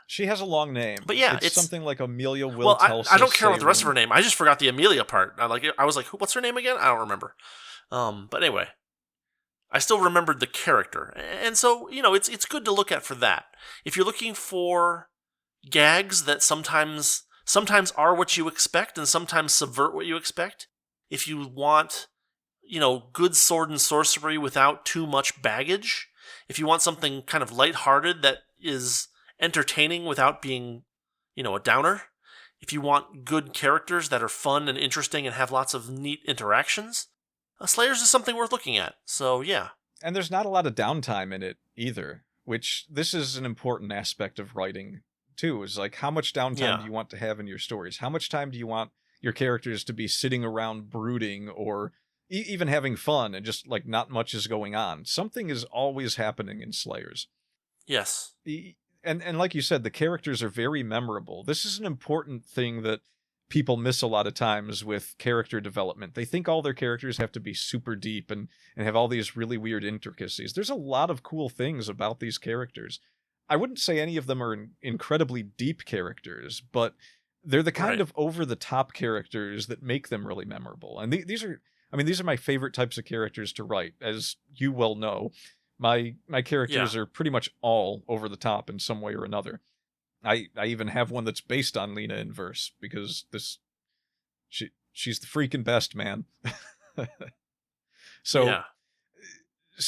She has a long name. But yeah, it's something like Amelia Will well, Tell I don't care about the rest of her name. I just forgot the Amelia part. I was like, what's her name again? I don't remember. But anyway, I still remembered the character. And so, it's good to look at for that. If you're looking for gags that sometimes are what you expect and sometimes subvert what you expect, if you want, good sword and sorcery without too much baggage, if you want something kind of lighthearted that is entertaining without being, a downer, if you want good characters that are fun and interesting and have lots of neat interactions, Slayers is something worth looking at. So, yeah. And there's not a lot of downtime in it either, which this is an important aspect of writing too, is like how much downtime do you want to have in your stories? How much time do you want your characters to be sitting around brooding or even having fun and just like not much is going on? Something is always happening in Slayers. Yes. And like you said, the characters are very memorable. This is an important thing that people miss a lot of times with character development. They think all their characters have to be super deep and have all these really weird intricacies. There's a lot of cool things about these characters. I wouldn't say any of them are incredibly deep characters, but they're the kind of over-the-top characters that make them really memorable. And these are my favorite types of characters to write, as you well know. My characters are pretty much all over the top in some way or another. I even have one that's based on Lena Inverse because she's the freaking best, man. So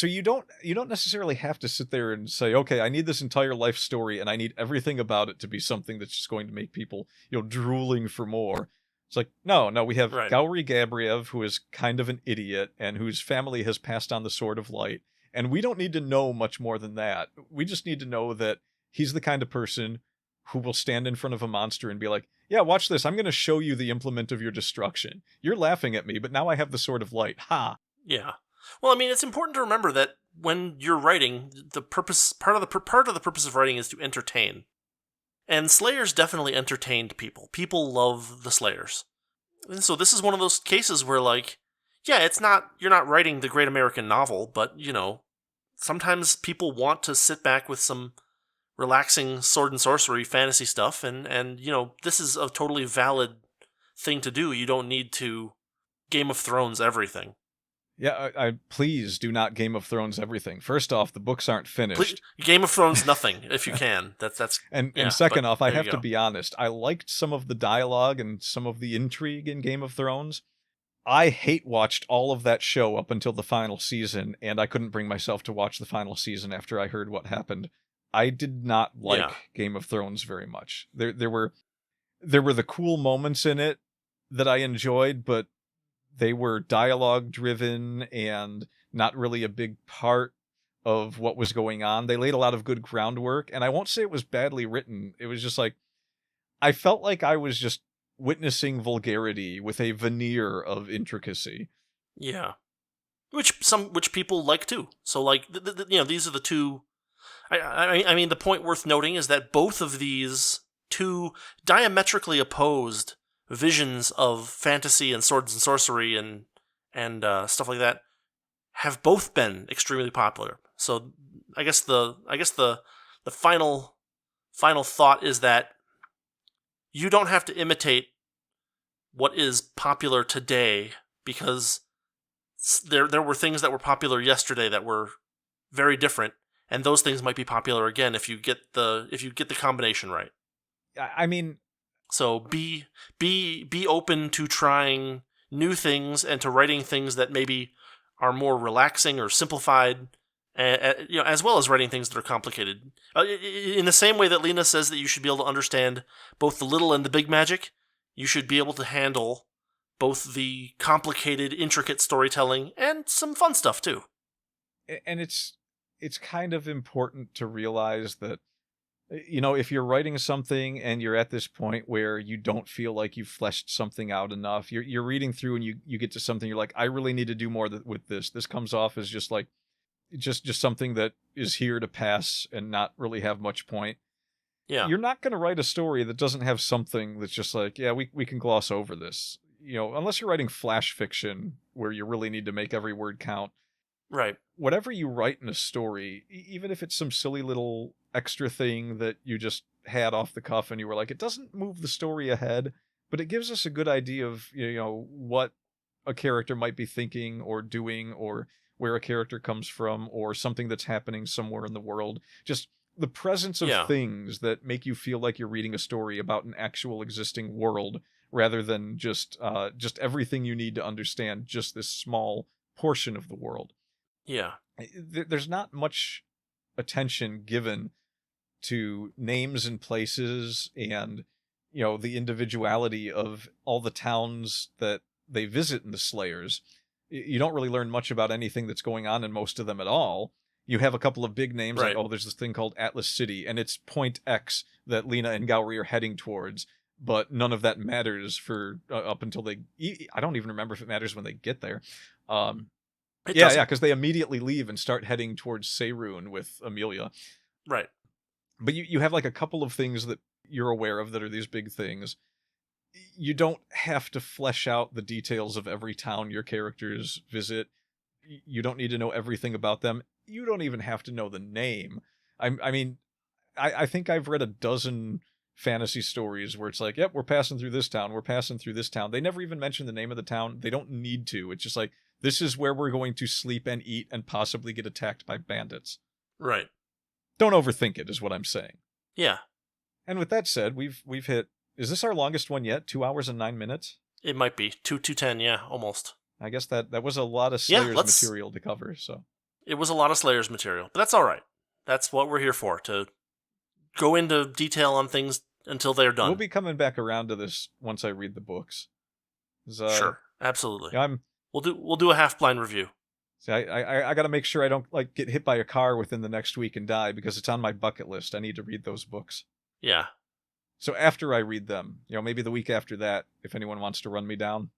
you don't necessarily have to sit there and say, okay, I need this entire life story and I need everything about it to be something that's just going to make people, drooling for more. It's like, no, we have Gowry Gabriev, who is kind of an idiot and whose family has passed on the Sword of Light. And we don't need to know much more than that. We just need to know that he's the kind of person who will stand in front of a monster and be like, yeah, watch this. I'm going to show you the implement of your destruction. You're laughing at me, but now I have the Sword of Light. Ha! Yeah. Well, it's important to remember that when you're writing, part of the purpose of writing is to entertain. And Slayers definitely entertained people. People love the Slayers. And so this is one of those cases where, like, yeah, you're not writing the great American novel, but, sometimes people want to sit back with some relaxing sword and sorcery fantasy stuff, and this is a totally valid thing to do. You don't need to Game of Thrones everything. Yeah, I please do not Game of Thrones everything. First off, the books aren't finished. Game of Thrones nothing, if you can. That's and second off, I have to be honest. I liked some of the dialogue and some of the intrigue in Game of Thrones. I hate-watched all of that show up until the final season, and I couldn't bring myself to watch the final season after I heard what happened. I did not like Game of Thrones very much. There were the cool moments in it that I enjoyed, but they were dialogue-driven and not really a big part of what was going on. They laid a lot of good groundwork, and I won't say it was badly written. It was just like, I felt like I was just witnessing vulgarity with a veneer of intricacy. Yeah. Which people like too. So, like, these are the two. I mean, the point worth noting is that both of these two diametrically opposed visions of fantasy and swords and sorcery and stuff like that have both been extremely popular. So I guess the final thought is that you don't have to imitate what is popular today, because there were things that were popular yesterday that were very different, and those things might be popular again if you get the combination right. I mean, so be open to trying new things and to writing things that maybe are more relaxing or simplified, as well as writing things that are complicated. In the same way that Lena says that you should be able to understand both the little and the big magic, you should be able to handle both the complicated, intricate storytelling and some fun stuff too. And it's kind of important to realize that If you're writing something and you're at this point where you don't feel like you've fleshed something out enough, you're reading through and you get to something, you're like, I really need to do more with this. This comes off as just like, just something that is here to pass and not really have much point. Yeah. You're not going to write a story that doesn't have something that's just like, yeah, we can gloss over this. Unless you're writing flash fiction where you really need to make every word count. Right. Whatever you write in a story, even if it's some silly little extra thing that you just had off the cuff and you were like, it doesn't move the story ahead, but it gives us a good idea of, what a character might be thinking or doing, or where a character comes from, or something that's happening somewhere in the world. Just the presence of things that make you feel like you're reading a story about an actual existing world, rather than just everything you need to understand just this small portion of the world. Yeah. There's not much attention given to names and places and, the individuality of all the towns that they visit in the Slayers. You don't really learn much about anything that's going on in most of them at all. You have a couple of big names, right. Like, there's this thing called Atlas City, and it's Point X that Lena and Gowry are heading towards, but none of that matters for up until they... I don't even remember if it matters when they get there. Because they immediately leave and start heading towards Seirun with Amelia. Right. But you have like a couple of things that you're aware of that are these big things. You don't have to flesh out the details of every town your characters visit. You don't need to know everything about them. You don't even have to know the name. I think I've read a dozen fantasy stories where it's like, yep, we're passing through this town. We're passing through this town. They never even mention the name of the town. They don't need to. It's just like, this is where we're going to sleep and eat and possibly get attacked by bandits. Right. Don't overthink it, is what I'm saying. Yeah. And with that said, we've hit... Is this our longest one yet? 2 hours and 9 minutes? It might be. 2:10, yeah, almost. I guess that was a lot of Slayers material to cover, so... It was a lot of Slayers material, but that's all right. That's what we're here for, to go into detail on things until they're done. We'll be coming back around to this once I read the books. Sure, absolutely. I'm... We'll do a half-blind review. See, I got to make sure I don't get hit by a car within the next week and die, because it's on my bucket list. I need to read those books. Yeah. So after I read them, maybe the week after that, if anyone wants to run me down,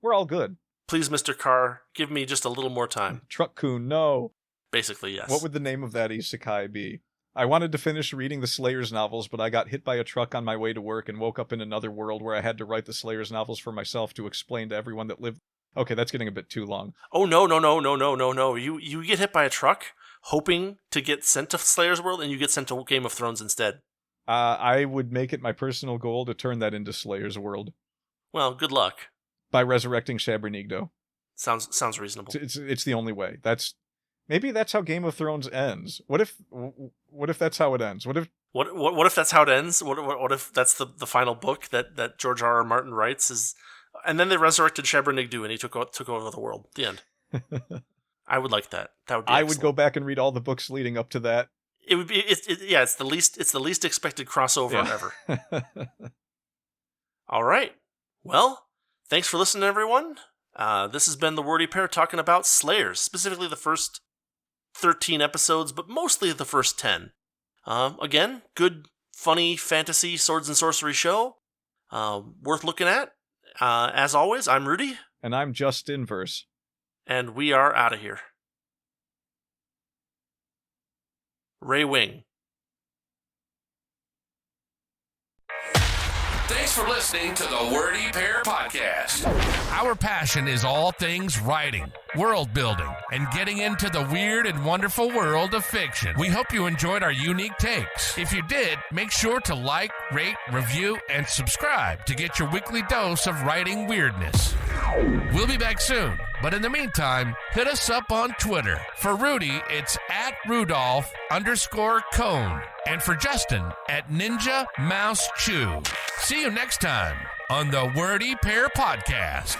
we're all good. Please, Mr. Carr, give me just a little more time. Truck-kun, no. Basically, yes. What would the name of that isekai be? I wanted to finish reading the Slayers novels, but I got hit by a truck on my way to work and woke up in another world where I had to write the Slayers novels for myself to explain to everyone that lived... Okay, that's getting a bit too long. Oh, no. You get hit by a truck, hoping to get sent to Slayers World, and you get sent to Game of Thrones instead. I would make it my personal goal to turn that into Slayers World. Well, good luck. By resurrecting Shabernigdo. Sounds reasonable. It's the only way. Maybe that's how Game of Thrones ends. What if that's how it ends? What if that's how it ends? What if that's the final book that George R.R. Martin writes is... And then they resurrected Shabernigdo and he took over the world. The end. I would like that. That would be excellent. I would go back and read all the books leading up to that. It would be it's the least expected crossover ever. All right. Well, thanks for listening, everyone. This has been the Wordy Pair talking about Slayers, specifically the first 13 episodes, but mostly the first 10. Again, good, funny fantasy swords and sorcery show. Worth looking at. As always, I'm Rudy. And I'm Just Inverse. And we are out of here. Ray Wing. Thanks for listening to the Wordy Pair Podcast. Our passion is all things writing, world building, and getting into the weird and wonderful world of fiction. We hope you enjoyed our unique takes. If you did, make sure to like, rate, review, and subscribe to get your weekly dose of writing weirdness. We'll be back soon, but in the meantime, hit us up on Twitter. For Rudy, it's @Rudolph_Cone. And for Justin, @Ninja Mouse Chew. See you next time on the Wordy Pair Podcast.